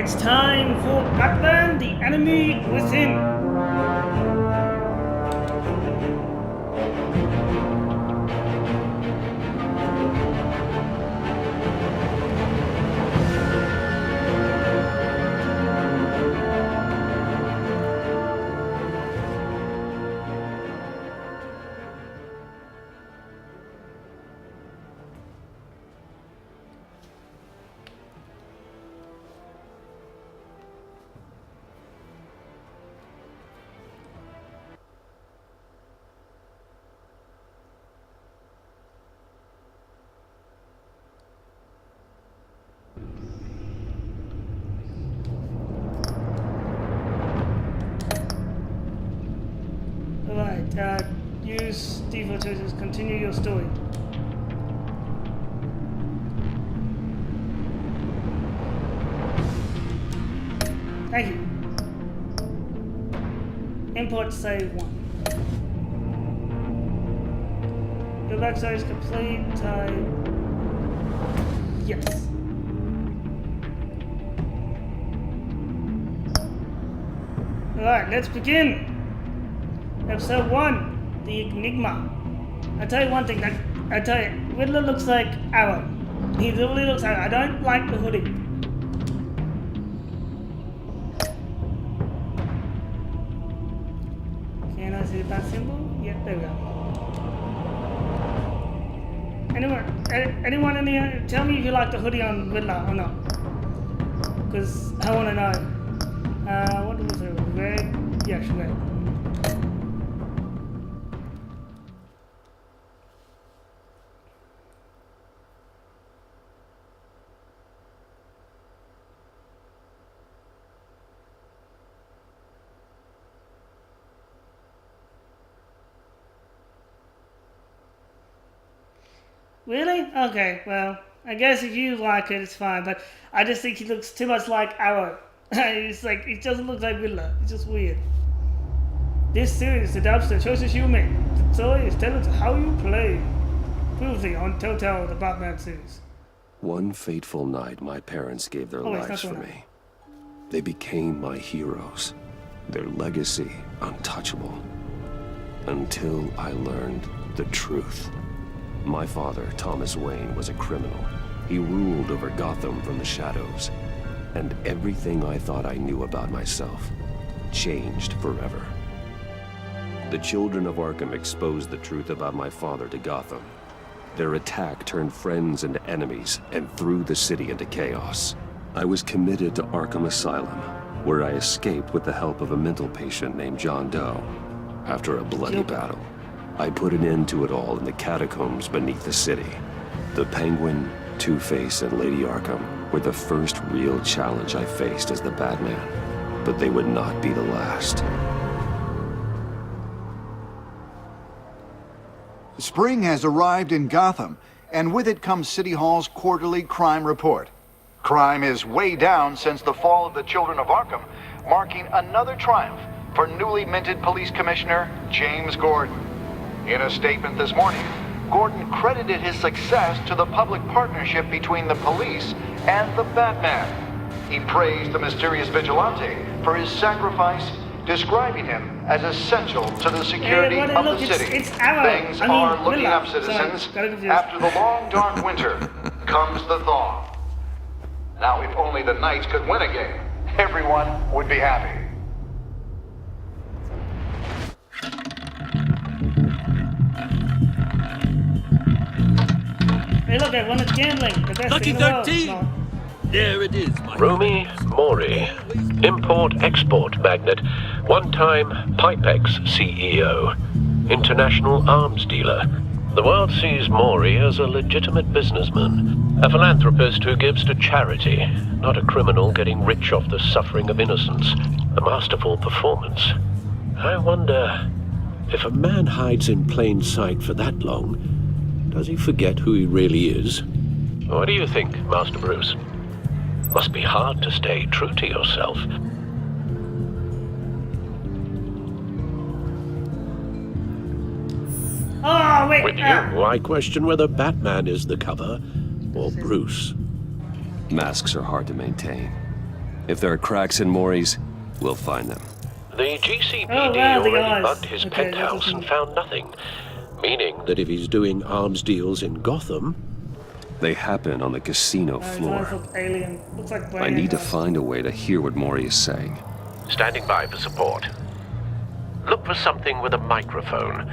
It's time for Batman, the enemy within. Use default choices. Continue your story. Thank you. Import save 1. Your backstory is complete. Type yes. Alright, let's begin. Episode 1. The Enigma. I'll tell you one thing, Riddler looks like Arrow. He really looks like Arrow. I don't like the hoodie. Can I see the bat symbol? Yep, there we go. Anyone in here, tell me if you like the hoodie on Riddler or not. Because I want to know. What was it? Red? Yes, red. Really? Okay, well, I guess if you like it, it's fine, but I just think he looks too much like Arrow. It's like, it doesn't look like Riddler. It's just weird. This series adapts the choices you make. The story is tailored to how you play. Previously on Telltale, the Batman series. One fateful night, my parents gave their lives for me. They became my heroes. Their legacy untouchable. Until I learned the truth. My father, Thomas Wayne, was a criminal. He ruled over Gotham from the shadows. And everything I thought I knew about myself changed forever. The children of Arkham exposed the truth about my father to Gotham. Their attack turned friends into enemies and threw the city into chaos. I was committed to Arkham Asylum, where I escaped with the help of a mental patient named John Doe. After a bloody battle, I put an end to it all in the catacombs beneath the city. The Penguin, Two-Face, and Lady Arkham were the first real challenge I faced as the Batman, but they would not be the last. Spring has arrived in Gotham, and with it comes City Hall's quarterly crime report. Crime is way down since the fall of the Children of Arkham, marking another triumph for newly minted Police Commissioner James Gordon. In a statement this morning, Gordon credited his success to the public partnership between the police and the Batman. He praised the mysterious vigilante for his sacrifice, describing him as essential to the security of the city. Things are looking up, citizens. After the long, dark winter comes the thaw. Now, if only the Knights could win a game, everyone would be happy. Hey, look, everyone is gambling. The best Lucky thing in the world. 13! No. There it is, my Romy Mori, import-export magnate, one-time Pipex CEO, international arms dealer. The world sees Mori as a legitimate businessman, a philanthropist who gives to charity, not a criminal getting rich off the suffering of innocence. A masterful performance. I wonder, if a man hides in plain sight for that long, does he forget who he really is? What do you think, Master Bruce? Must be hard to stay true to yourself. Oh, wait. With you, I question whether Batman is the cover or Bruce. Masks are hard to maintain. If there are cracks in Maury's, we'll find them. The GCPD Oh, wow, the already eyes. bugged his Okay, penthouse and that found nothing, meaning That if he's doing arms deals in Gotham, They happen on the casino His eyes floor. look alien. Looks like I brain need to eyes. find a way to hear what Maury is saying. standing by for support. Look for something with a microphone.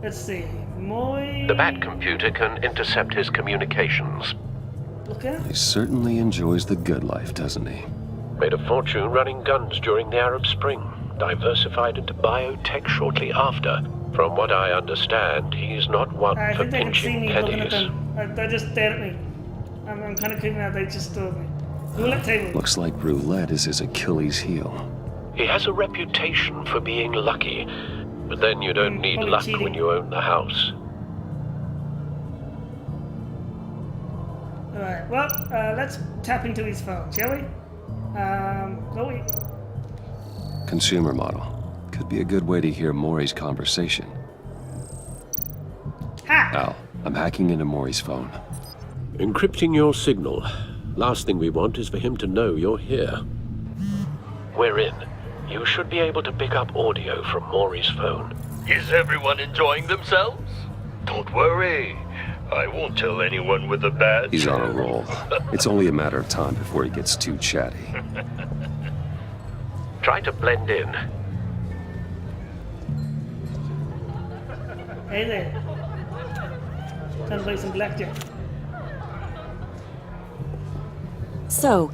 Let's see. Moy. The Bat computer can intercept his communications. Look out. He certainly enjoys the good life, doesn't he? Made a fortune running guns during the Arab Spring. Diversified into biotech shortly after. From what I understand, he's not one I for think they can see pinching me looking at pennies. them. They just stared at me. I'm kind of creeping out. They just stored me. Roulette table. Looks like roulette is his Achilles heel. He has a reputation for being lucky, but then you don't need probably luck cheating. when you own the house. Alright, well, let's tap into his phone, shall we? Oh, wait. Consumer model. Could be a good way to hear Maury's conversation. Ha! Al, I'm hacking into Maury's phone. encrypting your signal. Last thing we want is for him to know you're here. We're in. You should be able to pick up audio from Maury's phone. Is everyone enjoying themselves? Don't worry. I won't tell anyone with a badge. He's on a roll. It's only a matter of time before he gets too chatty. Try to blend in. Hey there. Time to play some blackjack. So,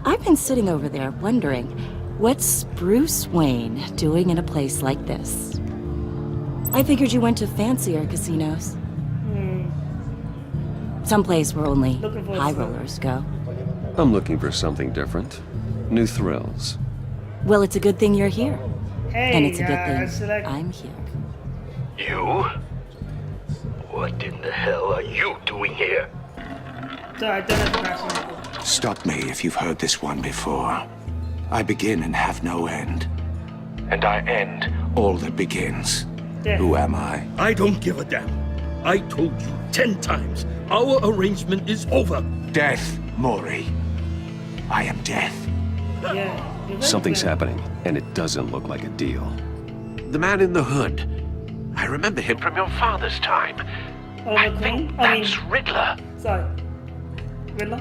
I've been sitting over there wondering, what's Bruce Wayne doing in a place like this? I figured you went to fancier casinos. Someplace where only Looking for a high thrill. rollers go. I'm looking for something different. New thrills. Well, it's a good thing you're here. Hey, And it's a good select. thing I'm here. You? What in the hell are you doing here? Sorry, I don't have the passion. Stop me if you've heard this one before. I begin and have no end. And I end all that begins. There. Who am I? I don't give a damn. I told you 10 times. Our arrangement is over. Death, Maury. I am death. Yeah. you're very Something's good. happening, and it doesn't look like a deal. The man in the hood. I remember him. From your father's time. Oh, I the think Queen? I mean, that's Riddler. sorry. Riddler?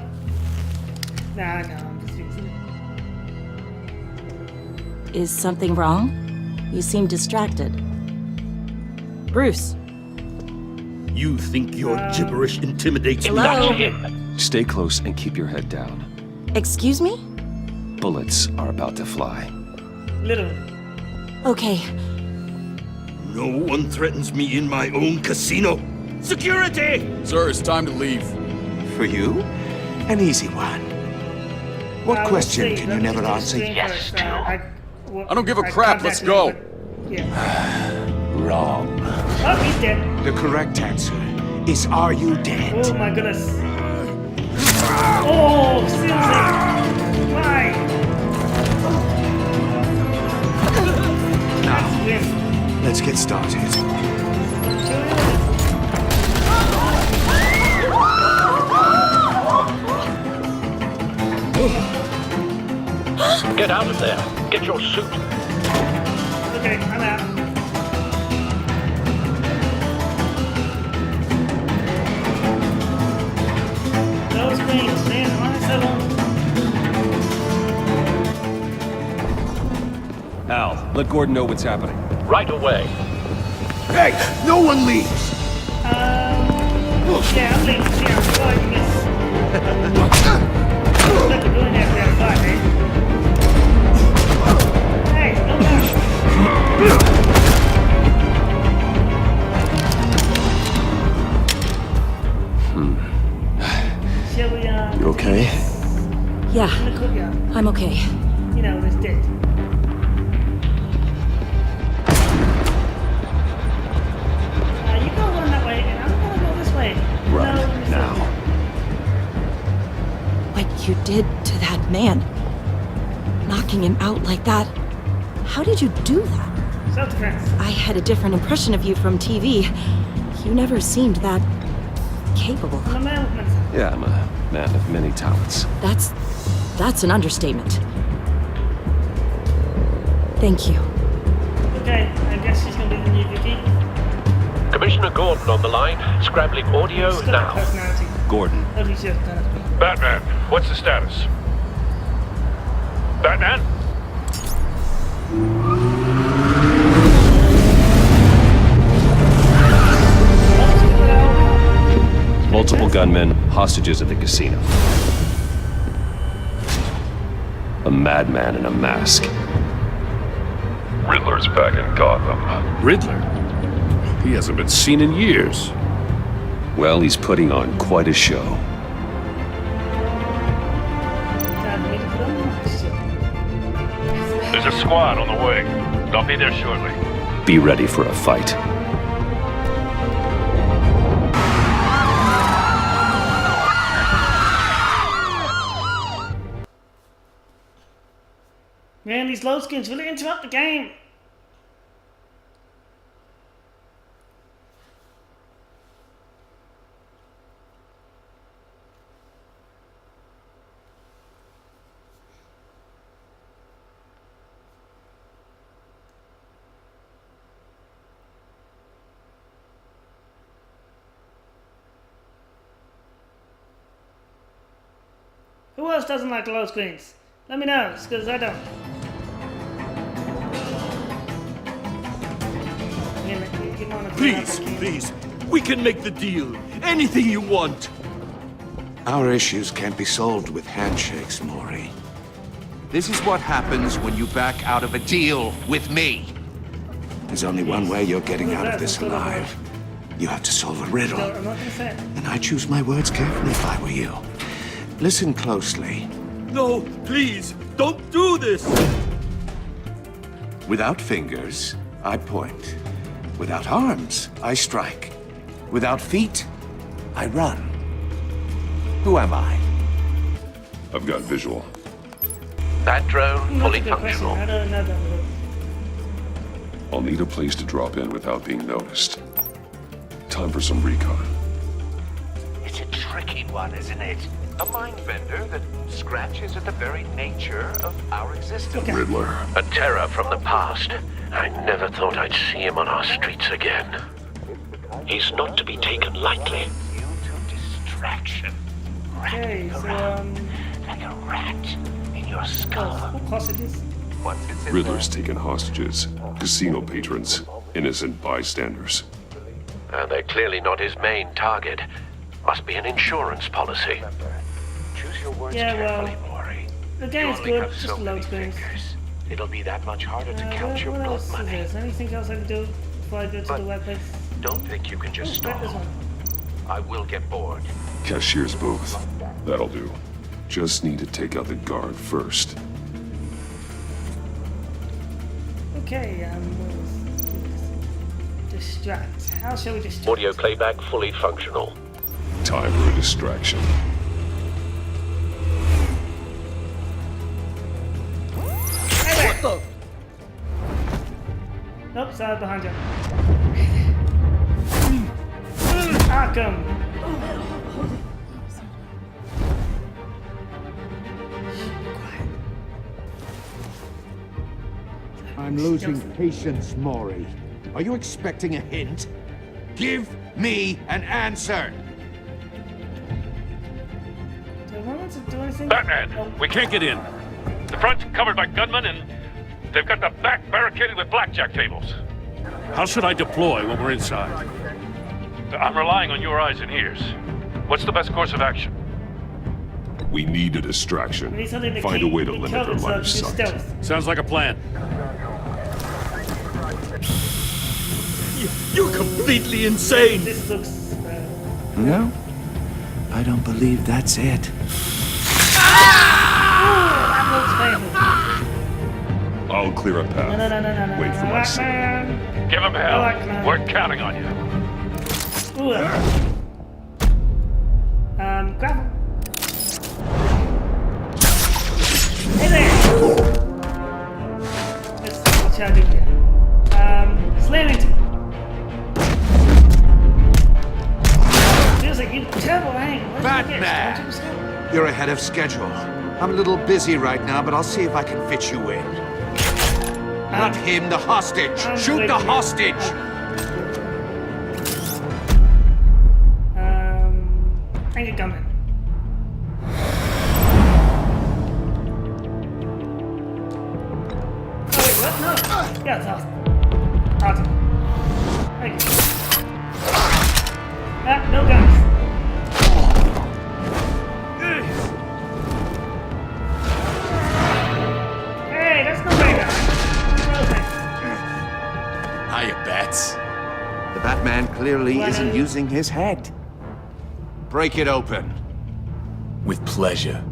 Nah, no, I'm just fixing it. Is something wrong? You seem distracted. Bruce. You think your gibberish intimidates me? Hello? That's him. Stay close and keep your head down. Excuse me? Bullets are about to fly. Literally. Okay, No one threatens me in my own casino. Security! Sir, it's time to leave. For you? An easy one. What We'll question see. can Let you me never just answer? get the screen Yes, first. too. I don't give a crap, let's contacted go. him, but- Yeah. Wrong. Oh, he's dead. The correct answer is, are you dead? Oh my goodness. Oh, seriously. Why? Now, Win. let's get started. Get out of there. Get your suit. Okay, I'm out. Those screens, man, why is that on? Al, let Gordon know what's happening. Right away. Hey, no one leaves! Yeah, I'm leaving. Yeah, I'm sorry, miss. What you doing after that fight, man? Hey, no Shall we, You okay? yeah, in the courtyard? I'm okay. You know, it's dead. You go run that way, and I'm gonna go this way. Run No, now. What you did to that man, knocking him out like that, how did you do that? Self-defense. I had a different impression of you from TV. You never seemed that capable. I'm a man with mental. Yeah, I'm a man of many talents. That's That's an understatement. Thank you. Okay, I guess she's gonna be the new Vicky. Commissioner Gordon on the line, scrabbling audio She's got now. a personality. Gordon. At least she has done it. Batman, what's the status? Batman? Multiple gunmen, hostages at the casino. A madman in a mask. Riddler's back in Gotham. Riddler? He hasn't been seen in years. Well, he's putting on quite a show. There's a squad on the way. They'll be there shortly. Be ready for a fight. Man, these load skins really interrupt the game. Who else doesn't like load screens? Let me know, because I don't. Please, please, we can make the deal. Anything you want. Our issues can't be solved with handshakes, Maury. This is what happens when you back out of a deal with me. There's only one way you're getting out of this alive. You have to solve a riddle. I'm not gonna say it. And I choose my words carefully if I were you. Listen closely. No, please, don't do this. Without fingers, I point. Without arms, I strike. Without feet, I run. Who am I? I've got visual. That drone fully That's a good question. functional. I don't know that. I'll need a place to drop in without being noticed. Time for some recon. It's a tricky one, isn't it? A mind bender that scratches at the very nature of our existence. Riddler. A terror from the past. I never thought I'd see him on our streets again. He's not to be taken lightly. Due to distraction. Okay, so, Like a rat in your skull. what cost it is? Once it's in Riddler's taken hostages. Casino patrons. Innocent bystanders. And they're clearly not his main target. Must be an insurance policy. there, choose your words Yeah, well, carefully, Maury. the You game's only good, have just so load many screens. fingers. It'll be that much harder to count your What blood else is money. there? Is there anything else I can do before I go to But- the webpage? Don't think you can just Oh, grab this stall. one. I will get bored. Cashier's booth. That'll do. Just need to take out the guard first. Okay, distract. How shall we distract? Audio playback fully functional. Time for a distraction. What the? Nope, sorry, behind you. Arkham. I'm losing patience, Maury. Are you expecting a hint? Give me an answer! Do I want to do anything? Batman, We can't get in. the front's covered by gunmen and they've got the back barricaded with blackjack tables. How should I deploy when we're inside? I'm relying on your eyes and ears. What's the best course of action? We need a distraction. We need something to Find a keep way to the limit their cover so line I of can do sight. stealth. Sounds like a plan. You're completely insane! This looks. No? I don't believe that's it. That looks painful. I'll clear a path. No. Wait for my signal. Man. Give him hell. Blackman. We're counting on you. Ooh. Grab him. Hey there! Let's try to do here. Slam into. Feels like you terrible aim. Batman! You're ahead of schedule. I'm a little busy right now, but I'll see if I can fit you in. Not him, the hostage! Shoot the hostage! Thank you, coming. Oh wait, what? No! Yeah, it's awesome. Awesome. Thank you. Ah, no guns. Hey, that's no radar. Hiya, Bats. The Batman clearly isn't using his head. Break it open. With pleasure.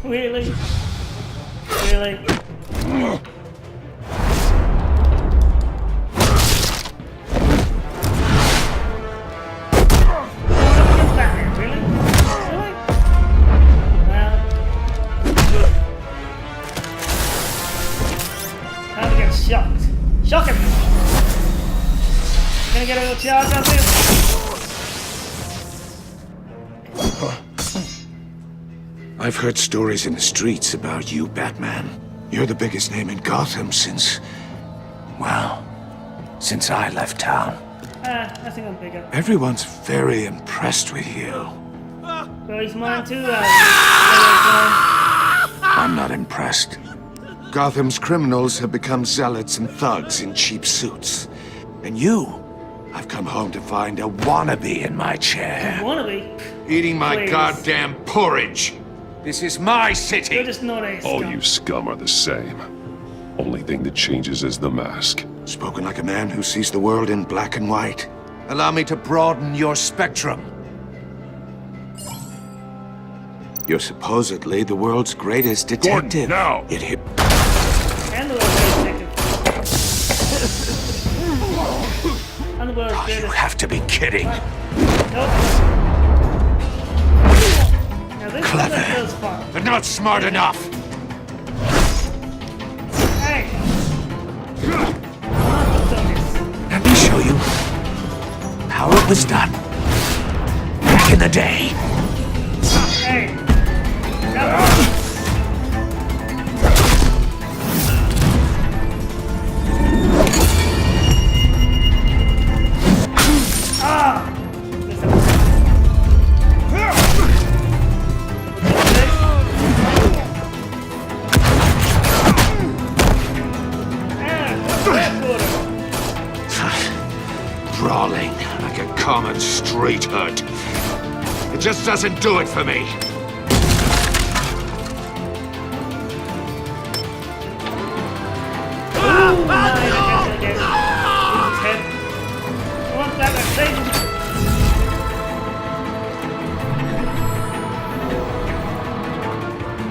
Really? Really? Batman, really? Really? Well... Time to get shocked. Shock him! Gonna get a little charge out there? I've heard stories in the streets about you, Batman. You're the biggest name in Gotham since... well, since I left town. I think I'm bigger. Everyone's very impressed with you. Well, he's mine too, I'm not impressed. Gotham's criminals have become zealots and thugs in cheap suits. And you... I've come home to find a wannabe in my chair. Wannabe? Eating my Please. goddamn porridge. This is my city. You're just not a All scum. you scum are the same. Only thing that changes is the mask. Spoken like a man who sees the world in black and white. Allow me to broaden your spectrum. You're supposedly the world's greatest detective. Gordon, now! It hit. And the world's greatest detective. And the world's Oh, you greatest. have to be kidding. Nope. Now this Clever. is the first part. But not smart enough. Hey! I'm not hooked on this. Let me show you how it was done. Back in the day. Hey! Now, ah! Listen. Brawling like a common street hood. It just doesn't do it for me.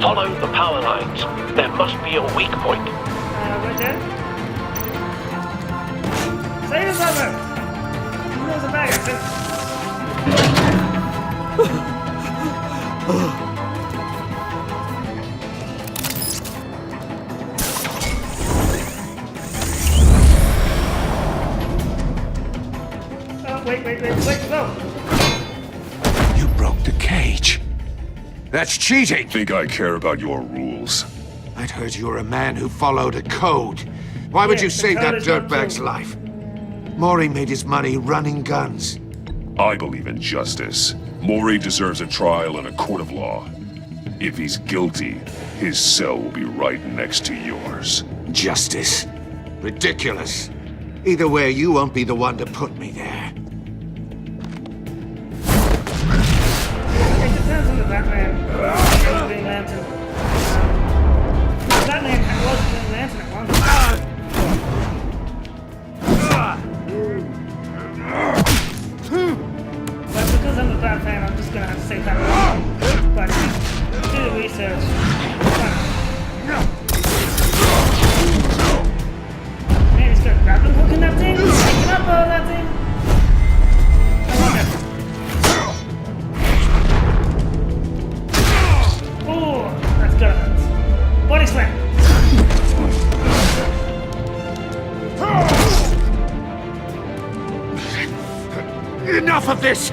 Follow the power lines. There must be a weak point. Right there. Save us, brother! Who knows about wait, go! You broke the cage. That's cheating! Think I care about your rules? I'd heard you were a man who followed a code. Why would Yeah, you the save code that is not dirtbag's true. life? Maury made his money running guns. I believe in justice. Maury deserves a trial in a court of law. If he's guilty, his cell will be right next to yours. Justice. Ridiculous. Either way, you won't be the one to put me there. It depends on the Batman. Green Lantern. Batman was Green Lantern at one time. But because I'm a Batman, I'm just gonna have to say Batman. But do the research. Man, he's got a grappling hook in that thing? Picking up all that thing? I wonder. Oh, that's good. Body slam. Enough of this!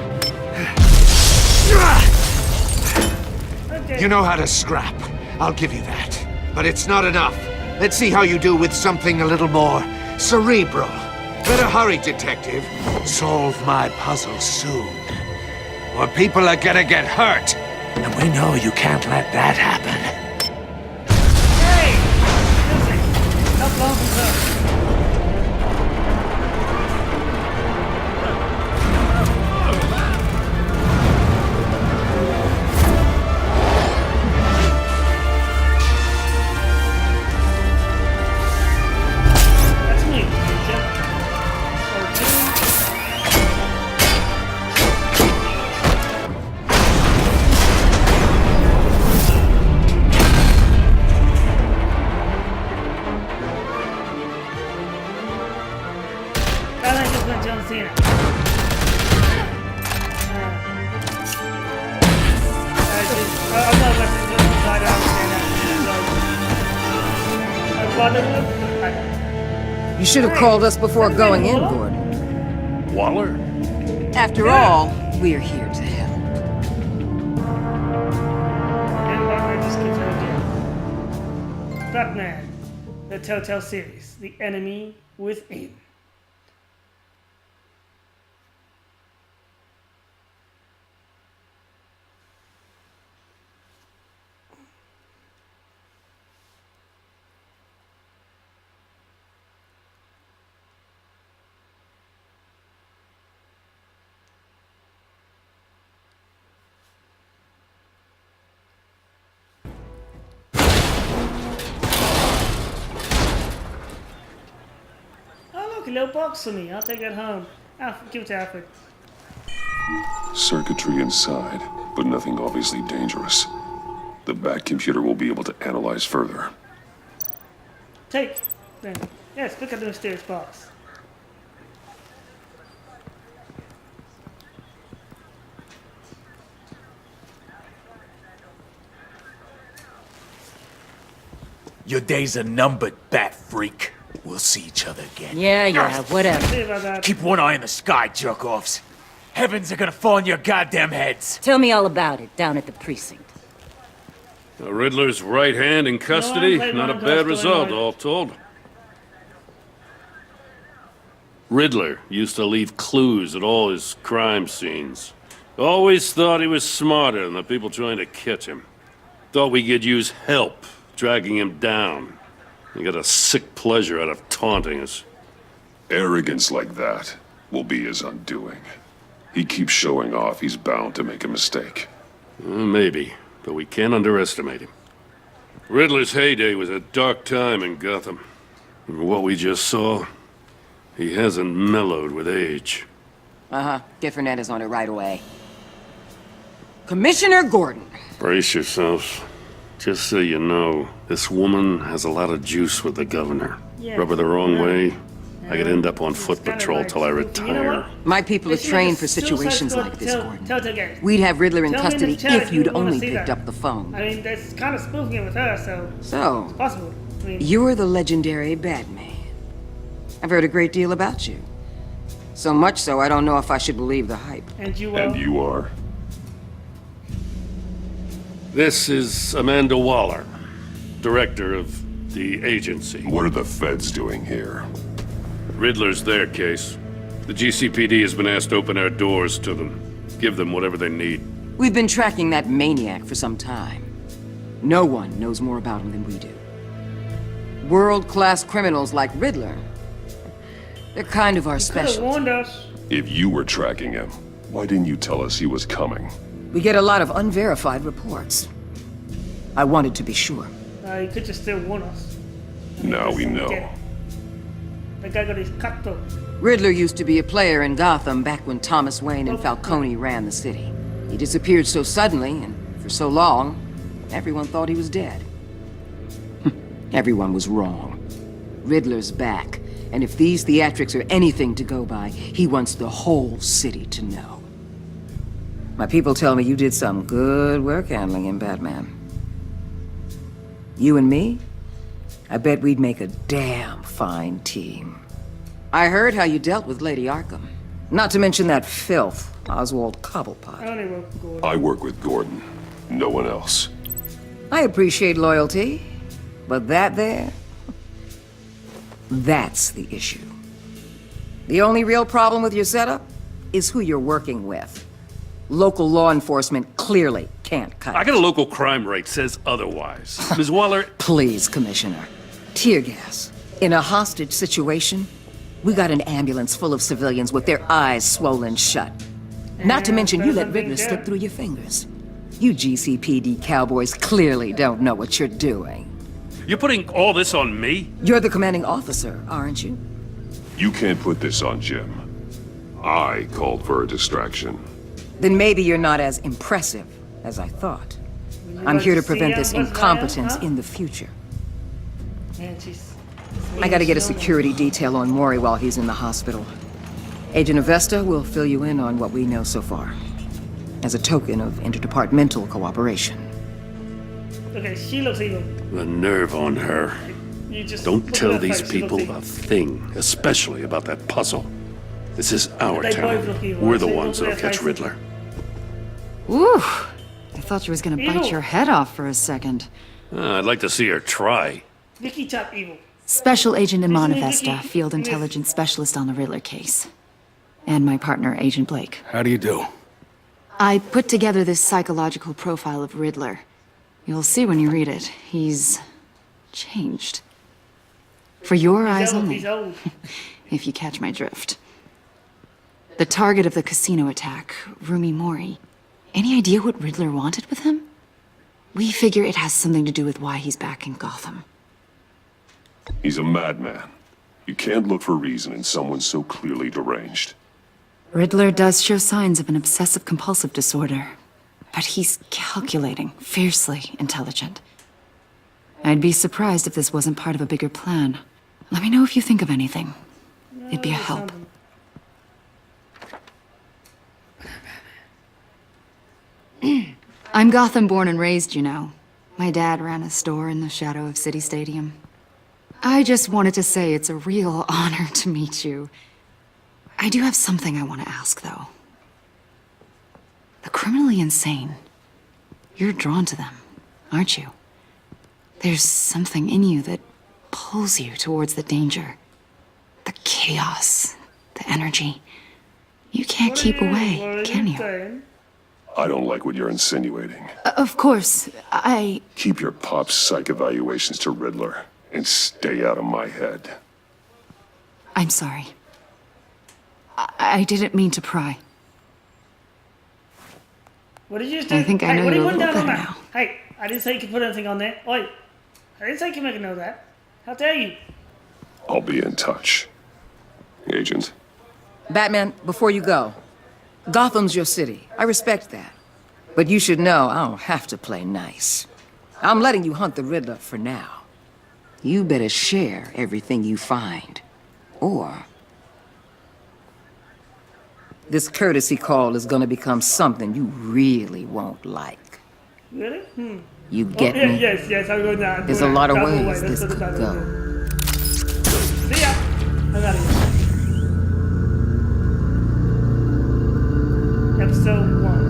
Okay. You know how to scrap. I'll give you that. But it's not enough. Let's see how you do with something a little more cerebral. Better hurry, detective. Solve my puzzle soon. Or people are gonna get hurt. And we know you can't let that happen. Hey! Listen, stop laughing, sir. That's me. I like this one, John Cena. I'm not listening to this side. You should have called us before going in, Gordon. Waller? After all, we're here to help. Batman, the Telltale Series, The Enemy Within. A little box for me. I'll take that home. Give it to Alfred. Circuitry inside, but nothing obviously dangerous. The back computer will be able to analyze further. Take. Then. Yes, look at the mysterious box. Your days are numbered, bat freak. We'll see each other again. Yeah, whatever. See about that. Keep one eye in the sky, jerk-offs. Heavens are gonna fall on your goddamn heads. Tell me all about it down at the precinct. The Riddler's right hand in custody. Not a bad result, all told. Riddler used to leave clues at all his crime scenes. Always thought he was smarter than the people trying to catch him. Thought we could use help dragging him down. He got a sick pleasure out of taunting us. Arrogance like that will be his undoing. He keeps showing off, he's bound to make a mistake. Maybe, but we can't underestimate him. Riddler's heyday was a dark time in Gotham. And what we just saw, he hasn't mellowed with age. Get Fernandez on it right away. Commissioner Gordon. Brace yourselves. Just so you know, this woman has a lot of juice with the governor. Yeah. Rub her the wrong way, I could end up on foot patrol till I retire. My people are trained for situations like this, Gordon. We'd have Riddler in custody if you'd only picked up the phone. I mean, that's kind of spooking it with her, so it's possible. I mean, You're the legendary Batman. I've heard a great deal about you. So much so, I don't know if I should believe the hype. and you And you are? This is Amanda Waller, director of the agency. What are the feds doing here? Riddler's their case. The GCPD has been asked to open our doors to them. Give them whatever they need. We've been tracking that maniac for some time. No one knows more about him than we do. World-class criminals like Riddler. They're kind of our could have specialty. warned us. If you were tracking him, why didn't you tell us he was coming? We get a lot of unverified reports. I wanted to be sure. You could just still warn us. Now we know. The guy got his cutthroat. Riddler used to be a player in Gotham back when Thomas Wayne and Falcone ran the city. He disappeared so suddenly and for so long, everyone thought he was dead. Everyone was wrong. Riddler's back, and if these theatrics are anything to go by, he wants the whole city to know. My people tell me you did some good work handling him, Batman. You and me? I bet we'd make a damn fine team. I heard how you dealt with Lady Arkham. Not to mention that filth, Oswald Cobblepot. I only work with Gore. I work with Gordon. No one else. I appreciate loyalty, but that's the issue. The only real problem with your setup is who you're working with. Local law enforcement clearly can't cut I it. got a local crime rate says otherwise. Ms. Waller... Please, Commissioner. Tear gas. In a hostage situation, we got an ambulance full of civilians with their eyes swollen shut. Not to mention you let Riddler slip through your fingers. You GCPD cowboys clearly don't know what you're doing. You're putting all this on me? You're the commanding officer, aren't you? You can't put this on Jim. I called for a distraction. Then maybe you're not as impressive as I thought. I'm here to prevent this incompetence in the future. I gotta get a security detail on Mori while he's in the hospital. Agent Avesta will fill you in on what we know so far, as a token of interdepartmental cooperation. Okay, she looks evil. The nerve on her. You just Don't look tell at her these face, she looks people evil. a thing, especially about that puzzle. This is our They town. both look evil. We're the See, ones look that'll at their catch faces. Riddler. Woo! I thought she was gonna Ew. bite your head off for a second. I'd like to see her try. Vicky type evil. Special Agent Isn't Iman it Avesta, Vicky? Field Intelligence Specialist on the Riddler case. And my partner, Agent Blake. How do you do? I put together this psychological profile of Riddler. You'll see when you read it. He's changed. For your eyes only, He's old. if you catch my drift. The target of the casino attack, Rumi Mori. Any idea what Riddler wanted with him? We figure it has something to do with why he's back in Gotham. He's a madman. You can't look for reason in someone so clearly deranged. Riddler does show signs of an obsessive-compulsive disorder, but he's calculating, fiercely intelligent. I'd be surprised if this wasn't part of a bigger plan. Let me know if you think of anything. It'd be a help. I'm Gotham born and raised, you know. My dad ran a store in the shadow of City Stadium. I just wanted to say it's a real honor to meet you. I do have something I want to ask, though. The criminally insane. You're drawn to them, aren't you? There's something in you that pulls you towards the danger. The chaos, the energy. You can't keep away, can you? I don't like what you're insinuating. Of course, Keep your pop's psych evaluations to Riddler and stay out of my head. I'm sorry. I didn't mean to pry. What did you just do? I think I know what you do a want little down on better that? now. Hey, I didn't say you could put anything on there. Oi, I didn't say you could make a note of that. How dare you? I'll be in touch. Agent. Batman, before you go, Gotham's your city. I respect that. But you should know I don't have to play nice. I'm letting you hunt the Riddler for now. You better share everything you find. Or this courtesy call is gonna become something you really won't like. Really? You get me? Yes, I'll go down. There's a lot of ways this could go. See ya. I'm out of here. Episode 1.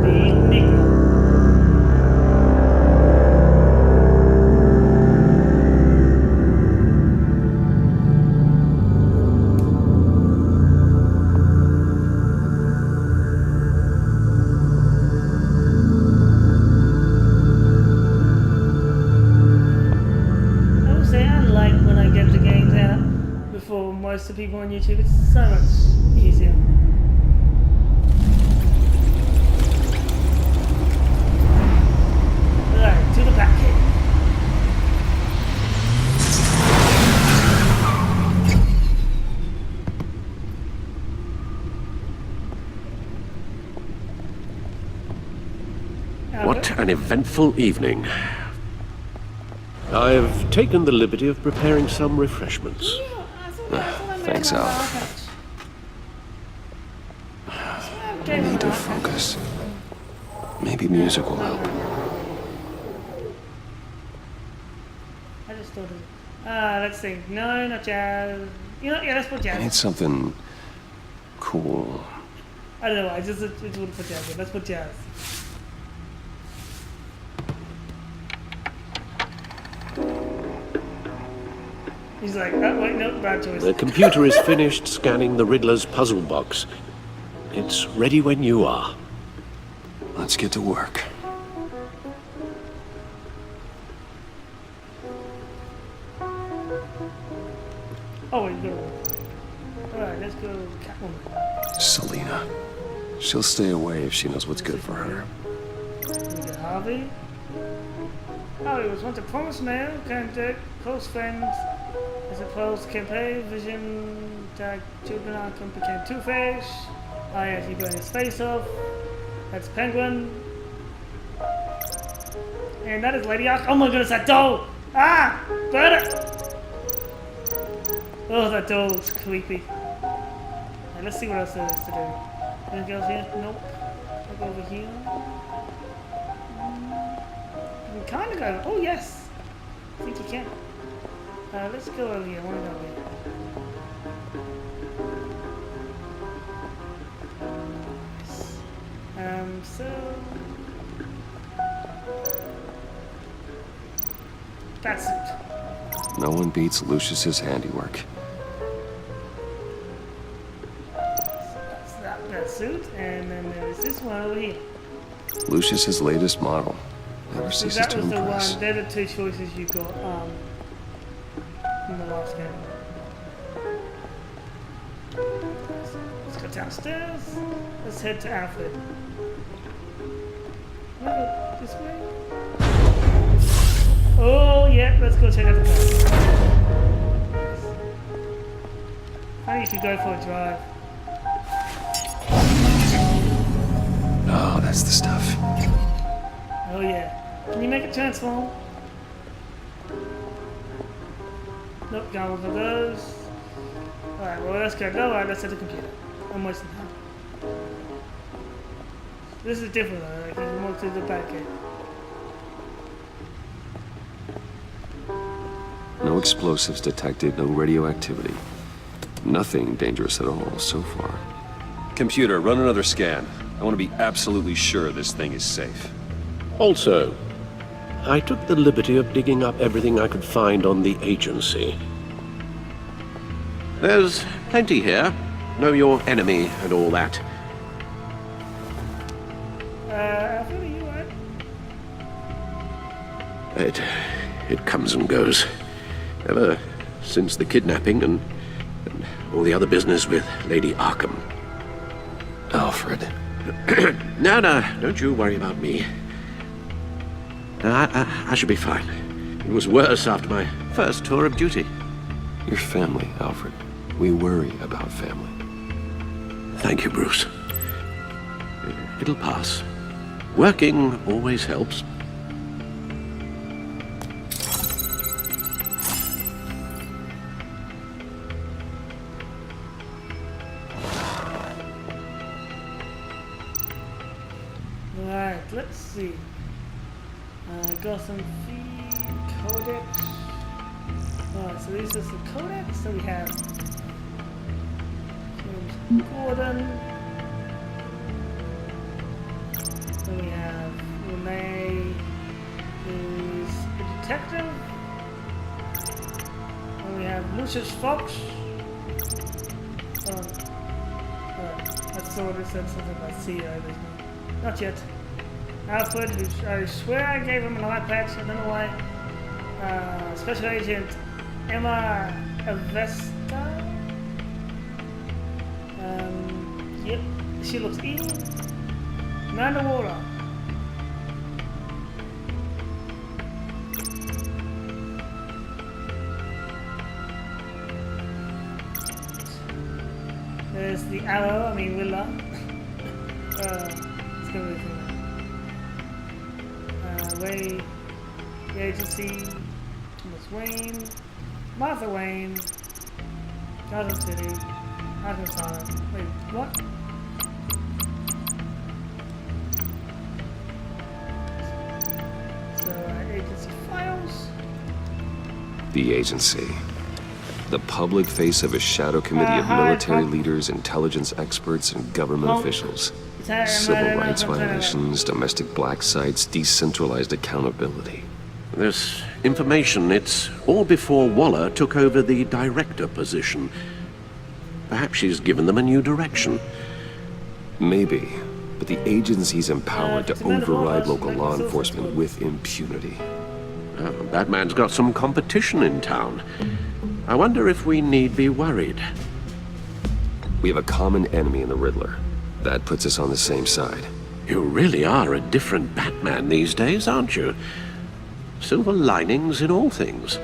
The Enigma. I will say I like when I get the games out before most of the people on YouTube. It's so much easier. Alright, to the back here. What an eventful evening. I've taken the liberty of preparing some refreshments. Thanks, Al. I need to focus. Maybe music will help. I just thought of it. Let's see. No, not jazz. You know, yeah, let's put I need jazz. something cool. I don't know why. I just want to put jazz in. Let's put jazz. He's like, oh, wait, no, bad choice. The computer is finished scanning the Riddler's puzzle box. It's ready when you are. Let's get to work. Oh, wait, go. Alright, let's go Catwoman. Selina. She'll stay away if she knows what's good for her. We got Harvey. Harvey was once a promised man, candidate, close friends. As opposed to campaign, Vision, Tag, Children Arkham became Two-Face. Oh yeah, he burned his face off. That's Penguin. And that is Lady Arkham. Oh my goodness, that doll! Ah! Burn it! Oh, that doll is creepy. Right, let's see what else there is to do. Anything else here? Nope. I'll go over here. You can kind of go. Oh, yes! I think you can. Let's go over here. I want to go over here. So... That's it. No one beats Lucius's handiwork. That's that suit, and then there's this one over here. Lucius's latest model. Never So ceases that to was the impress. one, they're the two choices you got in the last game. Let's go downstairs. Let's head to Alfred. Wanna go this way? Oh yeah, let's go check out the car. I think you should go for a drive. Oh, that's the stuff. Oh yeah. Can you make it transform? Nope, got one of those. Alright, well let's go. Alright, let's set the computer. I'm wasting time. This is different though, like you can walk through the back end. No explosives detected, no radioactivity. Nothing dangerous at all so far. Computer, run another scan. I want to be absolutely sure this thing is safe. Also, I took the liberty of digging up everything I could find on the agency. There's plenty here. Know your enemy and all that. Alfred, are you right? It comes and goes. Ever since the kidnapping and all the other business with Lady Arkham. Alfred. No, don't you worry about me. I should be fine. It was worse after my first tour of duty. Your family, Alfred. We worry about family. Thank you, Bruce. It'll pass. Working always helps. Alright, let's see. Gotham Feed, Codex. Alright, so these are the Codex. So we have James Gordon. So we have Renee, who's a detective. And we have Lucius Fox. I saw this said something about CEO. Not yet. Alfred, who I swear I gave him an eye patch, I don't know why. Special Agent Emma Avesta. Yep, she looks evil. Amanda Waller. There's the Arrow, Willa. Let's go with Ray, the agency, Thomas Wayne, Martha Wayne, Gotham City, Arkham Asylum. Wait, what? So, agency files. The agency. The public face of a shadow committee of military leaders, intelligence experts, and government officials. Civil rights violations, domestic black sites, decentralized accountability. This information, it's all before Waller took over the director position. Perhaps she's given them a new direction. Maybe, but the agency's empowered to override local law enforcement with impunity. Batman's got some competition in town. I wonder if we need be worried. We have a common enemy in the Riddler. That puts us on the same side. You really are a different Batman these days, aren't you? Silver linings in all things.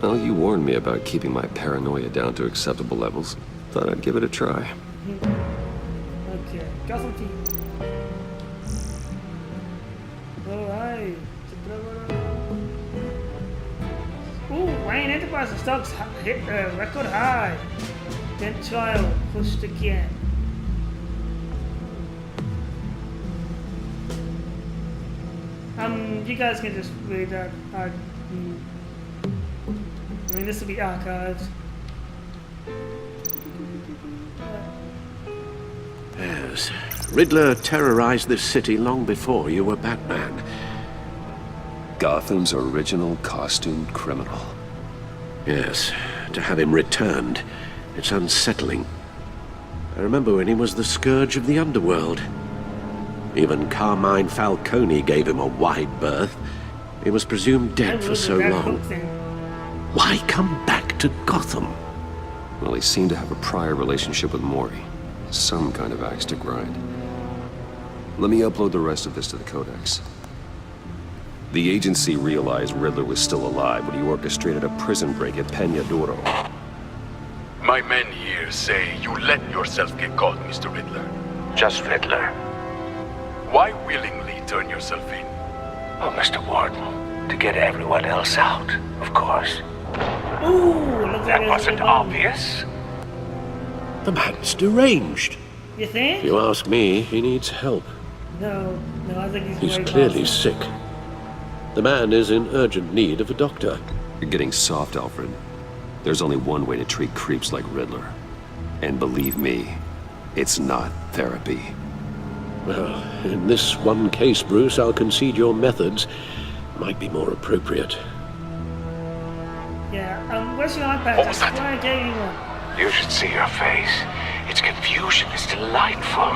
Well, you warned me about keeping my paranoia down to acceptable levels. Thought I'd give it a try. Okay, Gotham Team. Alright. Ooh, Wayne Enterprises stocks hit a record high. Then trial pushed again. You guys can just read that. I mean, this will be archived. Yes. Riddler terrorized this city long before you were Batman. Gotham's original costumed criminal. Yes. To have him returned, it's unsettling. I remember when he was the scourge of the underworld. Even Carmine Falcone gave him a wide berth. He was presumed dead for so long. Why come back to Gotham? Well, he seemed to have a prior relationship with Mori. Some kind of axe to grind. Let me upload the rest of this to the Codex. The agency realized Riddler was still alive when he orchestrated a prison break at Peña Duro. My men here say you let yourself get caught, Mr. Riddler. Just Riddler. Why willingly turn yourself in? Oh, Mr. Warden, to get everyone else out, of course. Ooh, look that wasn't obvious. The man's deranged. You think? If you ask me, he needs help. No, I think he's clearly sick. The man is in urgent need of a doctor. You're getting soft, Alfred. There's only one way to treat creeps like Riddler. And believe me, it's not therapy. Well, in this one case, Bruce, I'll concede your methods might be more appropriate. Yeah, where's your iPad? What was that? Why gave you one? You should see her face. Its confusion is delightful.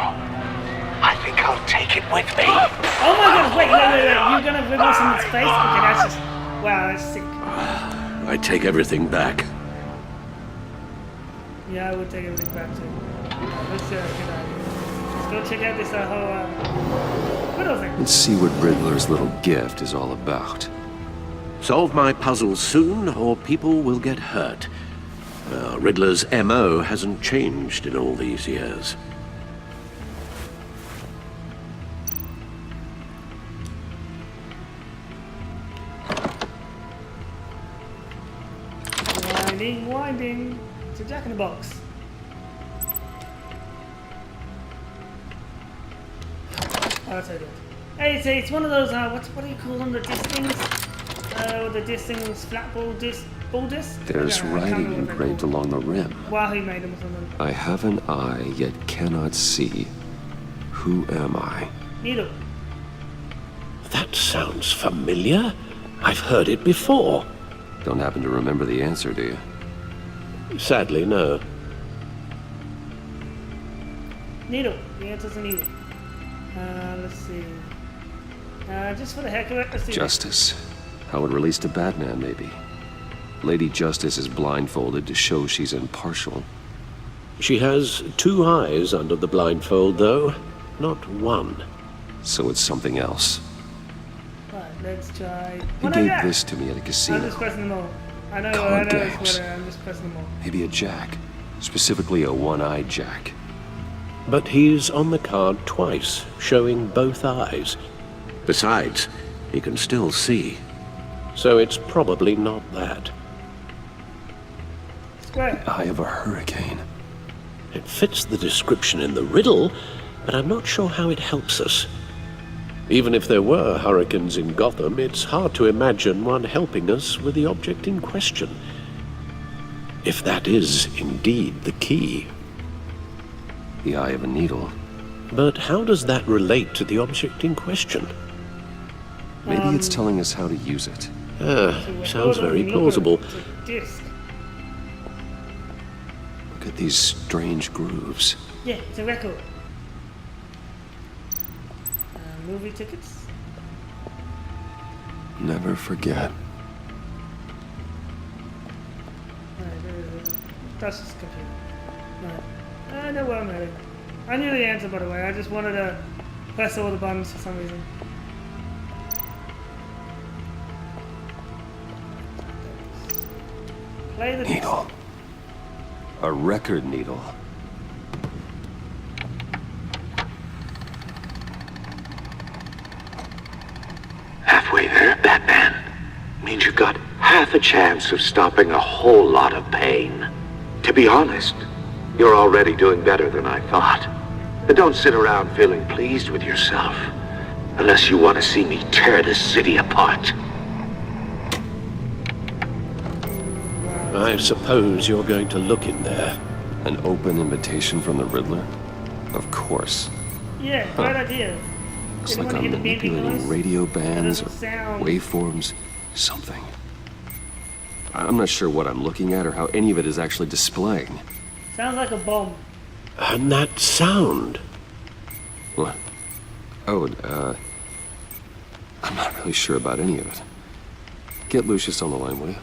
I think I'll take it with me. Oh my goodness, wait, you're gonna rip someone's face? Okay, that's just... Wow, that's sick. I take everything back. Yeah, I would take everything back too. Let's get out of here. Let's go check out this whole, Riddle thing. Let's see what Riddler's little gift is all about. Solve my puzzles soon, or people will get hurt. Riddler's M.O. hasn't changed in all these years. Winding. It's a jack-in-the-box. Oh, that's how you do it. Hey, it's one of those, what do you call them, the disc things? The disc things, flat ball disc? There's writing engraved along the rim. Wow, he made them or something. I have an eye, yet cannot see. Who am I? Needle. That sounds familiar. I've heard it before. Don't happen to remember the answer, do you? Sadly, no. Needle. The answer's a needle. Let's see. Just for the heck of it, let's see. Justice. How it relates to Batman, maybe. Lady Justice is blindfolded to show she's impartial. She has two eyes under the blindfold, though. Not one. So it's something else. Right, let's try. He gave this to me at a casino. I'm just pressing them all. I know Card it's games. what I'm just pressing them all. Maybe a jack. Specifically a one-eyed jack. But he's on the card twice, showing both eyes. Besides, he can still see. So it's probably not that. Square. Eye of a hurricane. It fits the description in the riddle, but I'm not sure how it helps us. Even if there were hurricanes in Gotham, it's hard to imagine one helping us with the object in question. If that is indeed the key. The eye of a needle. But how does that relate to the object in question? Maybe it's telling us how to use it. Sounds very plausible. It's a disc. Look at these strange grooves. Yeah, it's a record. Movie tickets. Never forget. That's just computer. Right. I know where I'm heading. I knew the answer, by the way. I just wanted to press all the buttons for some reason. Play the needle. A record needle. Halfway there, Batman. Means you've got half a chance of stopping a whole lot of pain. To be honest, you're already doing better than I thought. But don't sit around feeling pleased with yourself. Unless you want to see me tear this city apart. I suppose you're going to look in there. An open invitation from the Riddler? Of course. Yeah, great idea. Looks like I'm manipulating radio bands or waveforms. Something. I'm not sure what I'm looking at or how any of it is actually displaying. Sounds like a bomb. And that sound. What? Oh, I'm not really sure about any of it. Get Lucius on the line, will you?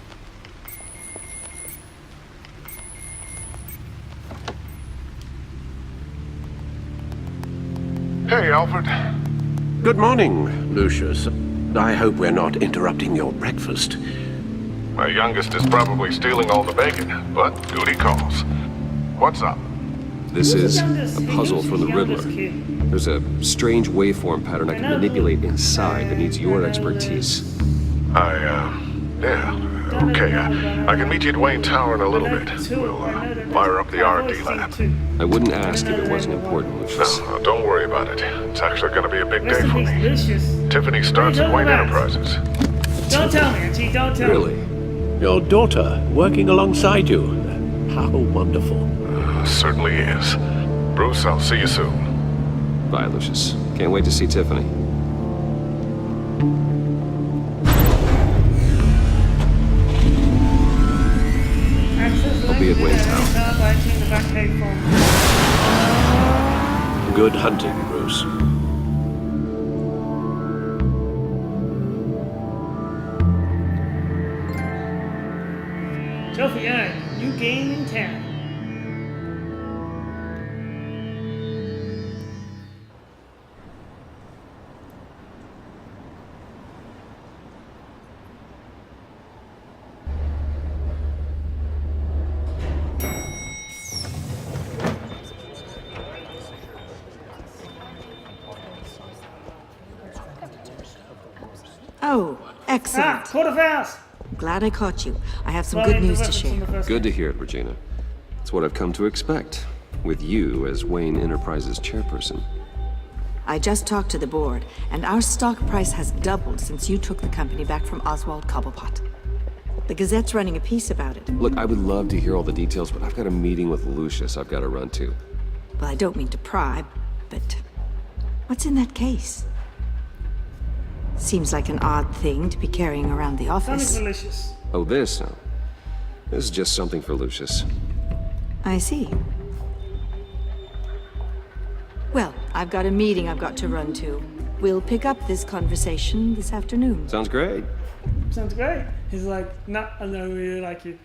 Hey, Alfred. Good morning, Lucius. I hope we're not interrupting your breakfast. My youngest is probably stealing all the bacon, but duty calls. What's up? This is a puzzle from the Riddler. There's a strange waveform pattern I can manipulate inside that needs your expertise. Okay. I can meet you at Wayne Tower in a little bit. We'll fire up the R&D lab. I wouldn't ask if it wasn't important, Lucius. No, don't worry about it. It's actually going to be a big day for me. Tiffany starts at Wayne Enterprises. Don't tell me, Auntie, don't tell me. Really? Your daughter working alongside you. How wonderful. Certainly is. Bruce, I'll see you soon. Bye, Lucius. Can't wait to see Tiffany. I'll be at Wayne Tower. Good hunting, Bruce. Trophy earned. New game in town. Oh, excellent. Quarter fast. Glad I caught you. I have some good news to share. Good to hear it, Regina. It's what I've come to expect, with you as Wayne Enterprises chairperson. I just talked to the board, and our stock price has doubled since you took the company back from Oswald Cobblepot. The Gazette's running a piece about it. Look, I would love to hear all the details, but I've got a meeting with Lucius I've got to run to. Well, I don't mean to pry, but what's in that case? Seems like an odd thing to be carrying around the office. Something for Lucius. Oh, this? No. This is just something for Lucius. I see. Well, I've got a meeting I've got to run to. We'll pick up this conversation this afternoon. Sounds great. Sounds great. He's like, nah, I don't really like you.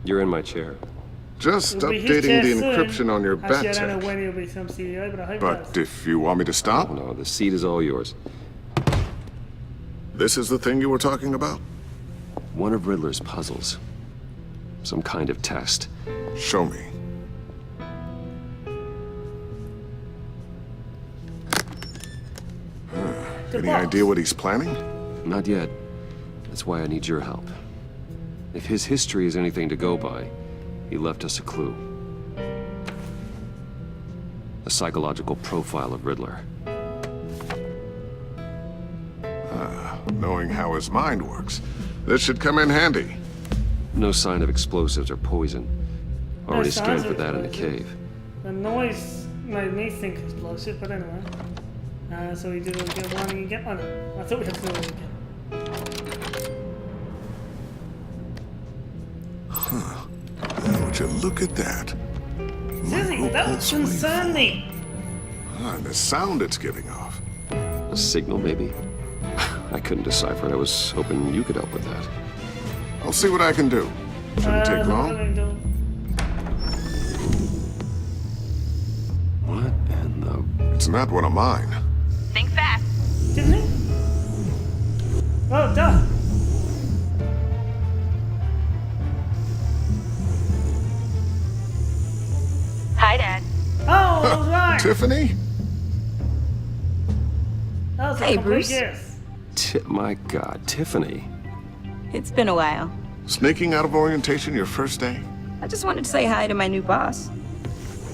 You're in my chair. Just It'll be his updating chair the soon. encryption on your Actually, I don't know bat when he'll become CEO, but I hope he But does. if you want me to stop, Oh, no, the seat is all yours. this is the thing you were talking about? One of Riddler's puzzles. Some kind of test. Show me. Any idea what he's planning? Not yet. That's why I need your help. If his history is anything to go by, he left us a clue. A psychological profile of Riddler. Knowing how his mind works. This should come in handy. No sign of explosives or poison. Already sounds scanned for that in the explosive. cave. The noise made me think explosive, but anyway. So we do get one again. Oh no, I thought we had to do it again. Huh. Now, would you look at that? Susie, that was concerning. And the sound it's giving off. A signal, maybe? I couldn't decipher it. I was hoping you could help with that. I'll see what I can do. Shouldn't take long. What in the... It's not one of mine. Think fast. Didn't he? Oh, duh. Hi, Dad. Oh, I was right. Tiffany? That was a Hey, complete Bruce. guess. My God, Tiffany. It's been a while. Sneaking out of orientation your first day? I just wanted to say hi to my new boss.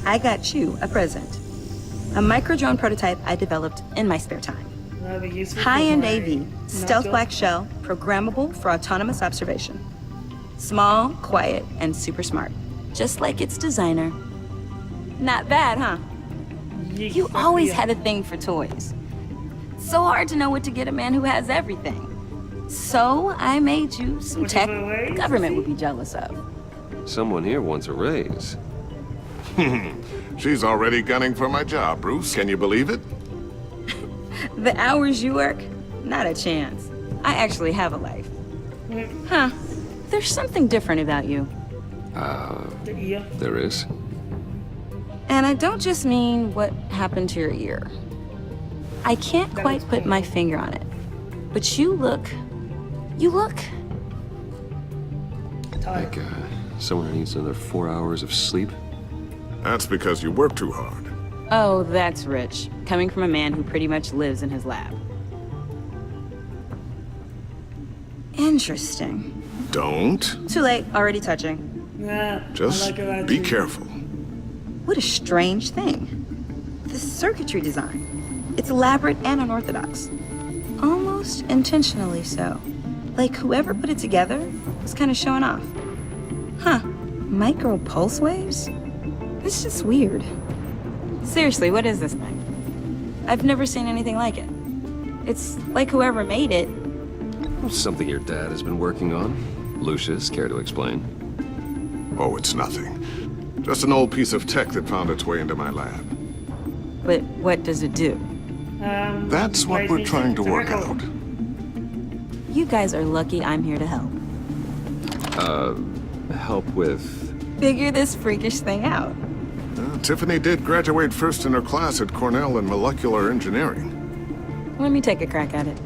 I got you a present. A micro-drone prototype I developed in my spare time. That'd be useful. High-end for my AV, stealth knuckle. black shell, programmable for autonomous observation. Small, quiet, and super smart. Just like its designer. Not bad, huh? You always had a thing for toys. So hard to know what to get a man who has everything. So I made you some tech the government would be jealous of. Someone here wants a raise. She's already gunning for my job, Bruce. Can you believe it? The hours you work? Not a chance. I actually have a life. Huh. There's something different about you. There is? And I don't just mean what happened to your ear. I can't quite put my finger on it. But you look... Like, someone who needs another 4 hours of sleep? That's because you work too hard. Oh, that's rich. Coming from a man who pretty much lives in his lab. Interesting. Don't. Too late, already touching. Yeah, Just be careful. What a strange thing. The circuitry design. It's elaborate and unorthodox. Almost intentionally so. Like whoever put it together was kind of showing off. Huh. Micro pulse waves? It's just weird. Seriously, what is this thing? I've never seen anything like it. It's like whoever made it. Something your dad has been working on. Lucius, care to explain? Oh, it's nothing. Just an old piece of tech that found its way into my lab. But what does it do? That's what we're trying to work out. You guys are lucky I'm here to help. Help with... Figure this freakish thing out. Tiffany did graduate first in her class at Cornell in molecular engineering. Let me take a crack at it.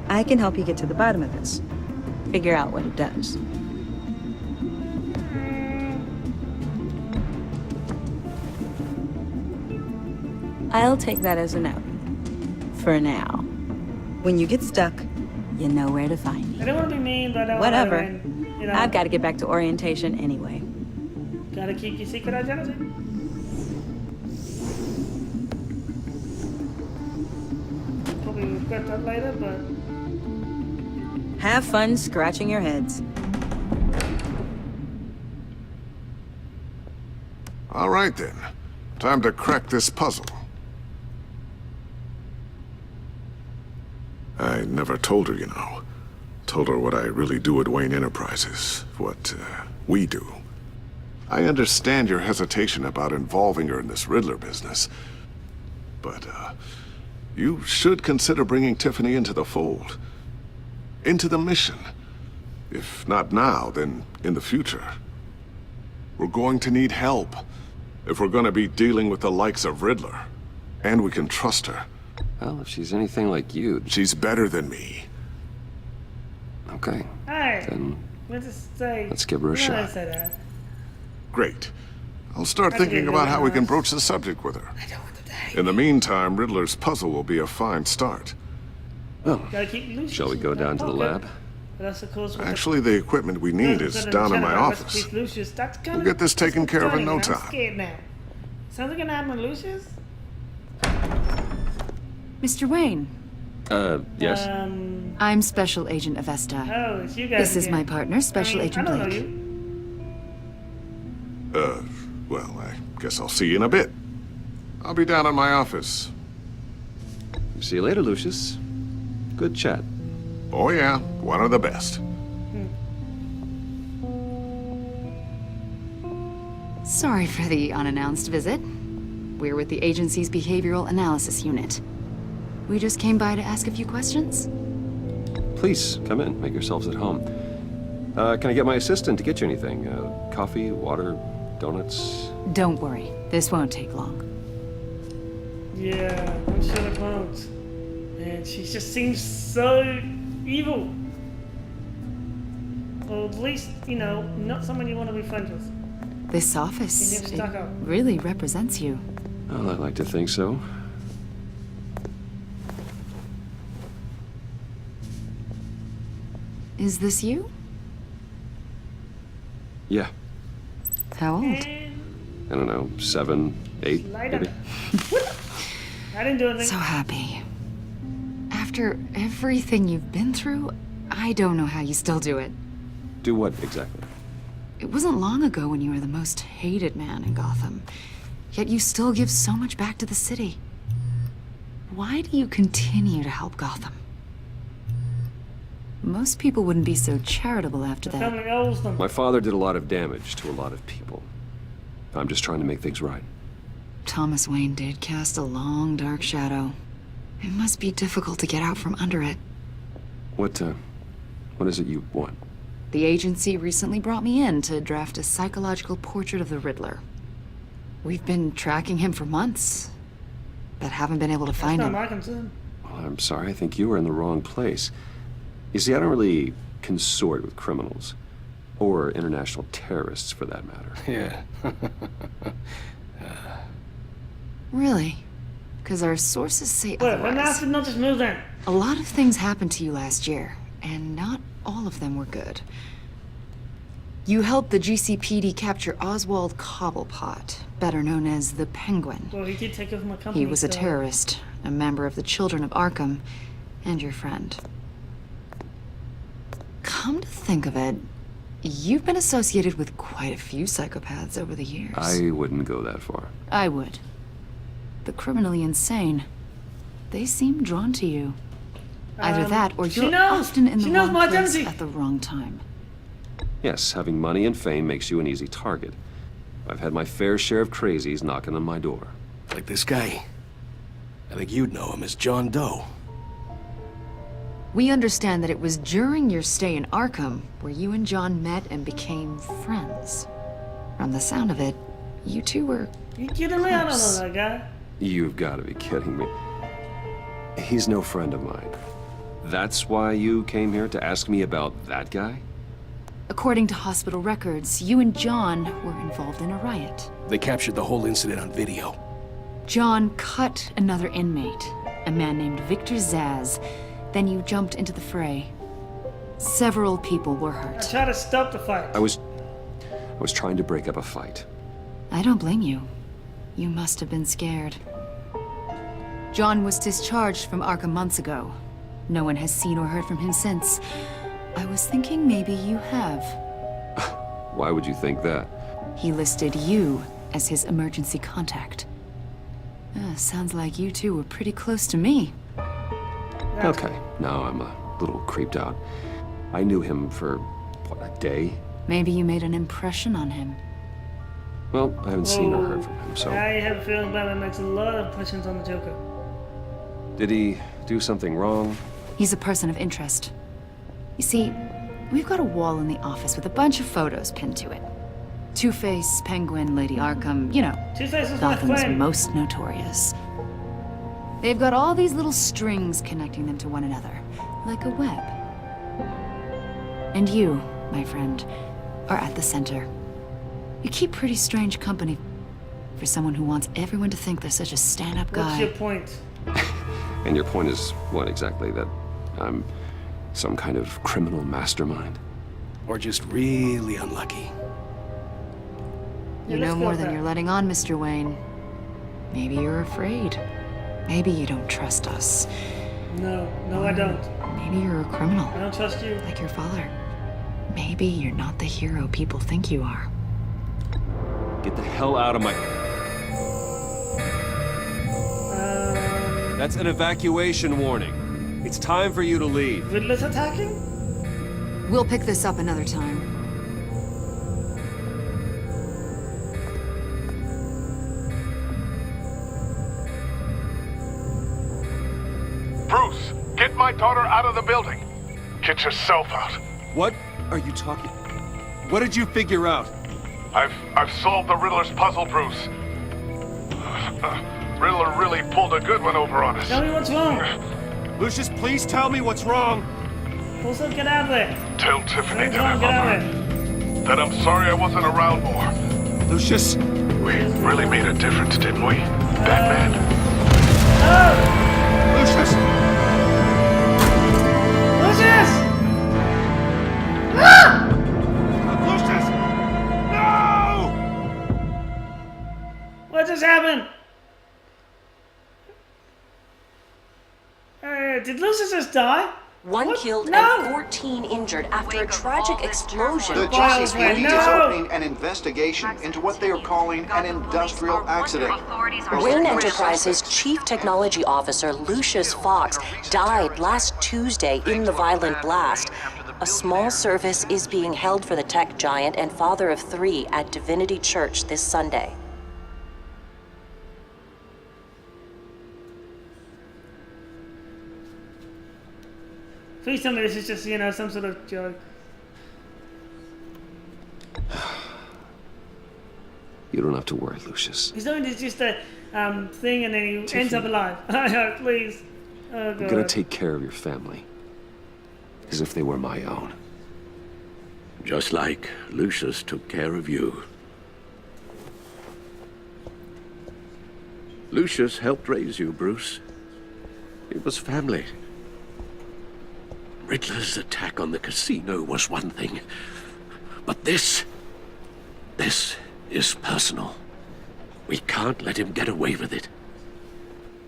I can help you get to the bottom of this. Figure out what it does. I'll take that as a no. For now. When you get stuck, you know where to find me. I don't want to be mean, but I don't Whatever. want to, you know, I've got to get back to orientation anyway. Gotta keep your secret identity. Probably regret that later, but... Have fun scratching your heads. All right, then. Time to crack this puzzle. I never told her, you know. Told her what I really do at Wayne Enterprises. What, we do. I understand your hesitation about involving her in this Riddler business. But, you should consider bringing Tiffany into the fold. Into the mission. If not now, then in the future. We're going to need help. If we're going to be dealing with the likes of Riddler. And we can trust her. Well, if she's anything like you... She's better than me. Okay. Hey, Then let's give her a shot. I say that. Great. I'll start That's thinking good, about how we can nice. broach the subject with her. In the meantime, Riddler's puzzle will be a fine start. Well, Gotta keep Lucius shall we go down to the Okay. lab? But that's of course what Actually, the equipment we need is down in my office. Lucius. That's kind We'll get this taken care of in no I'm time. scared now. Sounds like an ad with Lucius. Mr. Wayne. Yes? I'm Special Agent Avesta. Oh, it's you guys This is again. my partner, Special Agent I don't know Blake. you. Well, I guess I'll see you in a bit. I'll be down in my office. See you later, Lucius. Good chat. Oh yeah, one of the best. Sorry for the unannounced visit. We're with the agency's behavioral analysis unit. We just came by to ask a few questions. Please, come in. Make yourselves at home. Can I get my assistant to get you anything? Coffee, water, donuts? Don't worry. This won't take long. Yeah, I'm sure it won't. And she just seems so evil. Or at least, you know, not someone you want to be friends with. This office, She seems stuck up. really represents you. Well, I'd like to think so. Is this you? Yeah. How old? I don't know, 7, 8, maybe. I didn't do anything. So happy. After everything you've been through, I don't know how you still do it. Do what exactly? It wasn't long ago when you were the most hated man in Gotham, yet you still give so much back to the city. Why do you continue to help Gotham? Most people wouldn't be so charitable after that. Family owes them. My father did a lot of damage to a lot of people. I'm just trying to make things right. Thomas Wayne did cast a long, dark shadow. It must be difficult to get out from under it. What is it you want? The agency recently brought me in to draft a psychological portrait of the Riddler. We've been tracking him for months, but haven't been able to find That's him. not my concern. Well, I'm sorry, I think you were in the wrong place. You see, I don't really consort with criminals. Or international terrorists, for that matter. Yeah. Really? Because our sources say Wait, when otherwise. did not just move then? A lot of things happened to you last year, and not all of them were good. You helped the GCPD capture Oswald Cobblepot, better known as the Penguin. Well, he did take over my company. He was a so- terrorist, a member of the Children of Arkham, and your friend. Come to think of it, you've been associated with quite a few psychopaths over the years. I wouldn't go that far. I would. The criminally insane. They seem drawn to you. Either that, or she you're knows. often in She the knows wrong my place identity. at the wrong time. Yes, having money and fame makes you an easy target. I've had my fair share of crazies knocking on my door. Like this guy. I think you'd know him as John Doe. We understand that it was during your stay in Arkham where you and John met and became friends. From the sound of it, you two were You kidding me? I don't know close. that guy. You've got to be kidding me. He's no friend of mine. That's why you came here to ask me about that guy? According to hospital records, you and John were involved in a riot. They captured the whole incident on video. John cut another inmate, a man named Victor Zaz. Then you jumped into the fray. Several people were I hurt. tried to stop the fight. I was trying to break up a fight. I don't blame you. You must have been scared. John was discharged from Arkham months ago. No one has seen or heard from him since. I was thinking maybe you have. Why would you think that? He listed you as his emergency contact. Sounds like you two were pretty close to me. Okay, now I'm a little creeped out. I knew him for, what, a day? Maybe you made an impression on him. Well, I haven't seen or heard from him, so... I have a feeling Batman makes a lot of impressions on the Joker. Did he do something wrong? He's a person of interest. You see, we've got a wall in the office with a bunch of photos pinned to it. Two-Face, Penguin, Lady Arkham, you know, Two-Face is my Gotham's friend. most notorious. They've got all these little strings connecting them to one another, like a web. And you, my friend, are at the center. You keep pretty strange company for someone who wants everyone to think they're such a stand-up guy. What's your point? And your point is, what exactly? That I'm some kind of criminal mastermind? Or just really unlucky. You know more than you're letting on, Mr. Wayne. Maybe you're afraid. Maybe you don't trust us. No, I don't. Maybe you're a criminal. I don't trust you. Like your father. Maybe you're not the hero people think you are. Get the hell out of my... That's an evacuation warning. It's time for you to leave. Riddler's attacking? We'll pick this up another time. Bruce, get my daughter out of the building. Get yourself out. What are you talking... What did you figure out? I've solved the Riddler's puzzle, Bruce. Riddler really pulled a good one over on us. Tell me what's wrong. Lucius, please tell me what's wrong. Also, get out of there. Tell Tiffany Get that out of there. that I'm sorry I wasn't around more. Lucius. We really made a difference, didn't we, Batman? Oh! Lucius. Lucius! Ah! Lucius! No! What just happened? Did Lucius just die? One What? killed No! and 14 injured after a tragic explosion. The Wild GCPD man, is no! opening an investigation into what they are calling an industrial accident. Wayne Enterprises' Chief Technology Officer, Lucius Fox, died last Tuesday in the violent blast. A small service is being held for the tech giant and father of 3 at Divinity Church this Sunday. Please tell me this is just, some sort of joke. You don't have to worry, Lucius. He's doing this just a thing and then he ends up alive. Please. Oh, God. I'm gonna take care of your family. As if they were my own. Just like Lucius took care of you. Lucius helped raise you, Bruce. It was family. Riddler's attack on the casino was one thing, but this is personal. We can't let him get away with it.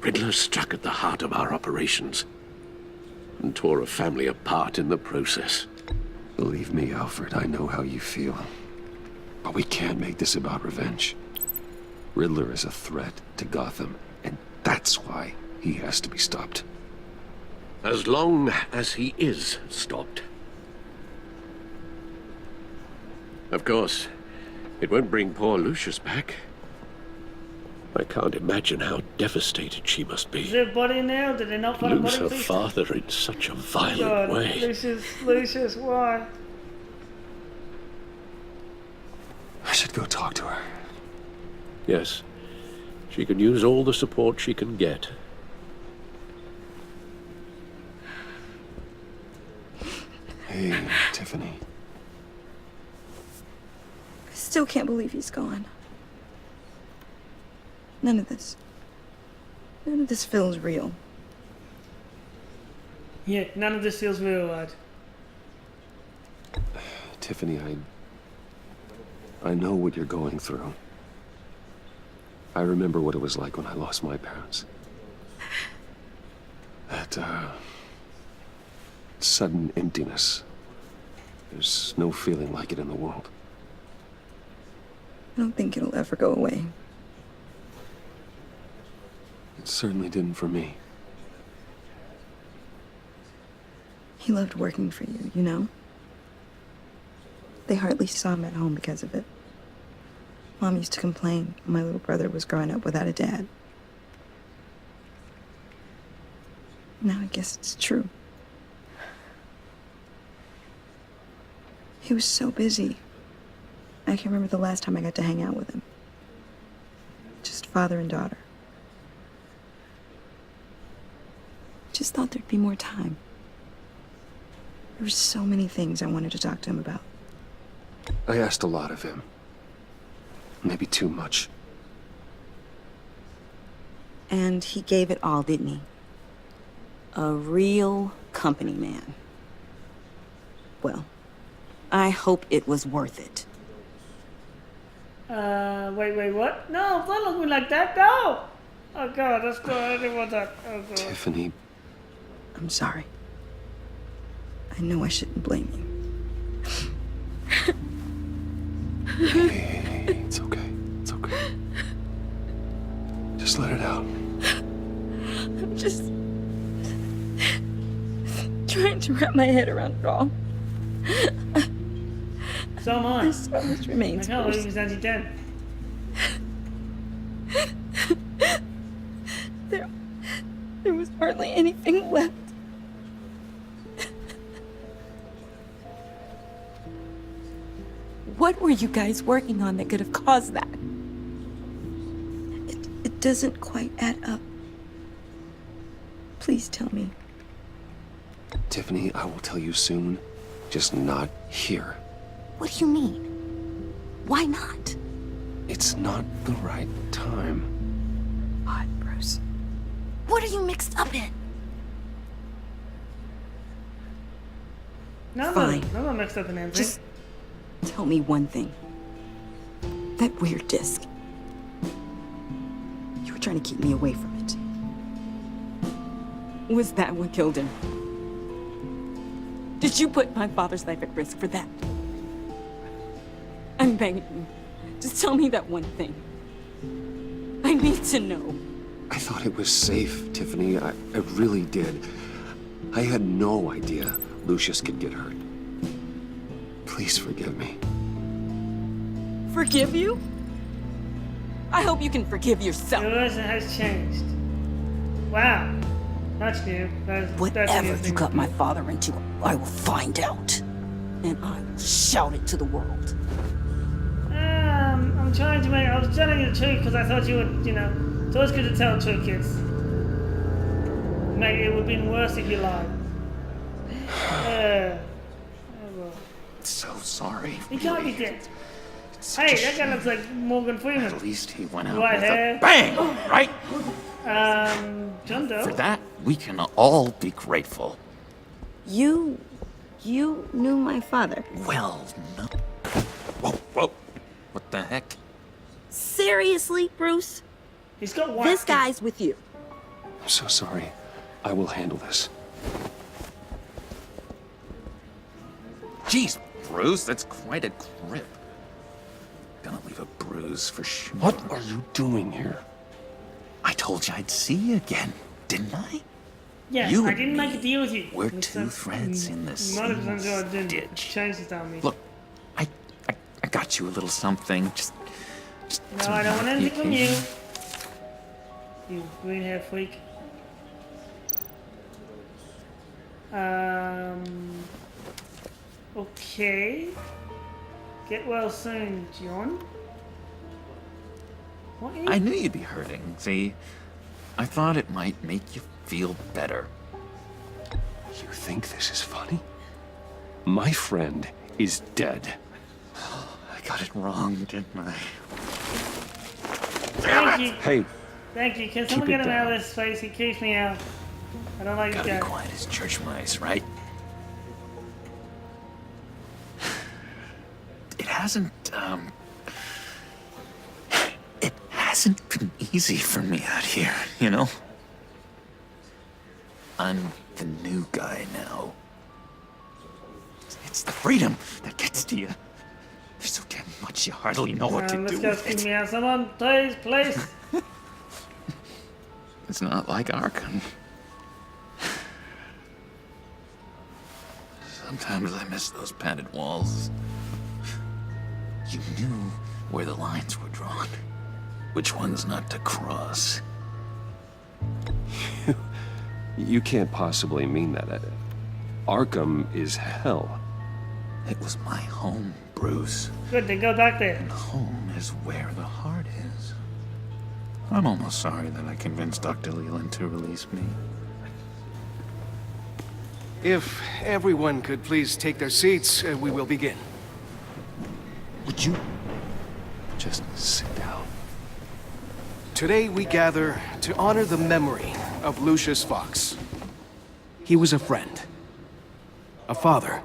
Riddler struck at the heart of our operations and tore a family apart in the process. Believe me, Alfred, I know how you feel. But we can't make this about revenge. Riddler is a threat to Gotham, and that's why he has to be stopped. As long as he is stopped. Of course, it won't bring poor Lucius back. I can't imagine how devastated she must Is be. there a body in there? Or did they not find a Lose body? her father in such a violent God, way. Lucius, why? I should go talk to her. Yes, she can use all the support she can get. Hey, Tiffany. I still can't believe he's gone. None of this feels real. Yeah, none of this feels real, lad. Tiffany, I know what you're going through. I remember what it was like when I lost my parents. That, sudden emptiness. There's no feeling like it in the world. I don't think it'll ever go away. It certainly didn't for me. He loved working for you, you know? They hardly saw him at home because of it. Mom used to complain when my little brother was growing up without a dad. Now I guess it's true. He was so busy. I can't remember the last time I got to hang out with him. Just father and daughter. Just thought there'd be more time. There were so many things I wanted to talk to him about. I asked a lot of him. Maybe too much. And he gave it all, didn't he? A real company man. Well, I hope it was worth it. Wait, what? No, don't look at me like that, no! Oh, God, that's good. I didn't want that. Oh, God. Tiffany. I'm sorry. I know I shouldn't blame you. Hey, it's okay. Just let it out. I'm just trying to wrap my head around it all. So am I. There's so much remains. I can't believe he's actually dead. There was hardly anything left. What were you guys working on that could have caused that? It doesn't quite add up. Please tell me. Tiffany, I will tell you soon. Just not here. What do you mean? Why not? It's not the right time. Odd, Bruce. What are you mixed up in? No, Fine. I'm not mixed up in anything. Just tell me one thing. That weird disc. You were trying to keep me away from it. Was that what killed him? Did you put my father's life at risk for that? I'm begging you. Just tell me that one thing. I need to know. I thought it was safe, Tiffany. I really did. I had no idea Lucius could get hurt. Please forgive me. Forgive you? I hope you can forgive yourself. Your version has changed. Wow. That's new. That's Whatever you got my father into, I will find out. And I will shout it to the world. I'm trying to make. I was telling you the truth because I thought you would, it's always good to tell the truth, kids. Maybe it would have been worse if you lied. So sorry. He can't be dead. Hey, that guy looks like Morgan Freeman. At least he went out White with hair. a bang, right? John Doe. For that, we can all be grateful. You knew my father. Well, no. Whoa. What the heck? Seriously, Bruce? He's got white This skin. guy's with you. I'm so sorry. I will handle this. Jeez, Bruce, that's quite a grip. Gonna leave a bruise for sure. What are you doing here? I told you I'd see you again, didn't I? Yeah, You I and didn't make me, a deal with you. We're two threads in this 90% sure I didn't. ditch. Change this on me. Look, I got you a little something. Just No, I don't want anything from you. You green hair freak. Okay. Get well soon, John. What is... I knew you'd be hurting. See, I thought it might make you feel better. You think this is funny? My friend is dead. I got it wrong, didn't I? Thank you. Hey. Thank you. Can someone it get him out down. of this space? He keeps me out. I don't like Gotta this be guy. quiet as church mice, right? It hasn't been easy for me out here, you know? I'm the new guy now. It's the freedom that gets to you. There's so damn much you hardly know what to This do guy's with keeping it. me out. Someone, please. It's not like Arkham. Sometimes I miss those padded walls. You knew where the lines were drawn. Which ones not to cross. You can't possibly mean that. Arkham is hell. It was my home, Bruce. Good, then go back there. And home is where the heart is. I'm almost sorry that I convinced Dr. Leland to release me. If everyone could please take their seats, we will begin. Would you just sit down? Today we gather to honor the memory of Lucius Fox. He was a friend, a father,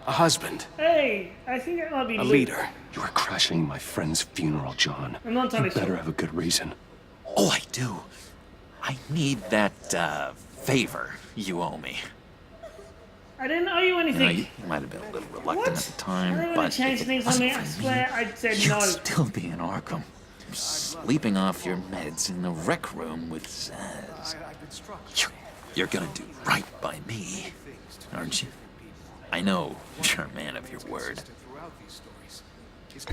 a husband, Hey, I think it might be a Luke. leader. You are crashing my friend's funeral, John. I'm not You entirely better sure. have a good reason. Oh, I do. I need that, favor you owe me. I didn't owe you You know, anything. you might have been a little reluctant What? at the time, I don't but want to change if it things on wasn't me. I for swear I said you'd no. still be in Arkham. sleeping off your meds in the rec room with Zaz. You're gonna do right by me, aren't you? I know you're a man of your word.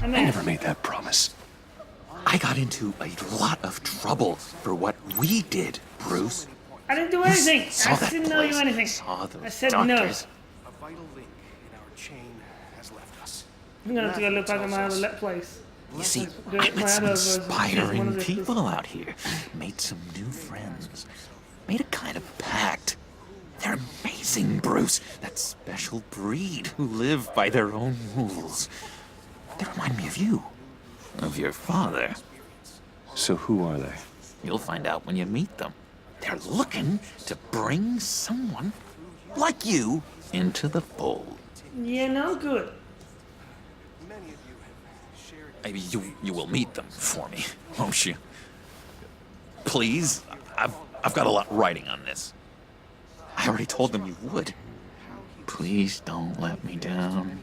I never made that promise. I got into a lot of trouble for what we did, Bruce. I didn't do anything. Saw I that didn't know you place, anything. saw those I said doctors. A vital link in our chain has left us. no. I'm gonna have to go look back at my other Let Plays. You see, Do I it- met my some other version. inspiring One of the- people out here. Made some new friends. Made a kind of pact. They're amazing, Bruce. That special breed who live by their own rules. They remind me of you. Of your father. So who are they? You'll find out when you meet them. They're looking to bring someone like you into the fold. Yeah, no good. Maybe you will meet them for me, won't you? Please? I've got a lot riding on this. I already told them you would. Please don't let me down.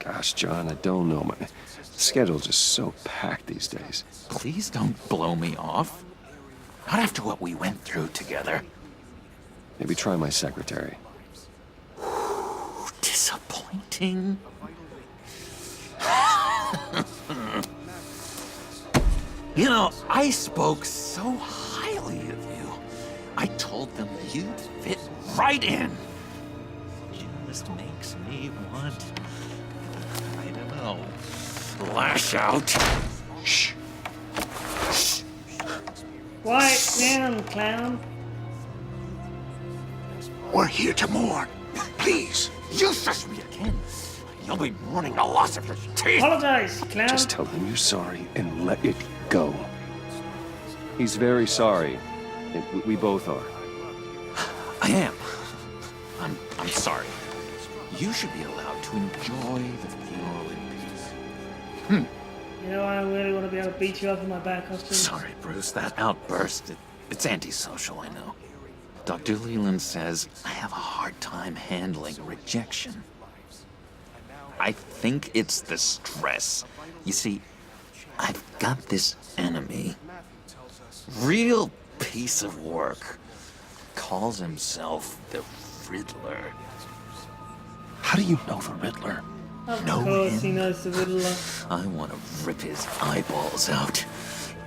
Gosh, John, I don't know. My schedule's just so packed these days. Please don't blow me off. Not after what we went through together. Maybe try my secretary. Disappointing. You know, I spoke so highly of you. I told them you'd fit right in. Just makes me want, I don't know, lash out. Shh. Shh. Quiet down, clown. We're here to mourn. Please. You shush me again. You'll be mourning the loss of your teeth. Apologize, clown. Just tell him you're sorry and let it go. He's very sorry. We both are. I am. I'm sorry. You should be allowed to enjoy the funeral in peace. You know, I really want to be able to beat you up in my back costume. Sorry, Bruce. That outburst, it's antisocial, I know. Dr. Leland says I have a hard time handling rejection. I think it's the stress. You see, I've got this enemy. Real piece of work. Calls himself the Riddler. How do you know the Riddler? Of Know course him? he knows the Riddler. I want to rip his eyeballs out.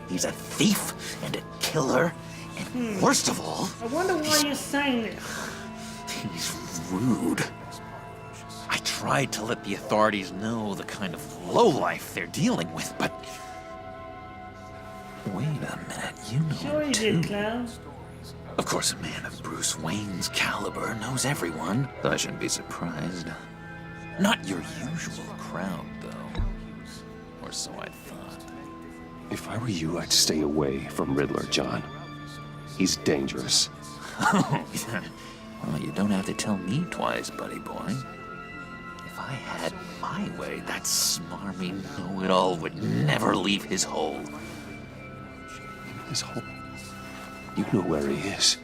He's a thief and a killer, and worst of all, I wonder why you're saying this. he's rude. I tried to let the authorities know the kind of lowlife they're dealing with, but... Wait a minute, you know Sure you too. did, clown. Of course, a man of Bruce Wayne's caliber knows everyone, so I shouldn't be surprised. Not your usual crowd, though. Or so I thought. If I were you, I'd stay away from Riddler, John. He's dangerous. Oh, yeah. Well, you don't have to tell me twice, buddy boy. If I had my way, that smarmy know-it-all would never leave his hole. His hole? You know where he is.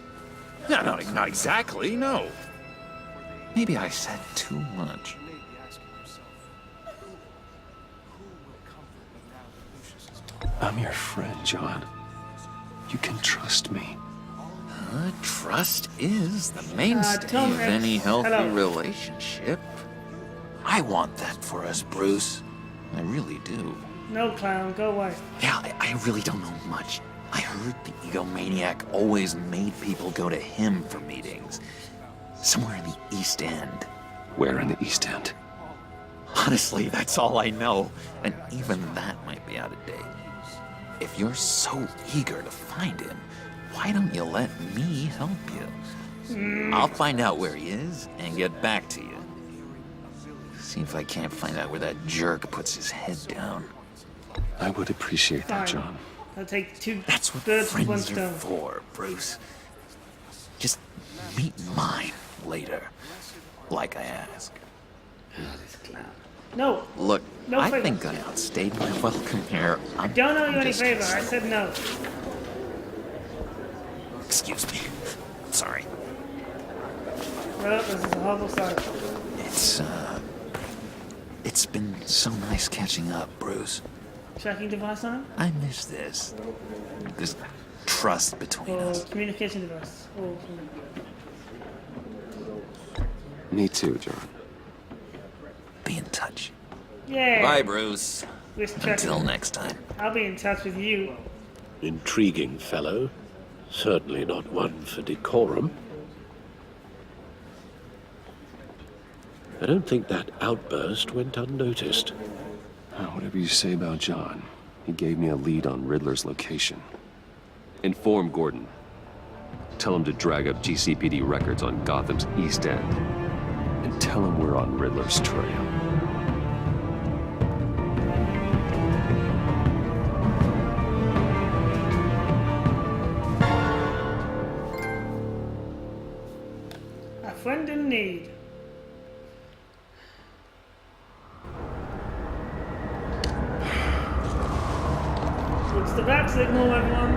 No, not exactly, no. Maybe I said too much. I'm your friend, John. You can trust me. Trust is the mainstay Tom of Hanks, any healthy hello. relationship. I want that for us, Bruce. I really do. No, clown, go away. Yeah, I really don't know much. I heard the egomaniac always made people go to him for meetings. Somewhere in the East End. Where in the East End? Honestly, that's all I know. And even that might be out of date. If you're so eager to find him, why don't you let me help you? I'll find out where he is and get back to you. See if I can't find out where that jerk puts his head down. I would appreciate that, Fine. John. I'll take two That's what birds with one friends are stone. for, Bruce. Just meet mine later, like I asked. No. Look, No I favor. think I outstayed my welcome here. I don't owe you any favor. I said no. Excuse me. Sorry. Well, this is a horrible start. It's been so nice catching up, Bruce. Tracking device on it? I miss this. This trust between Or us. communication device? Or Me too, John. Be in touch. yeah. Bye, Bruce. Let's check Until it. next time. I'll be in touch with you. Intriguing fellow. Certainly not one for decorum. I don't think that outburst went unnoticed. Whatever you say about John, he gave me a lead on Riddler's location. Inform Gordon. Tell him to drag up GCPD records on Gotham's East End. And tell him we're on Riddler's trail. A friend in need. It's the back signal, everyone.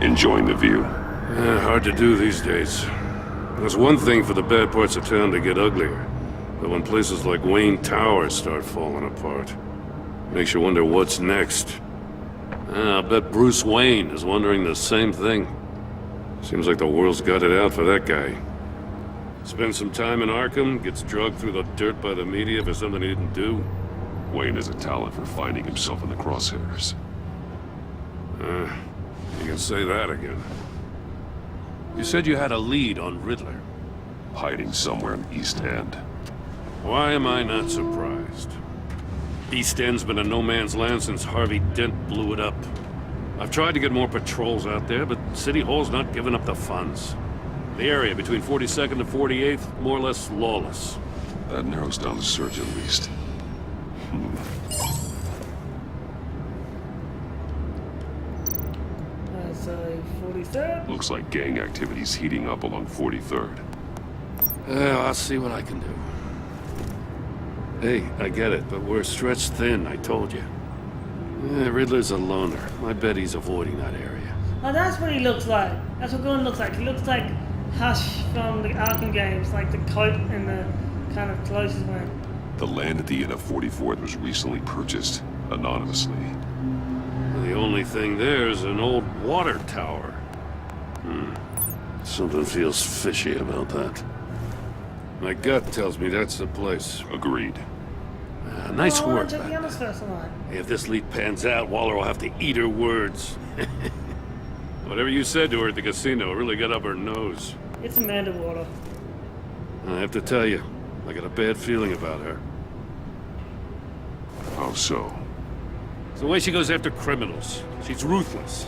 Enjoying the view? Hard to do these days. There's one thing for the bad parts of town to get uglier. But when places like Wayne Tower start falling apart, makes you wonder what's next. I'll bet Bruce Wayne is wondering the same thing. Seems like the world's got it out for that guy. Spends some time in Arkham, gets drugged through the dirt by the media for something he didn't do. Wayne has a talent for finding himself in the crosshairs. You can say that again. You said you had a lead on Riddler. Hiding somewhere in East End. Why am I not surprised? East End's been a no-man's land since Harvey Dent blew it up. I've tried to get more patrols out there, but City Hall's not giving up the funds. The area between 42nd and 48th, more or less lawless. That narrows down the search at least. So 43rd. Looks like gang activity's heating up along 43rd. I'll see what I can do. Hey, I get it, but we're stretched thin, I told you. Riddler's a loner. I bet he's avoiding that area. Oh, that's what he looks like. That's what Gordon looks like. He looks like Hush from the Arkham games, like the coat and the kind of clothes he's wearing. The land at the end of 44th was recently purchased, anonymously. The only thing there is an old water tower. Something feels fishy about that. My gut tells me that's the place. Agreed. Nice Oh, work, check the Batman. others first line. If this lead pans out, Waller will have to eat her words. Whatever you said to her at the casino really got up her nose. It's Amanda Waller. I have to tell you, I got a bad feeling about her. How so? It's the way she goes after criminals. She's ruthless.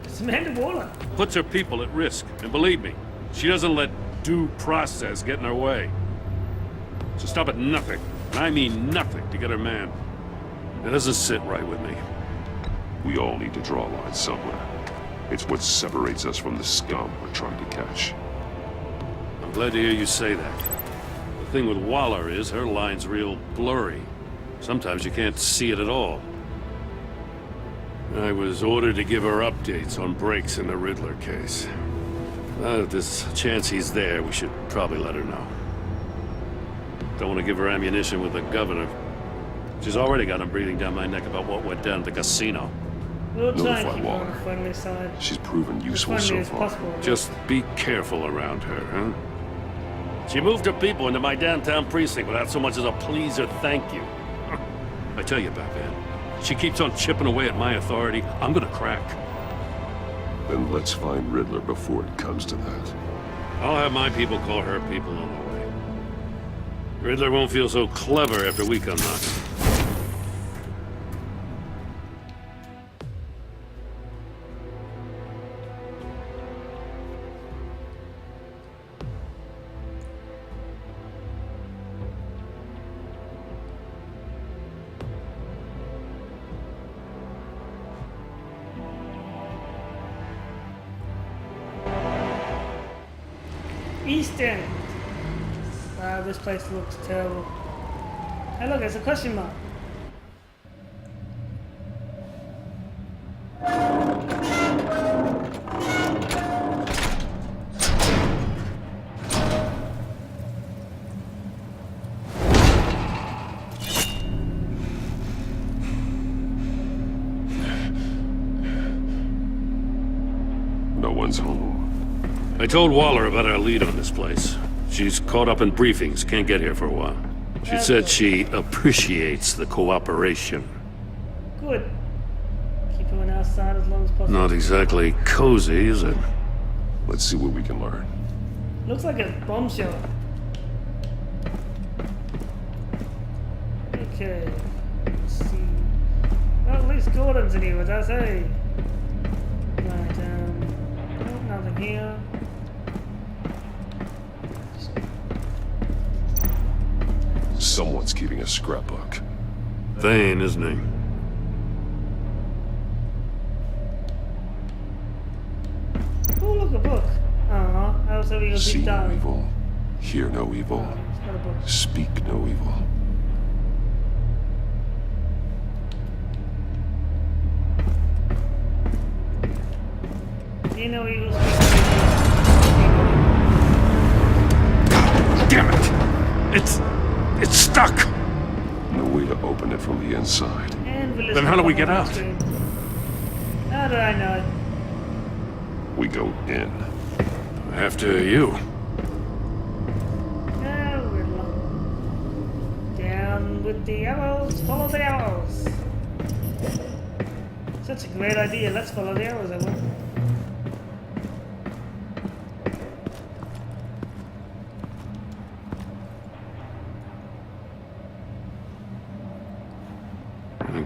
It's Amanda Waller. Puts her people at risk. And believe me, she doesn't let due process get in her way. She'll stop at nothing, and I mean nothing, to get her man. It doesn't sit right with me. We all need to draw a line somewhere. It's what separates us from the scum we're trying to catch. I'm glad to hear you say that. The thing with Waller is her line's real blurry. Sometimes you can't see it at all. I was ordered to give her updates on breaks in the Riddler case. If there's a chance he's there, we should probably let her know. Don't want to give her ammunition with the governor. She's already got him breathing down my neck about what went down at the casino. We'll try and Notify keep her on Waller. the friendly side. She's proven useful As friendly so as far. possible. Just be careful around her, huh? She moved her people into my downtown precinct without so much as a please or thank you. I tell you, Batman, she keeps on chipping away at my authority, I'm gonna crack. Then let's find Riddler before it comes to that. I'll have my people call her people on the way. Riddler won't feel so clever after we come knocking. East End. Wow, this place looks terrible. Hey, look, it's a question mark. Everyone's home. I told Waller about our lead on this place. She's caught up in briefings, can't get here for a while. She said she appreciates the cooperation. Good. Keep her on our side as long as possible. Not exactly cozy, is it? Let's see what we can learn. Looks like a bomb shelter. Okay. Let's see. Well, at least Gordon's in here with us, eh? Right, oh, nothing here. Someone's keeping a scrapbook. Vane, isn't he? Oh, look, a book. I was hoping it was See deep no down. evil, hear no evil, It's not a book. speak no evil. You know he was. Damn it! It's stuck! No way to open it from the inside. Then how do we get out? How do I know? We go in. After you. Down with the arrows, follow the arrows. Such a great idea. Let's follow the arrows, I will.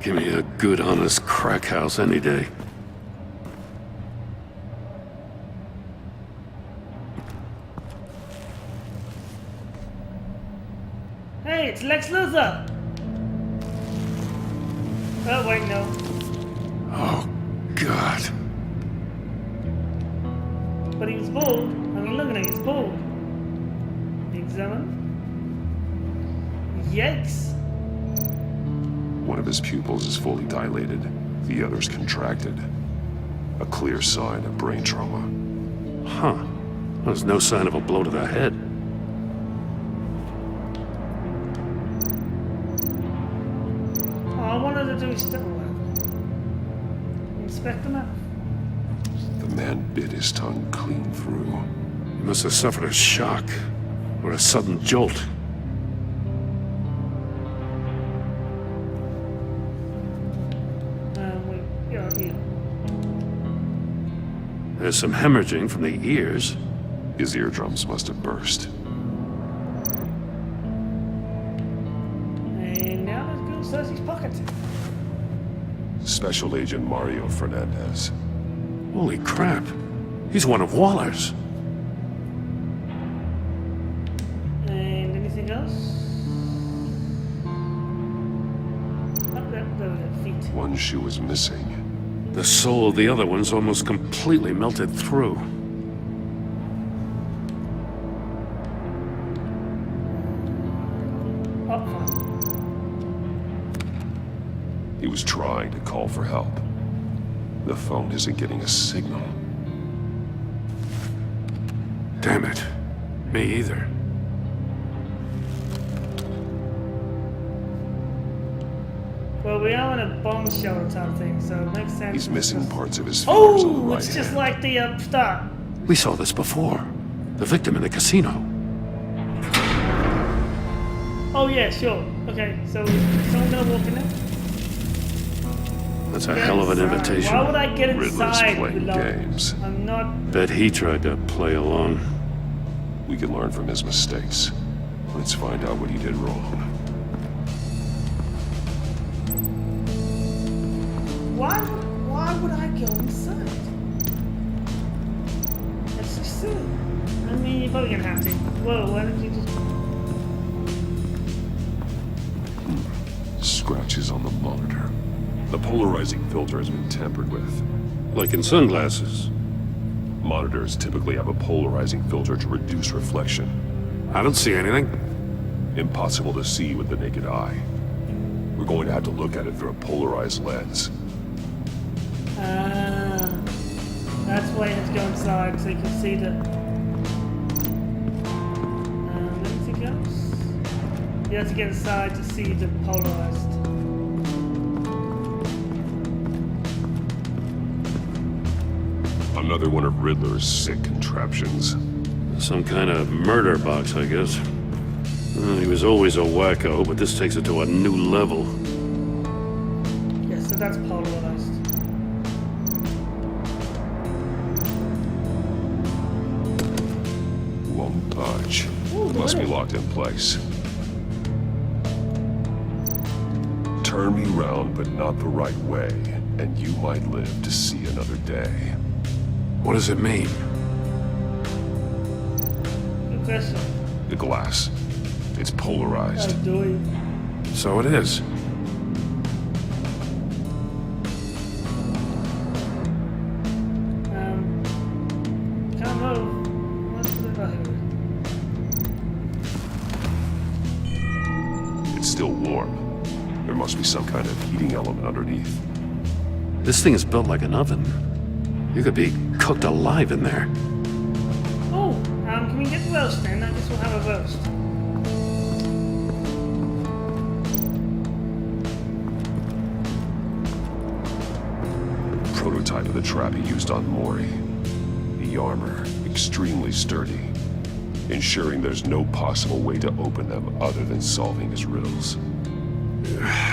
Give me a good, honest crack house any day. Hey, it's Lex Luthor! Oh, wait, no. Oh, God. But he was bald. I mean, look at him, he's bald. Examine. Yikes. One of his pupils is fully dilated, the other's contracted. A clear sign of brain trauma. Huh. There's no sign of a blow to the head. Oh, I wanted to do stuff. Inspect them out. The man bit his tongue clean through. He must have suffered a shock, or a sudden jolt. There's some hemorrhaging from the ears. His eardrums must have burst. And now let's go search his pockets. Special Agent Mario Fernandez. Holy crap. He's one of Waller's. And anything else? Oh, there we go, feet. One shoe is missing. The sole of the other one's almost completely melted through. He was trying to call for help. The phone isn't getting a signal. Damn it. Me either. Well, we are in a bomb shelter type thing, so it makes sense. He's missing parts of his fingers on the Oh, right it's just hand. like the start. We saw this before. The victim in the casino. Oh yeah, sure. Okay, so is someone gonna walk in there? That's a hell of an invitation. Why would I get Riddler's inside? playing games. I'm not. Bet he tried to play along. We can learn from his mistakes. Let's find out what he did wrong. Why would I go inside? That's just silly. I mean, you're probably gonna have to. Whoa, why don't you just... Scratches on the monitor. The polarizing filter has been tampered with. Like in sunglasses. Monitors typically have a polarizing filter to reduce reflection. I don't see anything. Impossible to see with the naked eye. We're going to have to look at it through a polarized lens. That's why you have to go inside, so you can see the... anything else? You have to get inside to see the polarized. Another one of Riddler's sick contraptions. Some kind of murder box, I guess. He was always a wacko, but this takes it to a new level. Yeah, so that's polarized. Won't budge. Ooh, Must be locked in place. Turn me round, but not the right way, and you might live to see another day. What does it mean? Good question. The glass. It's polarized. So it is. Can't move. Let's put it right here. It's still warm. There must be some kind of heating element underneath. This thing is built like an oven. You could be cooked alive in there. Oh, can we get roast then? I guess we'll have a roast. Prototype of the trap he used on Mori. The armor, extremely sturdy, ensuring there's no possible way to open them other than solving his riddles.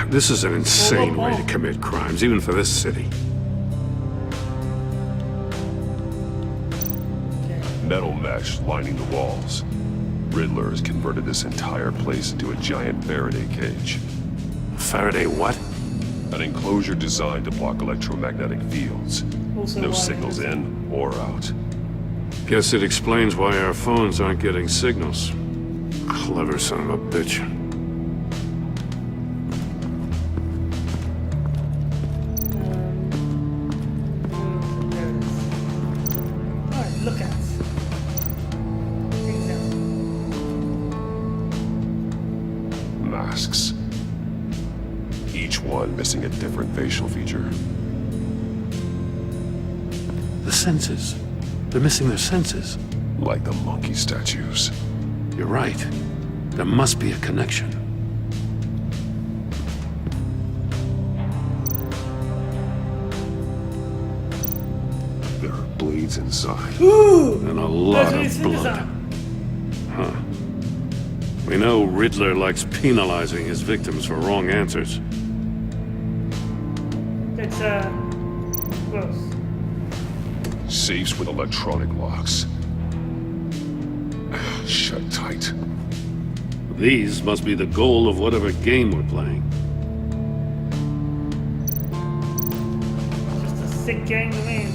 This is an insane way to commit crimes, even for this city. Metal mesh lining the walls. Riddler has converted this entire place into a giant Faraday cage. Faraday what? An enclosure designed to block electromagnetic fields. Also No signals in or out. Guess it explains why our phones aren't getting signals. Clever son of a bitch. Alright, look at. Masks. Each one missing a different facial feature. The senses. They're missing their senses. Like the monkey statues. You're right. There must be a connection. There are blades inside. Ooh! And a lot of blood. Huh. We know Riddler likes penalizing his victims for wrong answers. It's, gross. Safes with electronic locks. Shut tight. These must be the goal of whatever game we're playing. Just a sick game to me.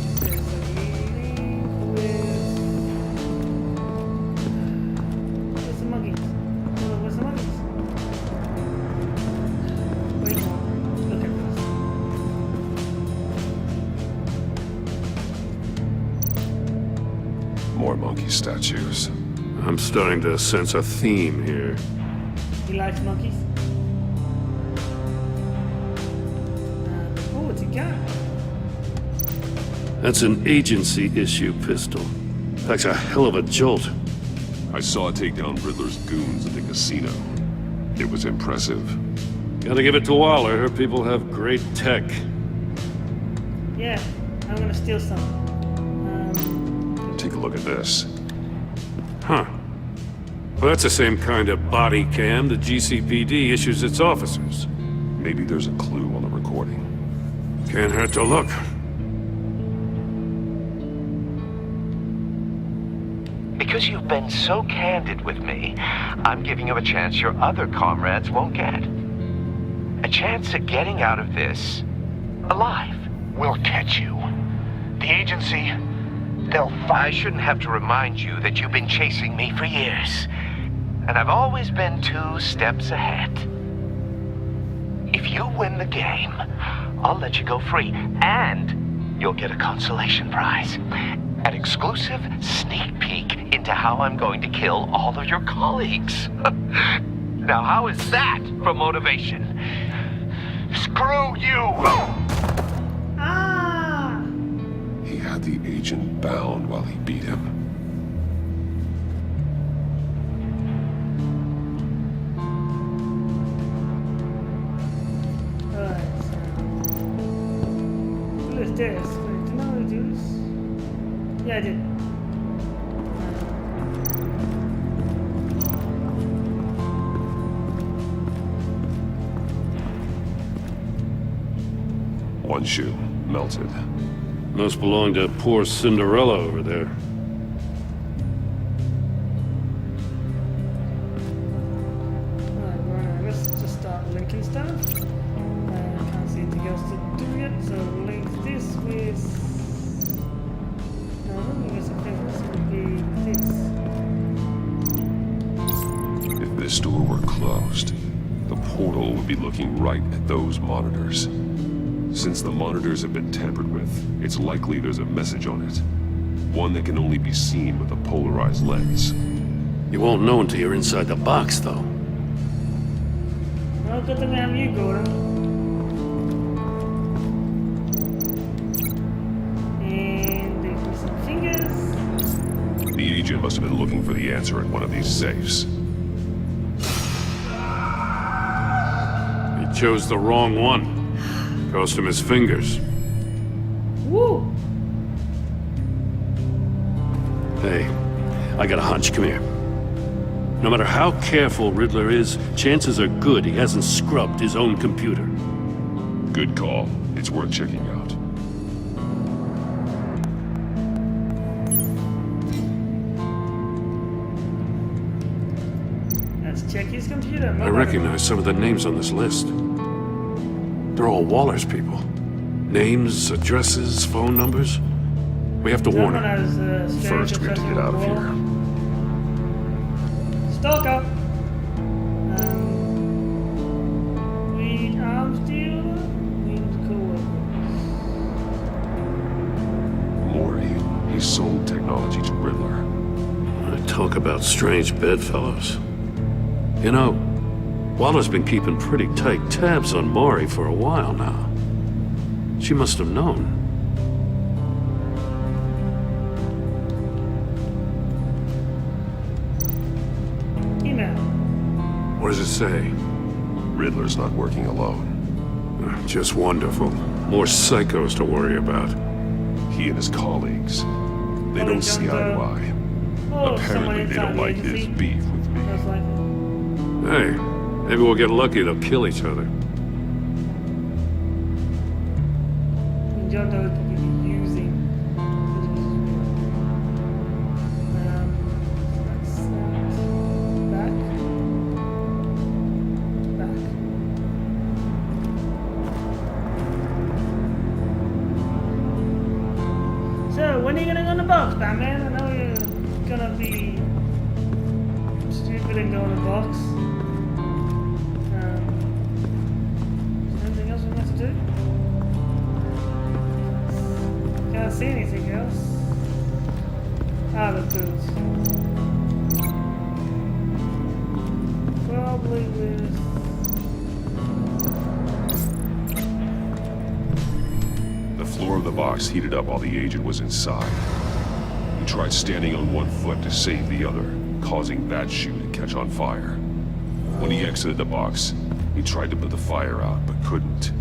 Where's the monkeys? Where's the monkeys? Wait, look at this. More monkey statues. I'm starting to sense a theme here. He likes monkeys? Oh, it's a gun. That's an agency issue pistol. Packs a hell of a jolt. I saw it take down Riddler's goons at the casino. It was impressive. Gotta give it to Waller. Her people have great tech. Yeah, I'm gonna steal some. Take a look at this. Huh. Well, that's the same kind of body cam the GCPD issues its officers. Maybe there's a clue on the recording. Can't hurt to look. Because you've been so candid with me, I'm giving you a chance your other comrades won't get. A chance at getting out of this alive. We'll catch you. The agency, they'll I shouldn't have to remind you that you've been chasing me for years. And I've always been 2 steps ahead. If you win the game, I'll let you go free. And you'll get a consolation prize. An exclusive sneak peek into how I'm going to kill all of your colleagues. Now, how is that for motivation? Screw you! He had the agent bound while he beat him. Alright, so... What is this? Wait, can I do this? Yeah, I did. One shoe, melted. Must belong to poor Cinderella over there. Alright, let's just start linking stuff. Can't see anything else to do yet, so link this with... No, I don't think it's okay, this would be this. If this door were closed, the portal would be looking right at those monitors. Since the monitors have been tampered with, it's likely there's a message on it. One that can only be seen with a polarized lens. You won't know until you're inside the box, though. Well, good thing we have you, Gore. And there's some fingers. The agent must have been looking for the answer in one of these safes. He chose the wrong one. Cost him his fingers. Woo! Hey, I got a hunch. Come here. No matter how careful Riddler is, chances are good he hasn't scrubbed his own computer. Good call. It's worth checking out. Let's check his computer. I recognize some of the names on this list. They're all Waller's people. Names, addresses, phone numbers. We have to warn him. First, we have to get out of here. Stalker! Weed arms dealer? Weed co-worker. Maury, he sold technology to Riddler. I talk about strange bedfellows. You know, Waller's been keeping pretty tight tabs on Maury for a while now. She must have known. Email. What does it say? Riddler's not working alone. Just wonderful. More psychos to worry about. He and his colleagues, they don't see eye to eye. Apparently they don't like his beef with me. Hey, maybe we'll get lucky. They'll kill each other. John Doe could be using. That's back. Back. So, when are you gonna go in the box, Batman? I know you're gonna be stupid and go in the box. Is there anything else we have to do? Can't see anything else. Ah, the boots. Probably with... The floor of the box heated up while the agent was inside. He tried standing on one foot to save the other, causing that shoe to catch on fire. When he exited the box, he tried to put the fire out, but couldn't.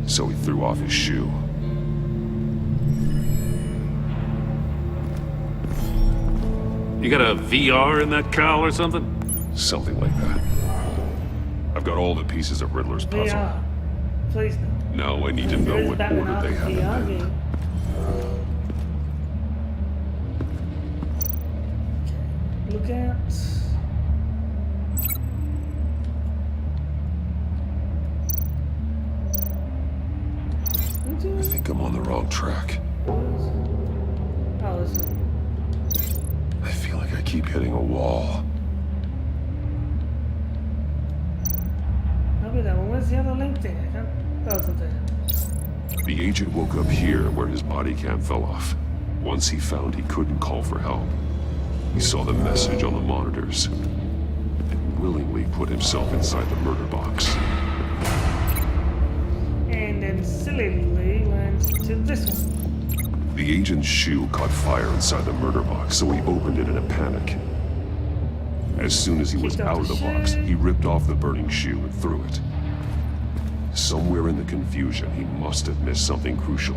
So he threw off his shoe. You got a VR in that cowl or something? Something like that. I've got all the pieces of Riddler's puzzle. VR. Please no. Now I need to know what order they have them in. Look at... I think I'm on the wrong track. Oh, this one. I feel like I keep hitting a wall. I'll be that one. Where's the other link there? I can't... Oh, it's up there. The agent woke up here where his body cam fell off. Once he found he couldn't call for help, he saw the message on the monitors and willingly put himself inside the murder box. And then sillily went to this one. The agent's shoe caught fire inside the murder box, so he opened it in a panic. As soon as he was out of the box, he ripped off the burning shoe and threw it. Somewhere in the confusion, he must have missed something crucial.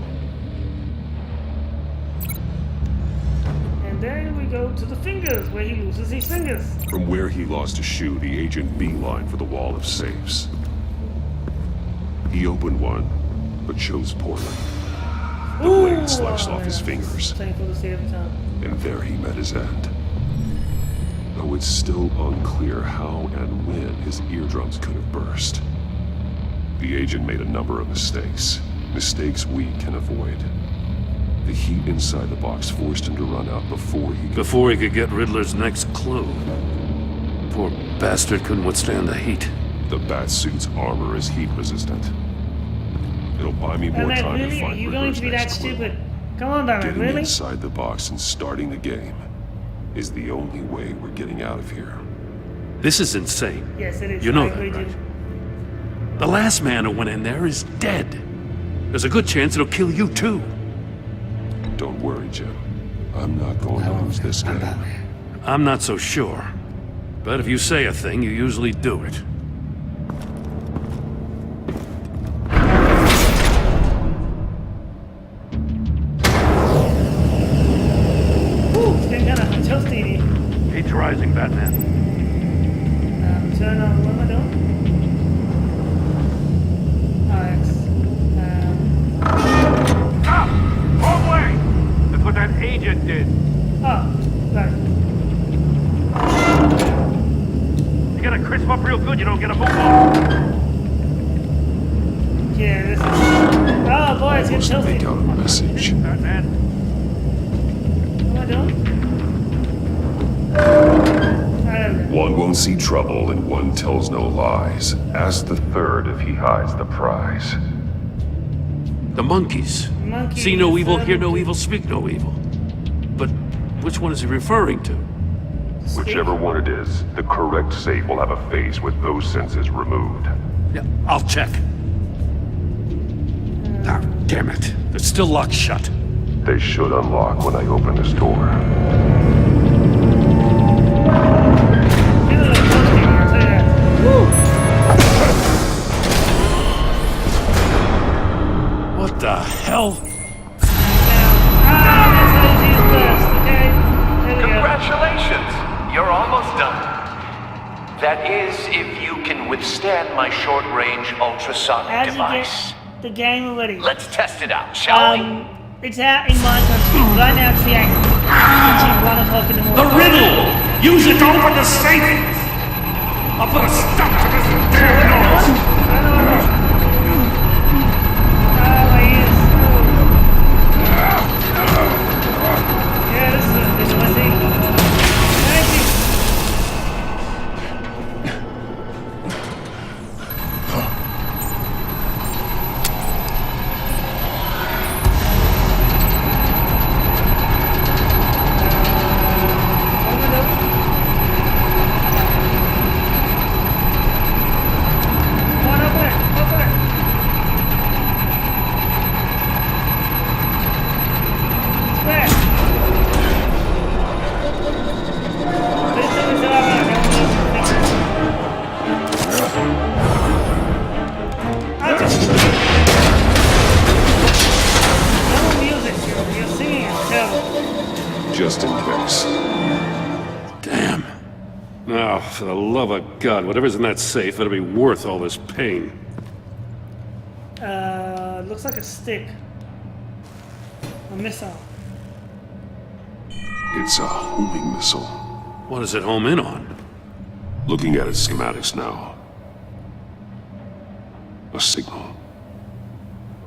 go to the fingers, where he loses his fingers. From where he lost a shoe, the agent beelined for the wall of safes. He opened one, but chose poorly. The blade sliced off his fingers, and there he met his end. Though it's still unclear how and when his eardrums could have burst. The agent made a number of mistakes. Mistakes we can avoid. The heat inside the box forced him to run out before he could get Riddler's next clue. Poor bastard couldn't withstand the heat. The Batsuit's armor is heat resistant. It'll buy me more time really? to find Are you going to be that stupid? Come on, Batman, Getting really? inside the box and starting the game is the only way we're getting out of here. This is insane. Yes, it is. You know I that, agree, right? dude. The last man who went in there is dead. There's a good chance it'll kill you too. Don't worry, Jim. I'm not going to lose this game. I'm not so sure. But if you say a thing, you usually do it. Heat's rising, Batman. Turn on, what am I doing? Wrong way! That's what that agent did. Oh, right. You gotta crisp up real good, you don't get a move on. Yeah, this is... Oh boy, it's getting tilted. Make out a message. Batman. What am I doing? One won't see trouble and one tells no lies. Ask the third if he hides the prize. The monkeys. See no evil, hear no evil, speak no evil. But which one is he referring to? Whichever one it is, the correct safe will have a face with those senses removed. Yeah, I'll check. Ah, damn it. It's still locked shut. They should unlock when I open this door. What the hell? Congratulations! You're almost done. That is, if you can withstand my short-range ultrasonic device. The game already. Let's test it out, shall we? It's out in my country. Right now it's the 1 o'clock in the morning. The riddle! Use it to open the safe! I'll put a stop to this damn noise! Yeah, this is what I think. Just in case. Damn. Now, for the love of God, whatever's in that safe better be worth all this pain. Looks like a stick. A missile. It's a homing missile. What does it home in on? Looking at its schematics now. A signal.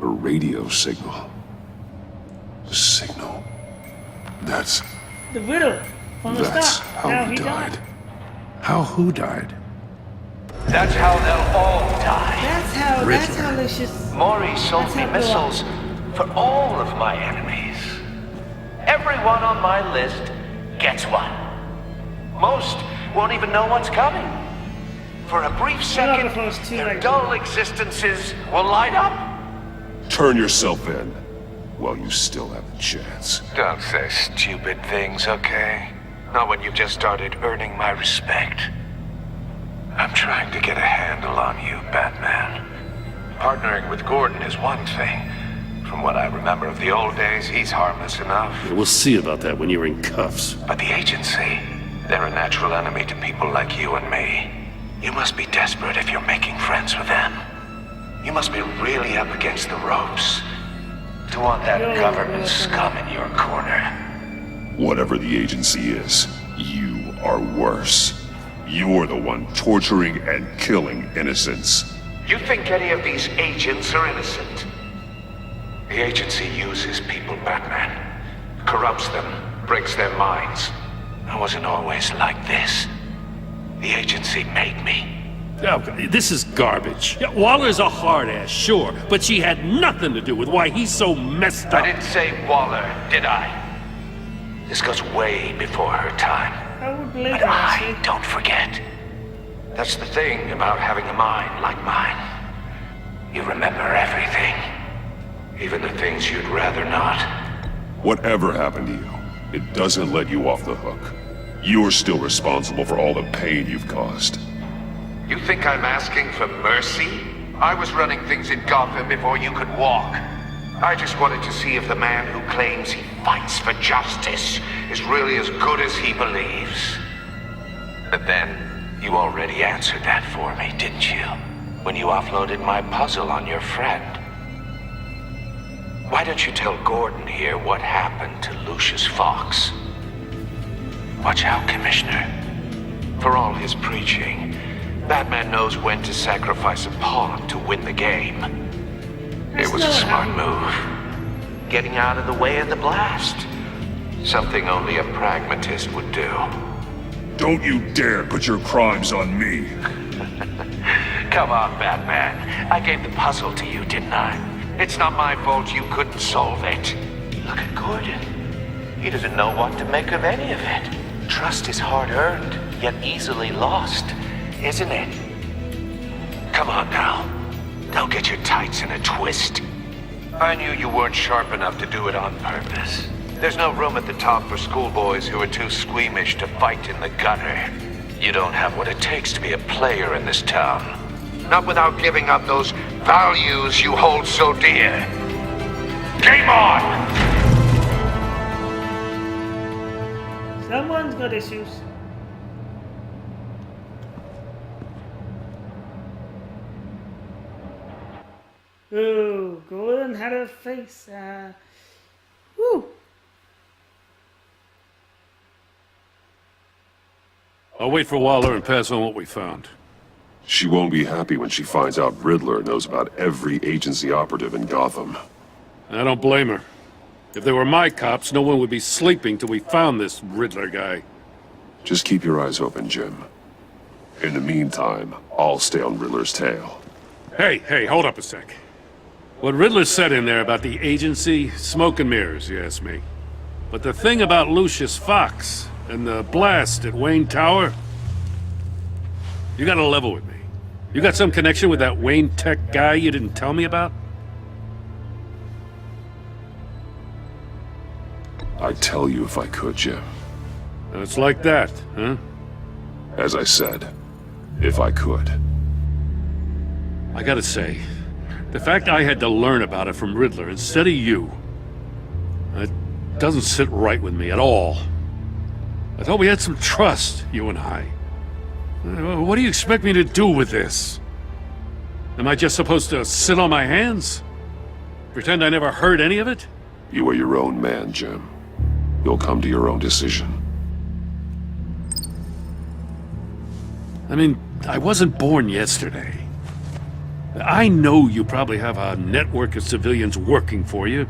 A radio signal. A signal. That's... The riddle from the That's start. how Now he died. How who died? That's how they'll all die. That's how Lucius... Maury sold me missiles for all of my enemies. Everyone on my list gets one. Most won't even know what's coming. For a brief second, their dull existences will light up. Turn yourself in while you still have the chance. Don't say stupid things, okay? Not when you've just started earning my respect. I'm trying to get a handle on you, Batman. Partnering with Gordon is one thing. From what I remember of the old days, he's harmless enough. Yeah, we'll see about that when you're in cuffs. But the agency, they're a natural enemy to people like you and me. You must be desperate if you're making friends with them. You must be really up against the ropes to want that government scum in your corner. Whatever the agency is, you are worse. You're the one torturing and killing innocents. You think any of these agents are innocent? The agency uses people, Batman. Corrupts them, breaks their minds. I wasn't always like this. The agency made me. Oh, this is garbage. Yeah, Waller's a hard-ass, sure, but she had nothing to do with why he's so messed up. I didn't say Waller, did I? This goes way before her time. But I don't forget. That's the thing about having a mind like mine. You remember everything. Even the things you'd rather not. Whatever happened to you, it doesn't let you off the hook. You're still responsible for all the pain you've caused. You think I'm asking for mercy? I was running things in Gotham before you could walk. I just wanted to see if the man who claims he fights for justice is really as good as he believes. But then, you already answered that for me, didn't you? When you offloaded my puzzle on your friend. Why don't you tell Gordon here what happened to Lucius Fox? Watch out, Commissioner. For all his preaching, Batman knows when to sacrifice a pawn to win the game. It was a smart move. Getting out of the way of the blast. Something only a pragmatist would do. Don't you dare put your crimes on me. Come on, Batman. I gave the puzzle to you, didn't I? It's not my fault you couldn't solve it. Look at Gordon. He doesn't know what to make of any of it. Trust is hard-earned, yet easily lost, isn't it? Come on now. Don't get your tights in a twist. I knew you weren't sharp enough to do it on purpose. There's no room at the top for schoolboys who are too squeamish to fight in the gutter. You don't have what it takes to be a player in this town. Not without giving up those values you hold so dear. Game on! Someone's got issues. Ooh, Gordon had a face. Woo. I'll wait for Waller and pass on what we found. She won't be happy when she finds out Riddler knows about every agency operative in Gotham. I don't blame her. If they were my cops, no one would be sleeping till we found this Riddler guy. Just keep your eyes open, Jim. In the meantime, I'll stay on Riddler's tail. Hey, hold up a sec. What Riddler said in there about the agency, smoke and mirrors, you ask me. But the thing about Lucius Fox and the blast at Wayne Tower, you gotta level with me. You got some connection with that Wayne Tech guy you didn't tell me about? I'd tell you if I could, Jim. And it's like that, huh? As I said, if I could. I gotta say, the fact I had to learn about it from Riddler instead of you, it doesn't sit right with me at all. I thought we had some trust, you and I. What do you expect me to do with this? Am I just supposed to sit on my hands? Pretend I never heard any of it? You are your own man, Jim. You'll come to your own decision. I mean, I wasn't born yesterday. I know you probably have a network of civilians working for you.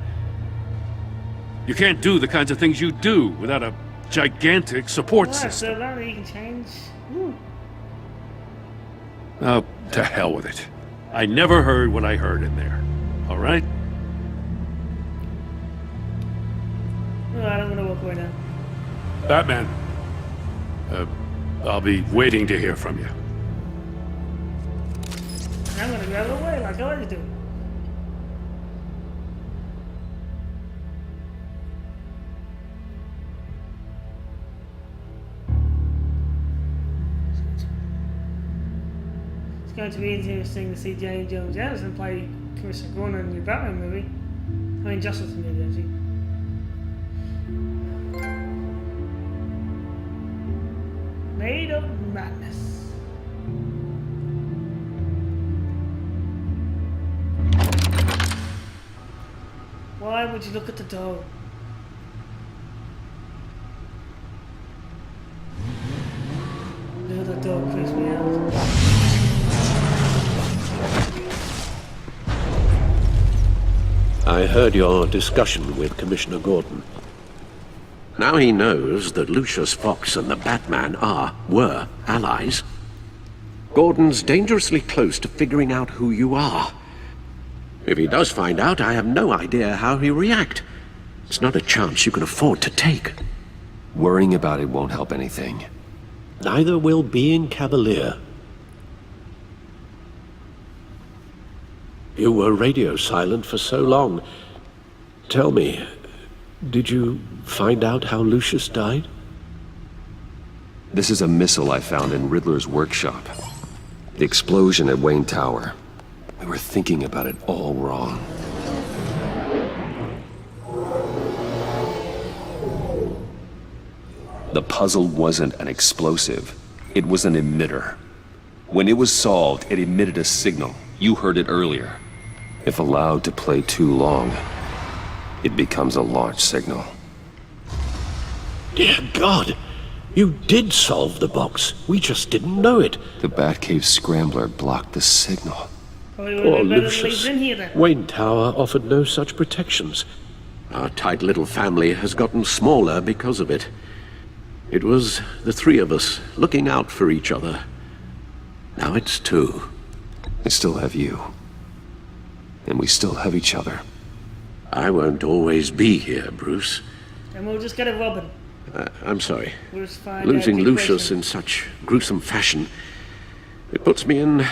You can't do the kinds of things you do without a gigantic support system. So that you can change. Ooh. Oh, to hell with it. I never heard what I heard in there. All right? Alright, I'm gonna walk away now. Batman. I'll be waiting to hear from you. I'm gonna grab it away like I always do. It's going to be interesting to see James Jones Anderson play Commissioner Gordon in the Batman movie. mean, Justice League, actually. Made of madness. Why would you look at the door? Look at the door, creeps me out. I heard your discussion with Commissioner Gordon. Now he knows that Lucius Fox and the Batman were allies. Gordon's dangerously close to figuring out who you are. If he does find out, I have no idea how he'll react. It's not a chance you can afford to take. Worrying about it won't help anything. Neither will being cavalier. You were radio silent for so long. Tell me, did you find out how Lucius died? This is a missile I found in Riddler's workshop. The explosion at Wayne Tower. We were thinking about it all wrong. The puzzle wasn't an explosive. It was an emitter. When it was solved, it emitted a signal. You heard it earlier. If allowed to play too long, it becomes a launch signal. Dear God! You did solve the box. We just didn't know it. The Batcave Scrambler blocked the signal. Poor Lucius. Wayne Tower offered no such protections. Our tight little family has gotten smaller because of it. It was the three of us looking out for each other. Now it's two. I still have you. And we still have each other. I won't always be here, Bruce. And we'll just get a Robin. I'm sorry. We'll just find Losing out Lucius in such gruesome fashion, it puts me in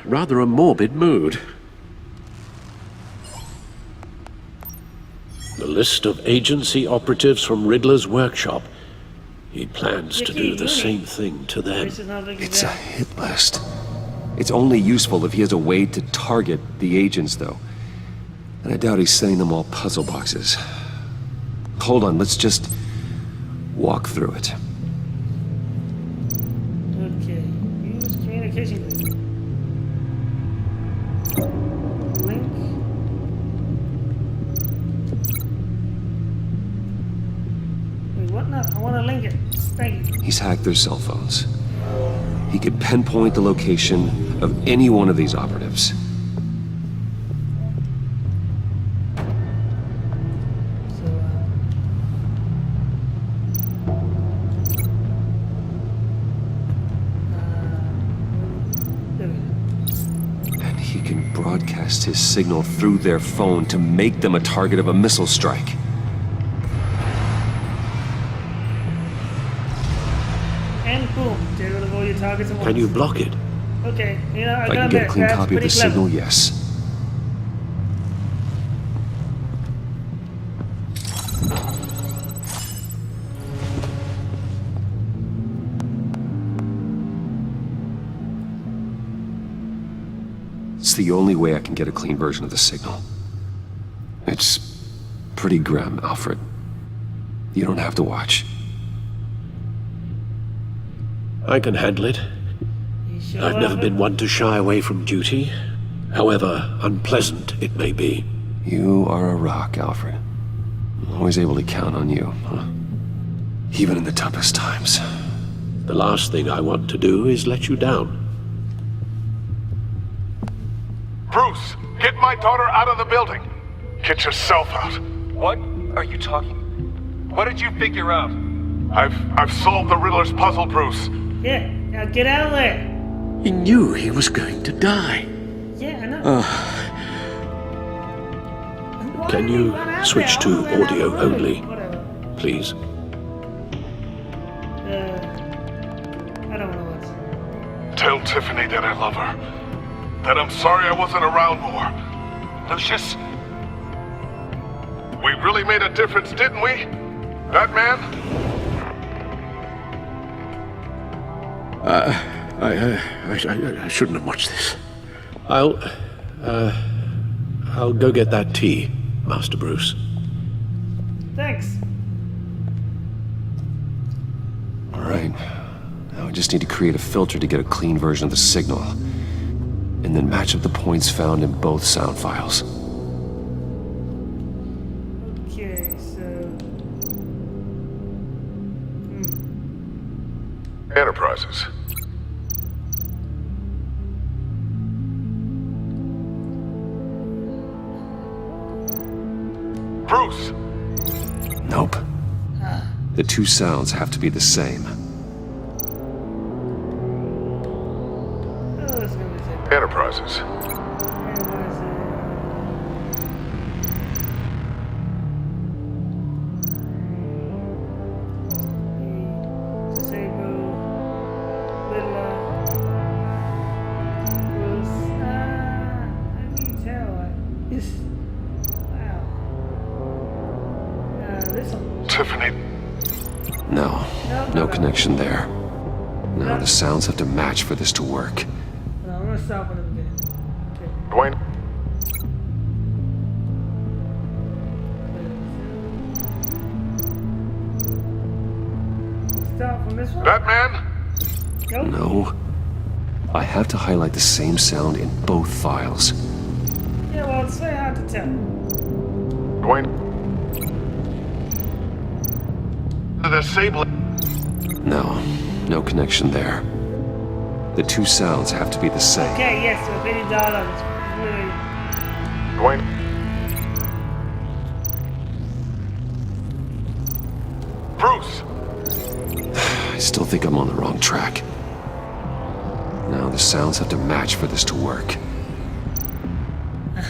rather a morbid mood. The list of agency operatives from Riddler's workshop. He plans to do the same thing to them. It's a hit list. It's only useful if he has a way to target the agents, though. And I doubt he's sending them all puzzle boxes. Hold on, let's just walk through it. Okay, use communication link. Wait, what now? I want to link it. Thank you. He's hacked their cell phones. He could pinpoint the location of any one of these operatives. And he can broadcast his signal through their phone to make them a target of a missile strike. And boom, get rid of all your targets at once. Can you block it? Okay, you know, If I can get a clean copy of the signal, yes. It's the only way I can get a clean version of the signal. It's pretty grim, Alfred. You don't have to watch. I can handle it. I've never been one to shy away from duty, however unpleasant it may be. You are a rock, Alfred. I'm always able to count on you, huh? Even in the toughest times. The last thing I want to do is let you down. Bruce, get my daughter out of the building. Get yourself out. What are you talking? What did you figure out? I've solved the Riddler's puzzle, Bruce. Yeah, now get out of there. He knew he was going to die. Yeah, I know. Can you switch to audio only, please? I don't know what. Tell Tiffany that I love her. That I'm sorry I wasn't around more. Lucius? We really made a difference, didn't we? Batman? I shouldn't have watched this. I'll go get that tea. Master Bruce. Thanks. Alright. Now I just need to create a filter to get a clean version of the signal. And then match up the points found in both sound files. Okay, so... Enterprises. Bruce! Nope. The two sounds have to be the same. Enterprises. Tiffany. No connection there. Now the sounds have to match for this to work. I'm gonna stop when I'm getting. Dwayne. Stop from this one? Batman? Nope. No. I have to highlight the same sound in both files. Yeah, well, it's very hard to tell. Dwayne. The Sable. No connection there. The two sounds have to be the same. Okay, yes, so Benny Dollars. Dwayne. Bruce! I still think I'm on the wrong track. Now the sounds have to match for this to work. Okay,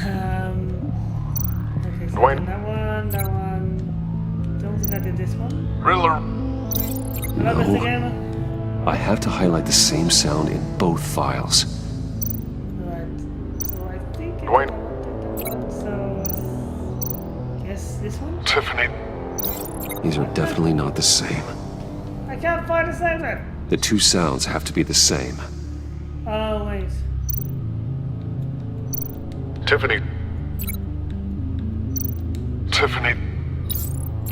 so Dwayne. that one. Don't think I did this one. Riddler. Hello, Mr. No. Gamer. I have to highlight the same sound in both files. Right. So I think Dwayne. So guess this one? Tiffany. These are definitely not the same. I can't find the same one. The two sounds have to be the same. Oh wait. Tiffany. Tiffany.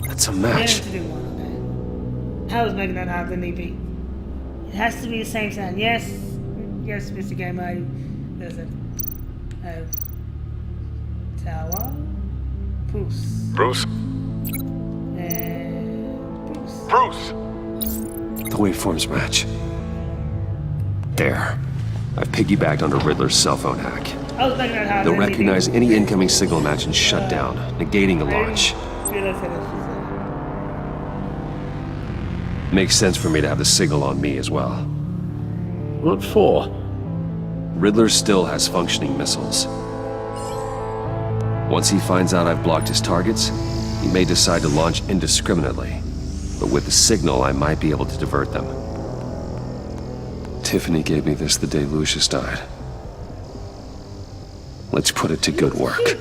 That's a Yeah, match. to do one. Okay. I was making that hard than EP. It has to be the same sound. Yes, yes, Mr. Gamer. There's a tower. Bruce. Bruce. And Bruce. Bruce! The waveforms match. There. I've piggybacked onto Riddler's cell phone hack. I was making that hard. They'll recognize any incoming signal match and shut down, negating the launch. Makes sense for me to have the signal on me as well. What for? Riddler still has functioning missiles. Once he finds out I've blocked his targets, he may decide to launch indiscriminately. But with the signal, I might be able to divert them. Tiffany gave me this the day Lucius died. Let's put it to good work.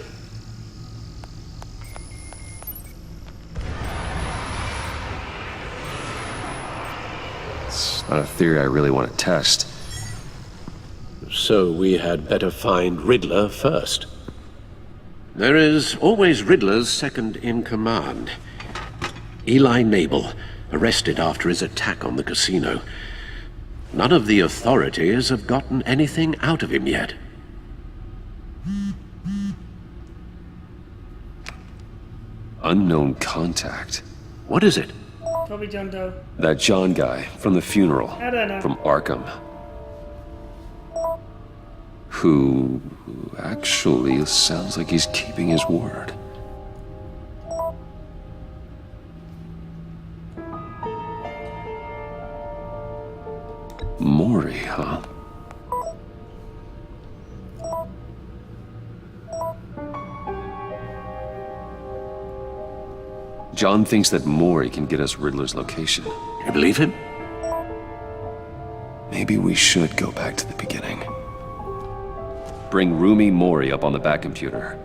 It's not a theory I really want to test. So we had better find Riddler first. There is always Riddler's second in command. Eli Nabel, arrested after his attack on the casino. None of the authorities have gotten anything out of him yet. Unknown contact. What is it? Probably John Doe. That John guy from the funeral. I don't know. From Arkham. Who actually sounds like he's keeping his word. Maury, huh? John thinks that Maury can get us Riddler's location. You believe him? Maybe we should go back to the beginning. Bring Roomy Maury up on the back computer.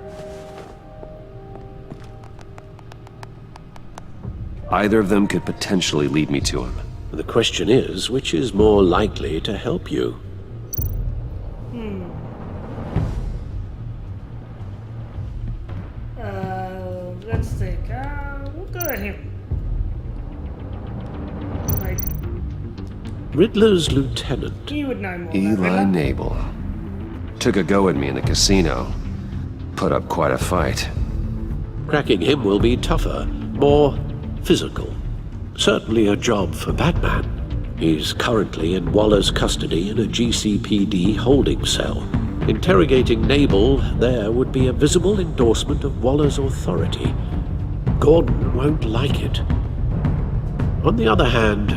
Either of them could potentially lead me to him. The question is, which is more likely to help you? let's think. We'll go to him. Like, Riddler's lieutenant. he would know more. Eli Nabel. Took a go at me in the casino. Put up quite a fight. Cracking him will be tougher, more physical. Certainly a job for Batman. He's currently in Waller's custody in a GCPD holding cell. Interrogating Nabel there would be a visible endorsement of Waller's authority. Gordon won't like it. On the other hand,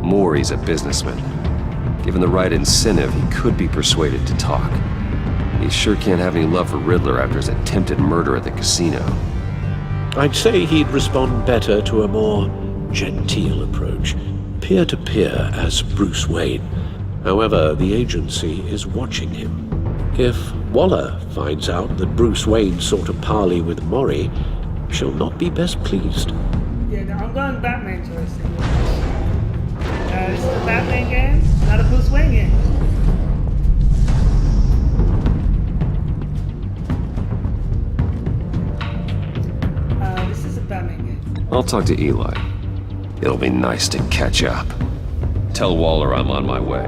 Maury's a businessman. Given the right incentive, he could be persuaded to talk. He sure can't have any love for Riddler after his attempted murder at the casino. I'd say he'd respond better to a more genteel approach, peer-to-peer as Bruce Wayne. However, the agency is watching him. If Waller finds out that Bruce Wayne sought a parley with Maury, she'll not be best pleased. Yeah, no, I'm going Batman choice. This is a Batman game, not a Bruce Wayne game. This is a Batman game. I'll talk to Eli. It'll be nice to catch up. Tell Waller I'm on my way.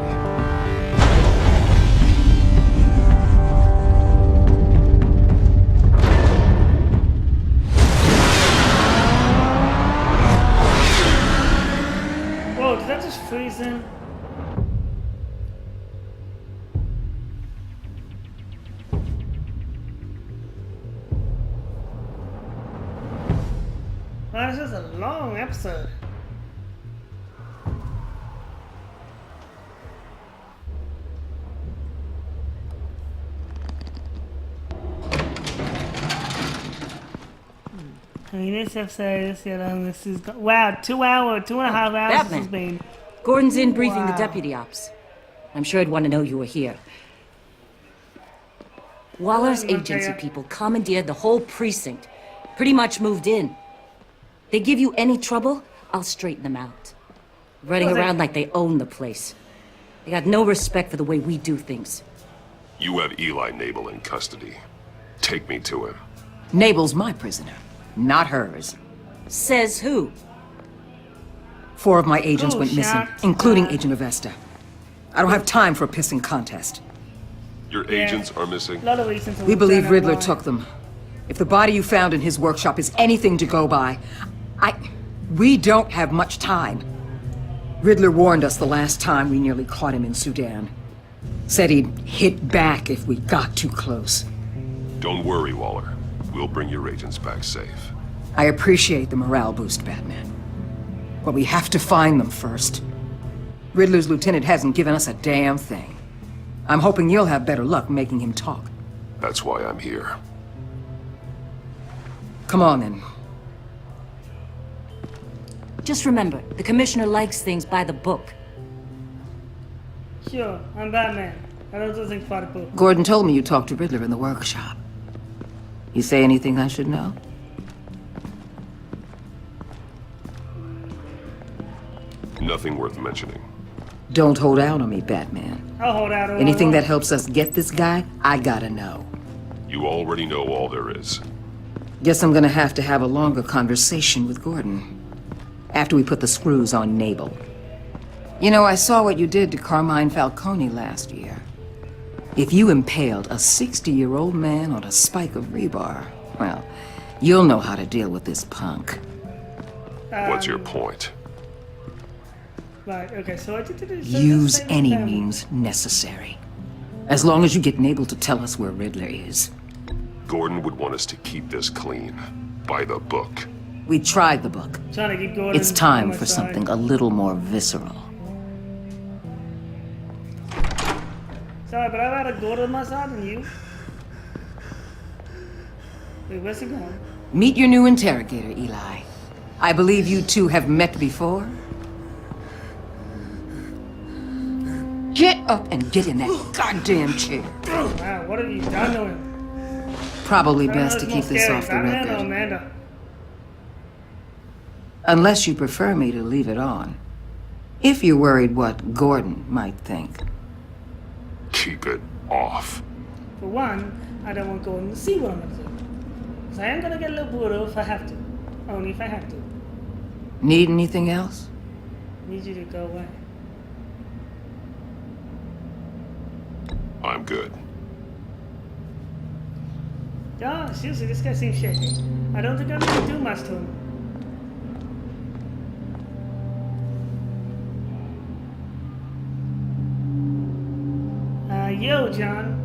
Whoa, did that just freeze him? Wow, this is a long episode. I mean, this episode, this is wow, 2 hours, 2.5 hours. Batman. This has been. Gordon's in briefing the Wow. deputy ops. I'm sure he'd want to know you were here. Waller's Okay. agency people commandeered the whole precinct. Pretty much moved in. They give you any trouble, I'll straighten them out. Running around like they own the place. They got no respect for the way we do things. You have Eli Nabel in custody. Take me to him. Nabel's my prisoner, not hers. Says who? 4 of my agents Oh, went missing, shots. including Agent Avesta. I don't have time for a pissing contest. Your agents are missing? A lot of reasons. We believe Riddler took them. If the body you found in his workshop is anything to go by, we don't have much time. Riddler warned us the last time we nearly caught him in Sudan. Said he'd hit back if we got too close. Don't worry, Waller. We'll bring your agents back safe. I appreciate the morale boost, Batman. But we have to find them first. Riddler's lieutenant hasn't given us a damn thing. I'm hoping you'll have better luck making him talk. That's why I'm here. Come on, then. Just remember, the commissioner likes things by the book. Sure, I'm Batman. I don't do things by the book. Gordon told me you talked to Riddler in the workshop. You say anything I should know? Nothing worth mentioning. Don't hold out on me, Batman. I'll hold out all Anything I that want. helps us get this guy, I gotta know. You already know all there is. Guess I'm gonna have to have a longer conversation with Gordon. After we put the screws on Nabel. You know, I saw what you did to Carmine Falcone last year. If you impaled a 60-year-old man on a spike of rebar, well, you'll know how to deal with this punk. What's your point? Right, okay, so I did it. Use any means necessary. As long as you get Nabel to tell us where Riddler is. Gordon would want us to keep this clean. By the book. We tried the book. Trying to get Gordon It's time on my for side. something a little more visceral. Sorry, but I'd rather Gordon on my side than you. Wait, where's he going? Meet your new interrogator, Eli. I believe you two have met before. Get up and get in that goddamn chair. Wow, what have you done to him? Probably I don't know best to who's keep more this scary, off the Batman or record. Amanda? Unless you prefer me to leave it on. If you're worried what Gordon might think. Keep it off. For one, I don't want Gordon to see what I'm gonna do. So I am gonna get a little brutal if I have to. Only if I have to. Need anything else? Need you to go away. I'm good. Oh, seriously, this guy seems shaky. I don't think I'm gonna do much to him. Yo, John.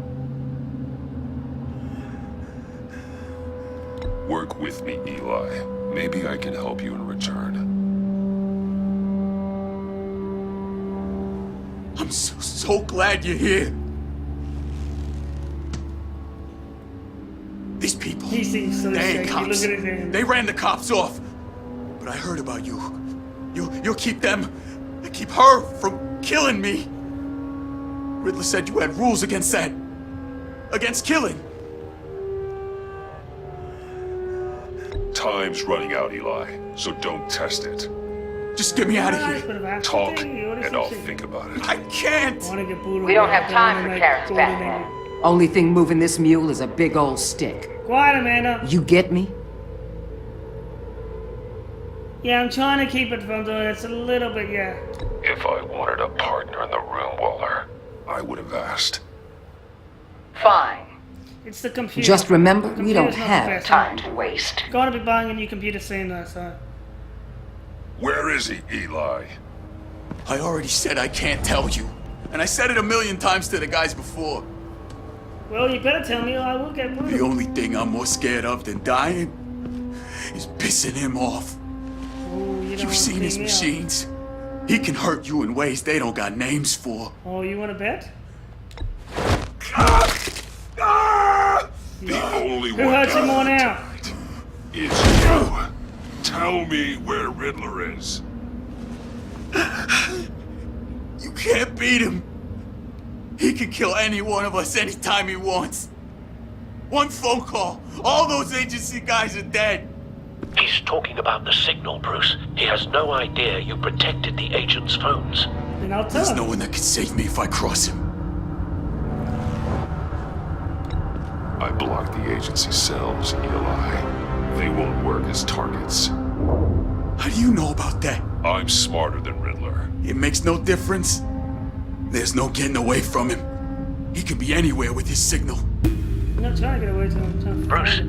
Work with me, Eli. Maybe I can help you in return. I'm so glad you're here. These people, He seems so they ain't shaky. cops. Look at his hands. They ran the cops off. But I heard about you. You'll keep them, keep her from killing me. Riddler said you had rules against that. Against killing. Time's running out, Eli, so don't test it. Just get me out of here. Talk, and I'll think about it. I can't. We don't have time for carrots, Batman. Only thing moving this mule is a big old stick. Quiet, Amanda. You get me? Yeah, I'm trying to keep it from doing it. It's a little bit, yeah. If I wanted a partner in the room, Waller, I would have asked. Fine. It's the computer. Just remember, The we don't computer's not the have best. time to waste. Gotta be buying a new computer soon, though, so. Where is he, Eli? I already said I can't tell you. And I said it a million times to the guys before. Well, you better tell me or I will get The only thing I'm more scared of than dying is pissing him off. You've seen his machines. He can hurt you in ways they don't got names for. Oh, you want to bet? The only Who one hurts you more dying now? tonight is you. Tell me where Riddler is. You can't beat him. He can kill any one of us anytime he wants. One phone call, all those agency guys are dead. He's talking about the signal, Bruce. He has no idea you protected the agent's phones. Then I'll tell There's him. no one that can save me if I cross him. I blocked the agency cells, Eli. They won't work as targets. How do you know about that? I'm smarter than Riddler. It makes no difference. There's no getting away from him. He could be anywhere with his signal. I'm not trying to get away from him. Bruce,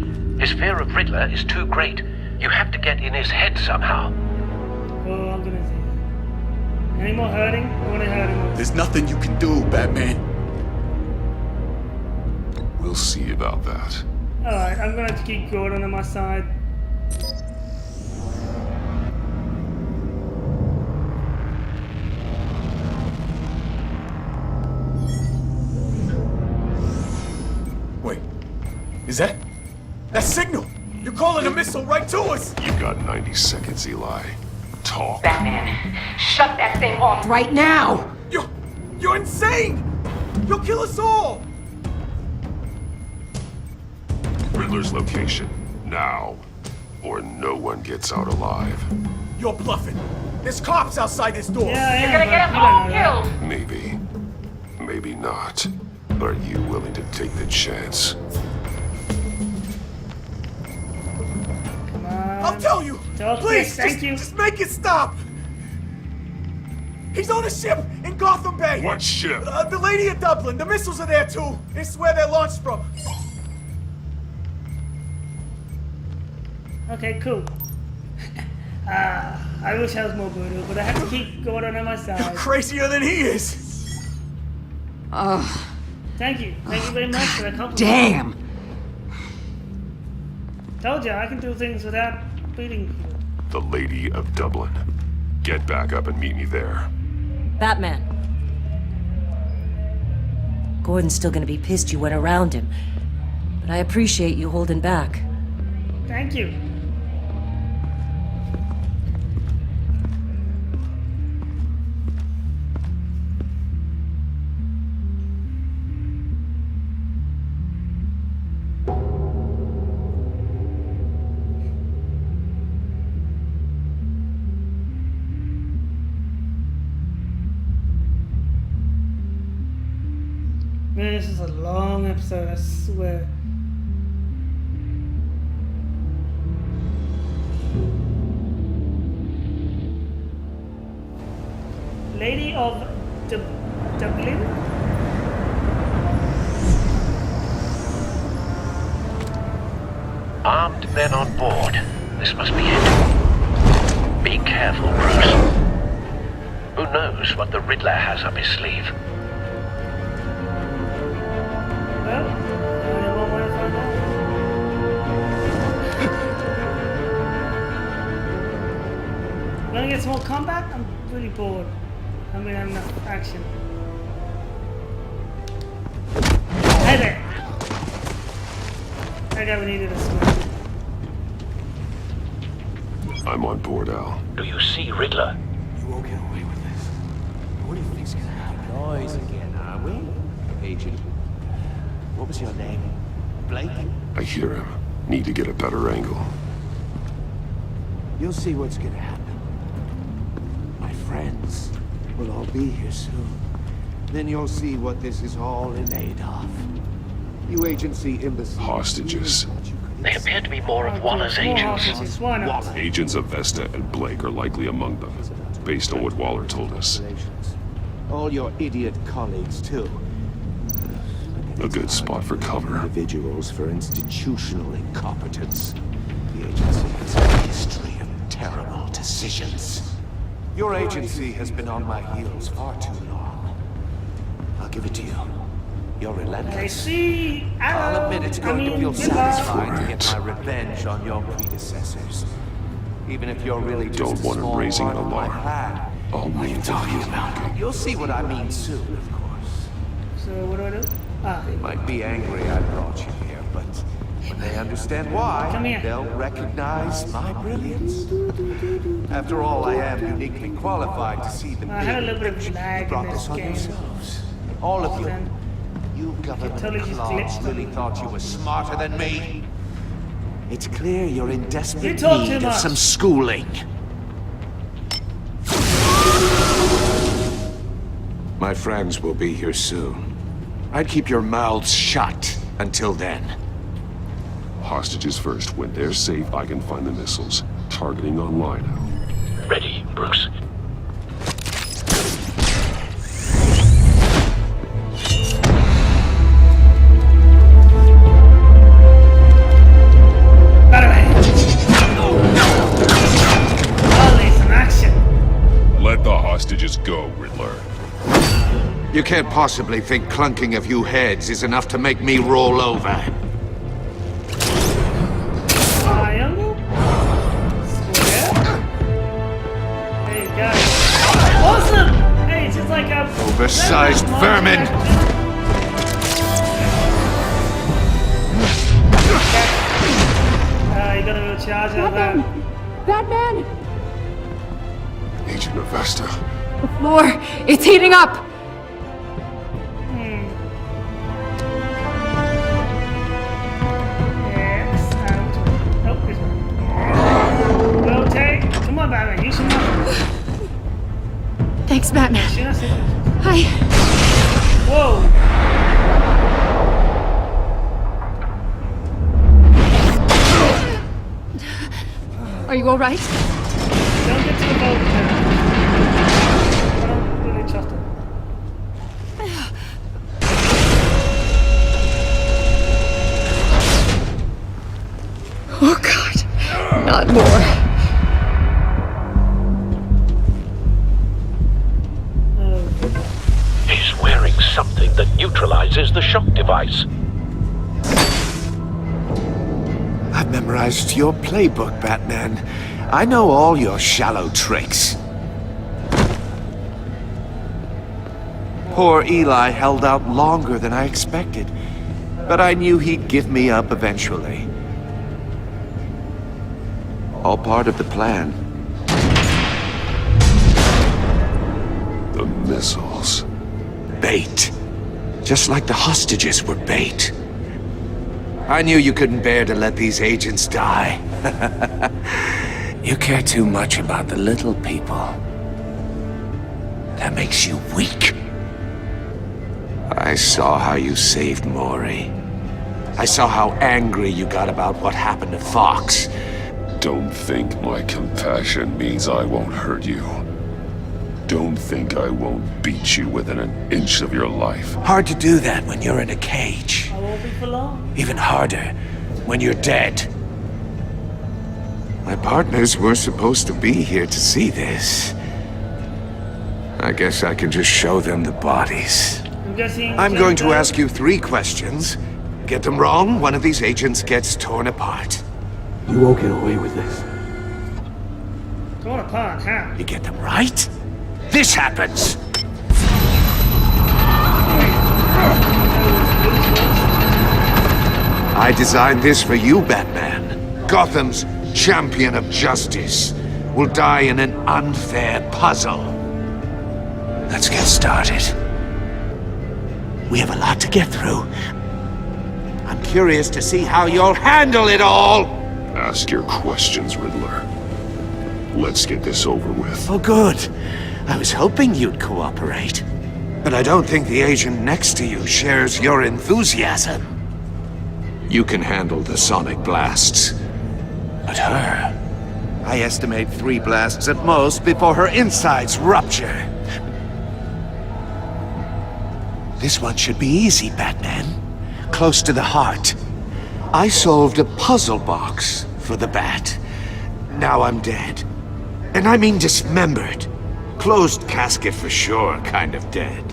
his fear of Riddler is too great. You have to get in his head somehow. Oh, I'm gonna see. Any more hurting? I want to hurt him. There's nothing you can do, Batman. We'll see about that. Alright, I'm gonna have to keep Gordon on my side. Wait, is that signal? You're calling a missile right to us! You got 90 seconds, Eli. Talk. Batman, shut that thing off right now! You're insane! You'll kill us all! Riddler's location, now. Or no one gets out alive. You're bluffing. There's cops outside this door. Yeah, You're gonna get us all killed! Maybe. Maybe not. Are you willing to take the chance? Come on. I'll tell you! Tell Please, thank you. just make it stop! He's on a ship in Gotham Bay! What ship? The Lady of Dublin. The missiles are there too. It's where they're launched from. Okay, cool. I wish I was more brutal, but I have to keep Gordon on my You're side. crazier than he is. Thank you. Thank you very much for that compliment. Damn! Told you, I can do things without beating people. The Lady of Dublin. Get back up and meet me there. Batman. Gordon's still gonna be pissed you went around him. But I appreciate you holding back. Thank you. Man, this is a long episode, I swear. Lady of Dublin? Armed men on board. This must be it. Be careful, Bruce. Who knows what the Riddler has up his sleeve? Well, only one way to find out. Wanna get some more combat? I'm really bored. I mean, I have enough action. Hey there! I got we needed a smoke. I'm on board, Al. Do you see Riddler? You won't get away with this. What do you think's gonna happen? Noise again, are we? Agent. What was your name? Blake? I hear him. Need to get a better angle. You'll see what's gonna happen. My friends will all be here soon. Then you'll see what this is all in aid of. You agency imbeciles. Hostages. They appear to be more of Waller's agents. Agents of Vesta and Blake are likely among them, based on what Waller told us. All your idiot colleagues, too. A good spot for cover. Individuals for institutional incompetence. The agency has a history of terrible decisions. Your agency has been on my heels far too long. I'll give it to you. You're relentless. I see. I'll admit it's going to feel satisfying to get my revenge on your predecessors. Even if you're really just Don't want him raising an alarm. I'll need to heal. You'll see what I mean soon, of course. So what do I do? They might be angry I brought you here, but when they understand why, they'll recognize my brilliance. After all, I am uniquely qualified to see the I had a big little bit of picture. lag You brought in this this on game. yourselves. All of you. You government clods really thought you were smarter than me. It's clear you're in desperate need of some schooling. My friends will be here soon. I'd keep your mouths shut until then. Hostages first. When they're safe, I can find the missiles. Targeting online. Ready, Bruce. Let the hostages go, Riddler. You can't possibly think clunking a few heads is enough to make me roll over. Triangle? Square? Hey, guys. Awesome! Hey, it's just like a... Oversized vermin! You gotta go charge out of that. Batman! Agent of Vesta. The floor, it's heating up! Come on, Batman, use some muscle. Thanks, Batman. Hi. Whoa. Are you alright? Don't get to the boat, man. I don't really trust him. Oh, God. Not more. He's wearing something that neutralizes the shock device. I've memorized your playbook, Batman. I know all your shallow tricks. Poor Eli held out longer than I expected, but I knew he'd give me up eventually. All part of the plan. The missiles. Bait. Just like the hostages were bait. I knew you couldn't bear to let these agents die. You care too much about the little people. That makes you weak. I I saw how you saved Maury. I saw how angry you got about what happened to Fox. Don't think my compassion means I won't hurt you. Don't think I won't beat you within an inch of your life. Hard to do that when you're in a cage. I won't be for long. Even harder when you're dead. My partners were supposed to be here to see this. I guess I can just show them the bodies. I'm going to ask you 3 questions. Get them wrong, one of these agents gets torn apart. You won't get away with this. Torn apart, huh? You get them right, this happens. I designed this for you, Batman. Gotham's champion of justice will die in an unfair puzzle. Let's get started. We have a lot to get through. I'm curious to see how you'll handle it all. Ask your questions, Riddler. Let's get this over with. Oh, good. I was hoping you'd cooperate. But I don't think the agent next to you shares your enthusiasm. You can handle the sonic blasts. But her... I estimate 3 blasts at most before her insides rupture. This one should be easy, Batman. Close to the heart. I solved a puzzle box for the Bat. Now I'm dead. And I mean dismembered. Closed casket for sure, kind of dead.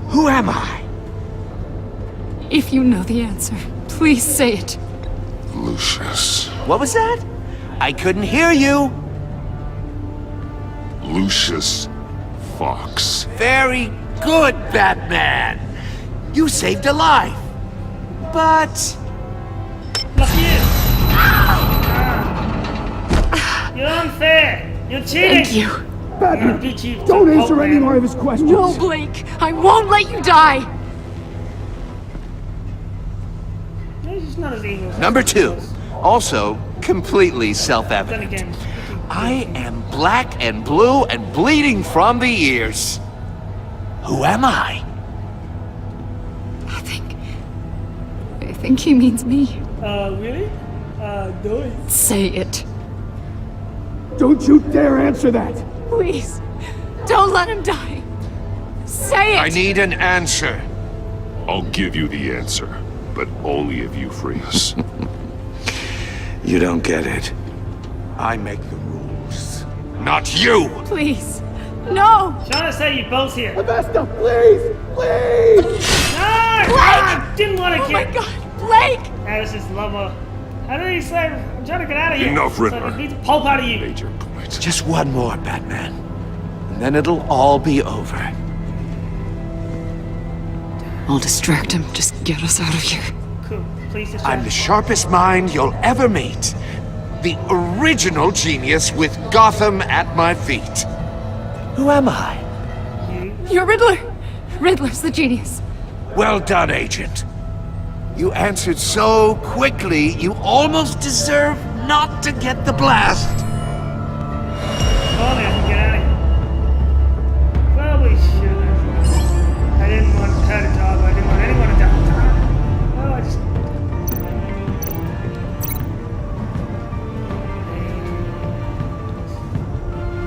Who am I? If you know the answer, please say it. Lucius. What was that? I couldn't hear you. Lucius Fox. Very good, Batman. You saved a life. But... Look here. You're unfair. You're cheating. Thank you. Batman, don't answer any more of his questions. No, Blake. I won't let you die. He's not as evil. Number 2. Also, completely self-evident. I am black and blue and bleeding from the ears. Who am I? I think he means me. Really? Do it. Say it. Don't you dare answer that! Please. Don't let him die. Say it! I need an answer. I'll give you the answer, but only if you free us. You don't get it. I make the rules, not you! Please. No! Trying to say you both here. Vesta, please! Please! No! Blake! I didn't want to Oh get... my god! Blake! That was his lover. How did he say? I'm trying to get out of here. Enough, Riddler. So I can beat the pulp out of you. Made your point. Just one more, Batman. And then it'll all be over. I'll distract him. Just get us out of here. Cool. Please distract I'm the sharpest mind you'll ever meet. The original genius with Gotham at my feet. Who am I? You're Riddler! Riddler's the genius. Well done, Agent. You answered so quickly, you almost deserve not to get the blast. Only I can get out of here. Probably shouldn't. I didn't want to cut a job. I didn't want anyone to die. Well, I just...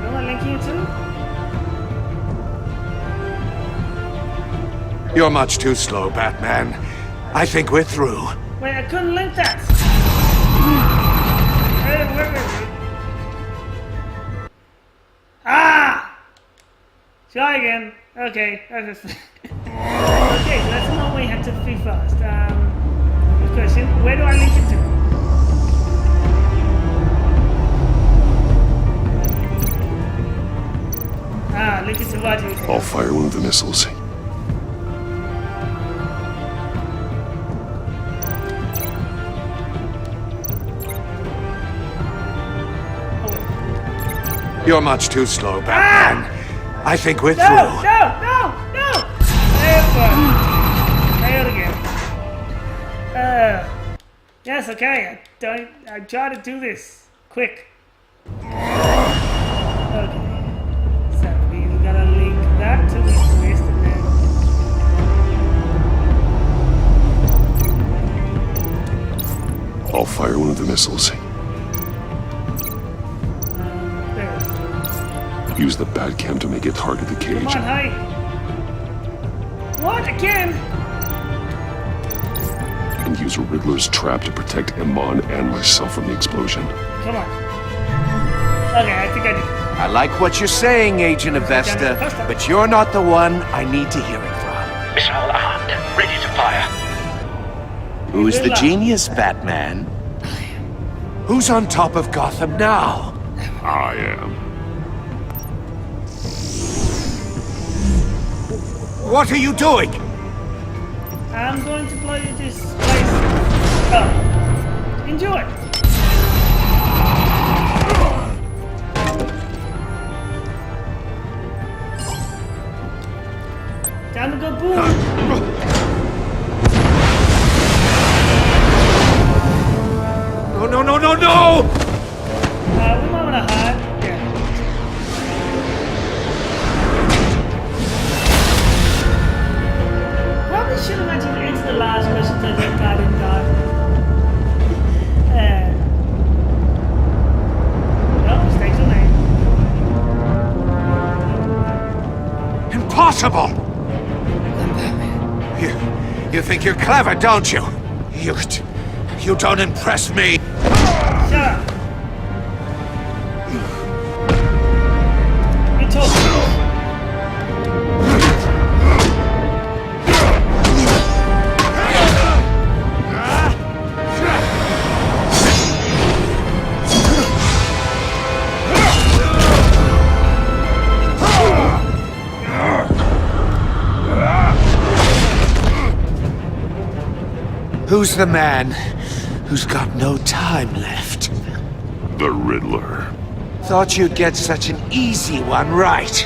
Am I linking it to? You're much too slow, Batman. I think we're through. Wait, I couldn't link that. Ah! Try again. Okay. Okay, so that's not we have to be fast. Good question. Where do I link it to? Link it to what? I'll fire one of the missiles. You're much too slow, Batman. I think we're through. No! Failed again. Yes, okay. I try to do this quick. Okay. So we gotta link that to this list and then I'll fire one of the missiles. Use the Batcam to make it target the cage. Come on, hey. What, again? And use a Riddler's trap to protect Iman and myself from the explosion. Come on. Okay, I think I did. I like what you're saying, Agent Avesta, but you're not the one I need to hear it from. Missile armed, ready to fire. Who's the genius, Batman? Who's on top of Gotham now? I am. What are you doing? I'm going to blow you this place up. Enjoy. Time to go boom. No! We might want to hide. Yeah. Probably should have mentioned into the last mission to get God in God. No, mistakes are made. Impossible! You think you're clever, don't you? You don't impress me. Shut up. You told me. Who's the man who's got no time left? The Riddler. Thought you'd get such an easy one right.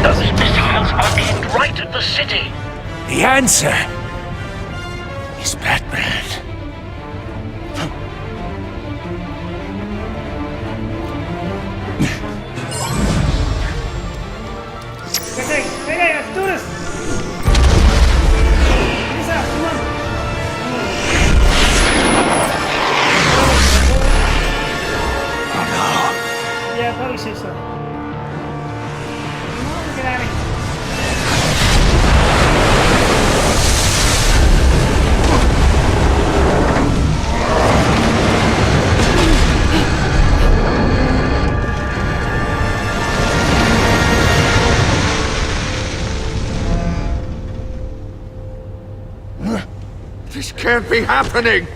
Those missiles are aimed right at the city. The answer is Batman. Hey, let's do this! Lisa, come on! Oh no. Yeah, probably should so. Come on, get out of here. This can't be happening!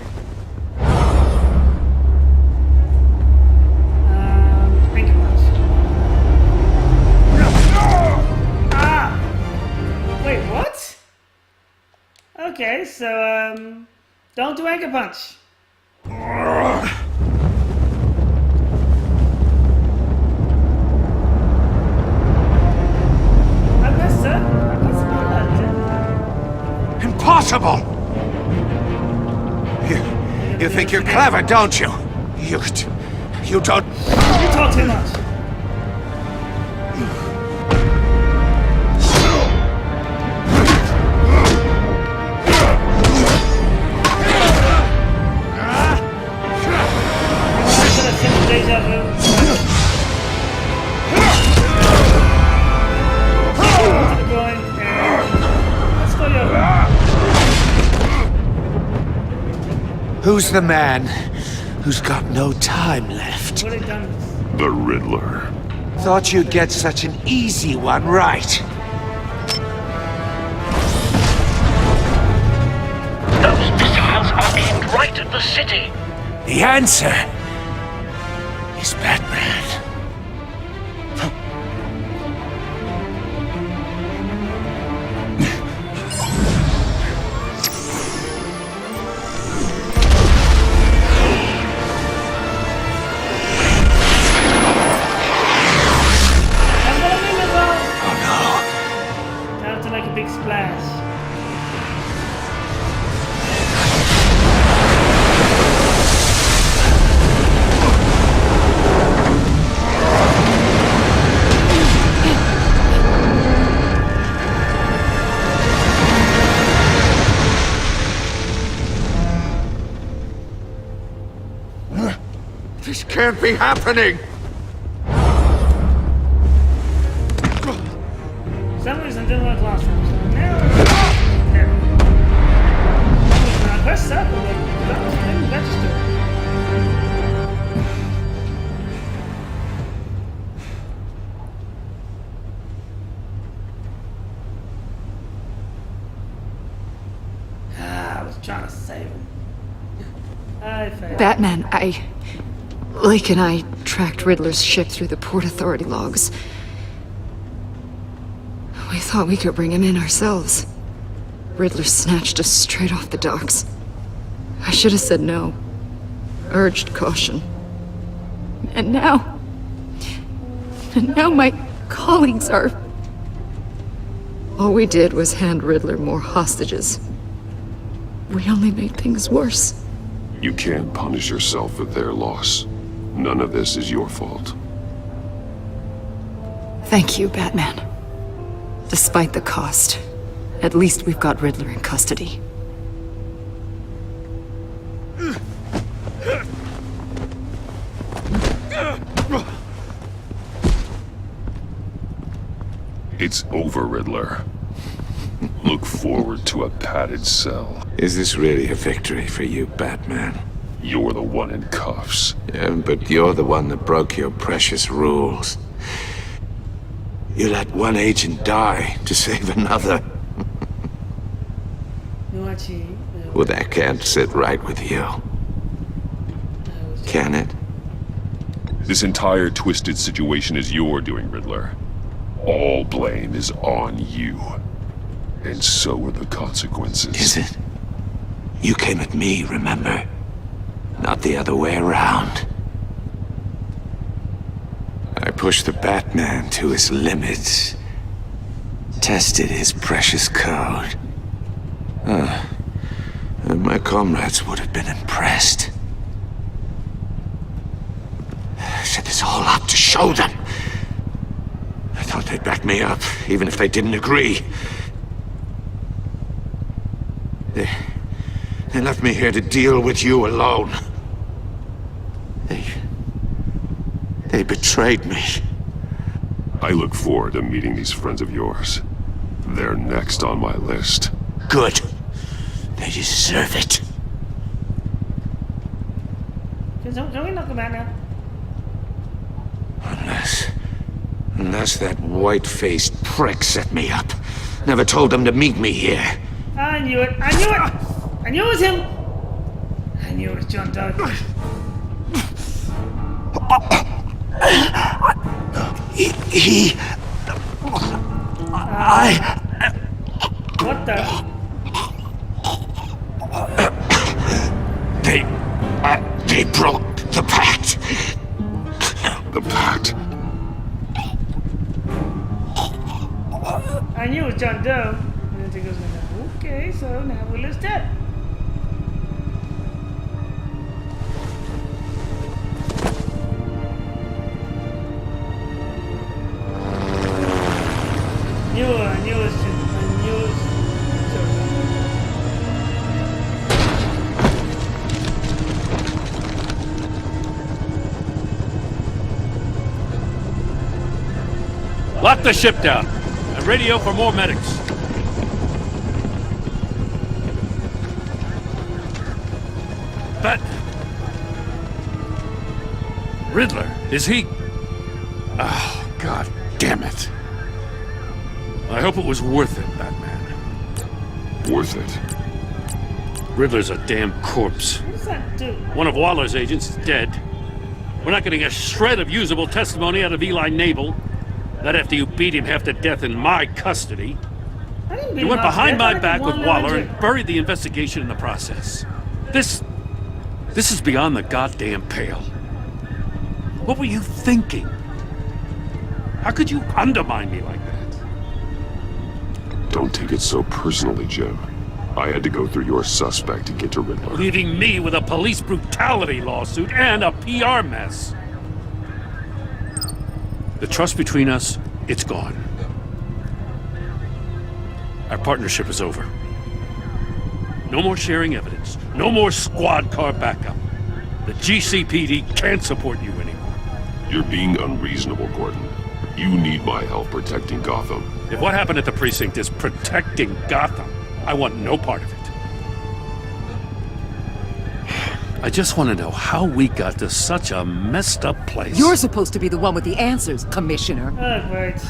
Wait, what? Okay, so, don't do Anchor Punch. I guess so. Impossible! You think you're clever, don't you? You don't... You talk too much. Who's the man who's got no time left? The Riddler. Thought you'd get such an easy one right. Those missiles are aimed right at the city. The answer is Batman. Big splash. can't be happening! For some reason it didn't work last time, so now... There. When I pressed circle, it didn't register. I was trying to save him. I failed. Batman, Lake and I tracked Riddler's ship through the Port Authority logs. We thought we could bring him in ourselves. Riddler snatched us straight off the docks. I should have said no. Urged caution. And now my colleagues are... All we did was hand Riddler more hostages. We only made things worse. You can't punish yourself for their loss. None of this is your fault. Thank you, Batman. Despite the cost, at least we've got Riddler in custody. It's over, Riddler. Look forward to a padded cell. Is this really a victory for you, Batman? You're the one in cuffs. Yeah, but you're the one that broke your precious rules. You let one agent die to save another. Well, that can't sit right with you. Can it? This entire twisted situation is your doing, Riddler. All blame is on you. And so are the consequences. Is it? You came at me, remember? Not the other way around. I pushed the Batman to his limits. Tested his precious code. And my comrades would have been impressed. I set this all up to show them. I thought they'd back me up, even if they didn't agree. They left me here to deal with you alone. They betrayed me. I look forward to meeting these friends of yours. They're next on my list. Good. They deserve it. Can we knock him out now? Unless that white-faced prick set me up. Never told them to meet me here. I knew it! I knew it! I knew it was him! I knew it was John Doe. What the? They broke the pact. The pact? I knew it was John Doe. And then he goes, okay, so now Willow's dead. I knew it was Lock the ship down and radio for more medics. But Riddler, is he? Oh, God damn it. I hope it was worth it, Batman. Worth it? Riddler's a damn corpse. What does that do? One of Waller's agents is dead. We're not getting a shred of usable testimony out of Eli Nabel. Not after you beat him half to death in my custody. You went behind my back with Waller and buried the investigation in the process. This is beyond the goddamn pale. What were you thinking? How could you undermine me like that? Don't take it so personally, Jim. I had to go through your suspect to get to Riddler. Leaving me with a police brutality lawsuit and a PR mess. The trust between us, it's gone. Our partnership is over. No more sharing evidence. No more squad car backup. The GCPD can't support you anymore. You're being unreasonable, Gordon. You need my help protecting Gotham. If what happened at the precinct is protecting Gotham, I want no part of it. I just want to know how we got to such a messed up place. You're supposed to be the one with the answers, Commissioner. Oh, great.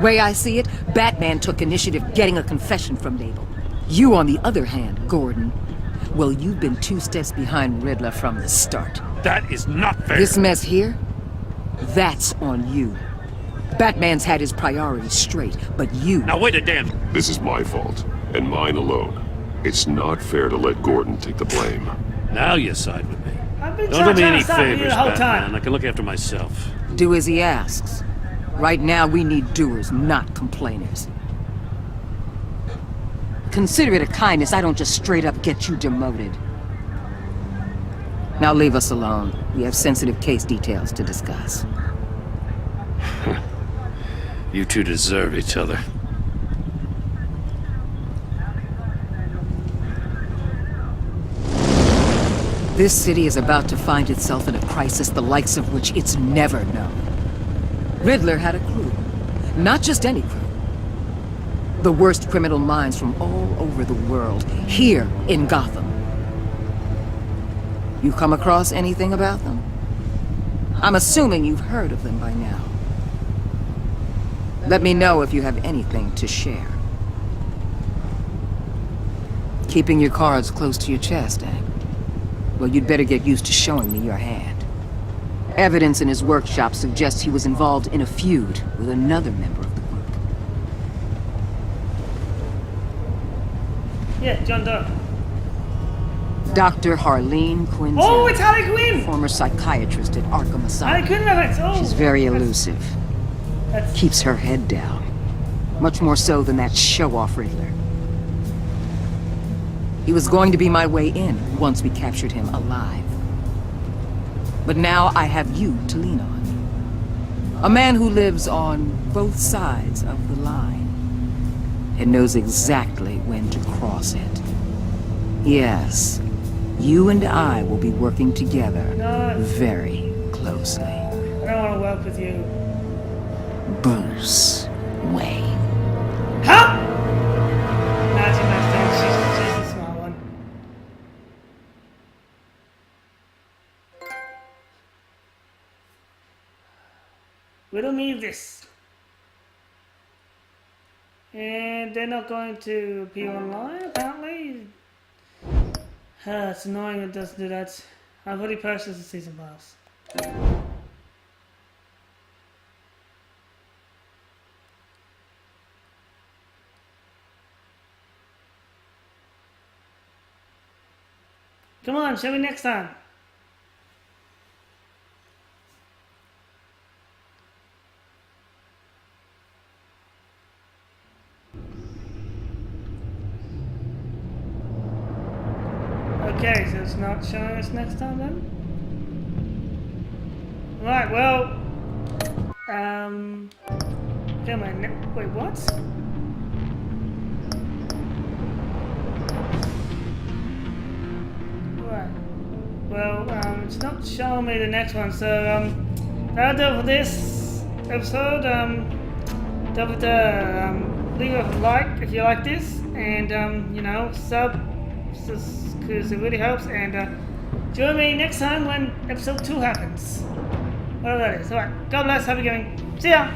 Way I see it, Batman took initiative getting a confession from Mabel. You, on the other hand, Gordon, well, you've been 2 steps behind Riddler from the start. That is not fair. This mess here, that's on you. Batman's had his priorities straight, but you... Now wait a damn... This is my fault, and mine alone. It's not fair to let Gordon take the blame. Now you side with me. I've been Don't do me trying any to side with you favors, the whole Batman. time. I can look after myself. Do as he asks. Right now, we need doers, not complainers. Consider it a kindness I don't just straight up get you demoted. Now leave us alone. We have sensitive case details to discuss. You two deserve each other. This city is about to find itself in a crisis the likes of which it's never known. Riddler had a crew. Not just any crew. The worst criminal minds from all over the world, here in Gotham. You come across anything about them? I'm assuming you've heard of them by now. Let me know if you have anything to share. Keeping your cards close to your chest, eh? Well, you'd better get used to showing me your hand. Evidence in his workshop suggests he was involved in a feud with another member of the group. Yeah, John Doe. Dr. Harleen Quinn. Oh, it's Harley Quinn! Former psychiatrist at Arkham Asylum. Harley Quinn reference. Oh, she's very elusive. That's... Keeps her head down. Much more so than that show-off Riddler. He was going to be my way in once we captured him alive. But now I have you to lean on. A man who lives on both sides of the line and knows exactly when to cross it. Yes, you and I will be working together very closely. I don't want to work with you. Bruce Wayne. Huh? Nah, too much then. She's a small one. We don't need this. And they're not going to appear online, apparently. It's annoying it doesn't do that. I've already purchased the season pass. Come on, show me next time. Okay, so it's not showing us next time then? Right, well... Come on, wait, what? Right. Well, it's not showing me the next one, so, that'll do it for this episode. Don't forget to, leave a like if you like this, and, you know, sub, because it really helps, and join me next time when episode 2 happens. Whatever that is. Alright, God bless, happy gaming. See ya!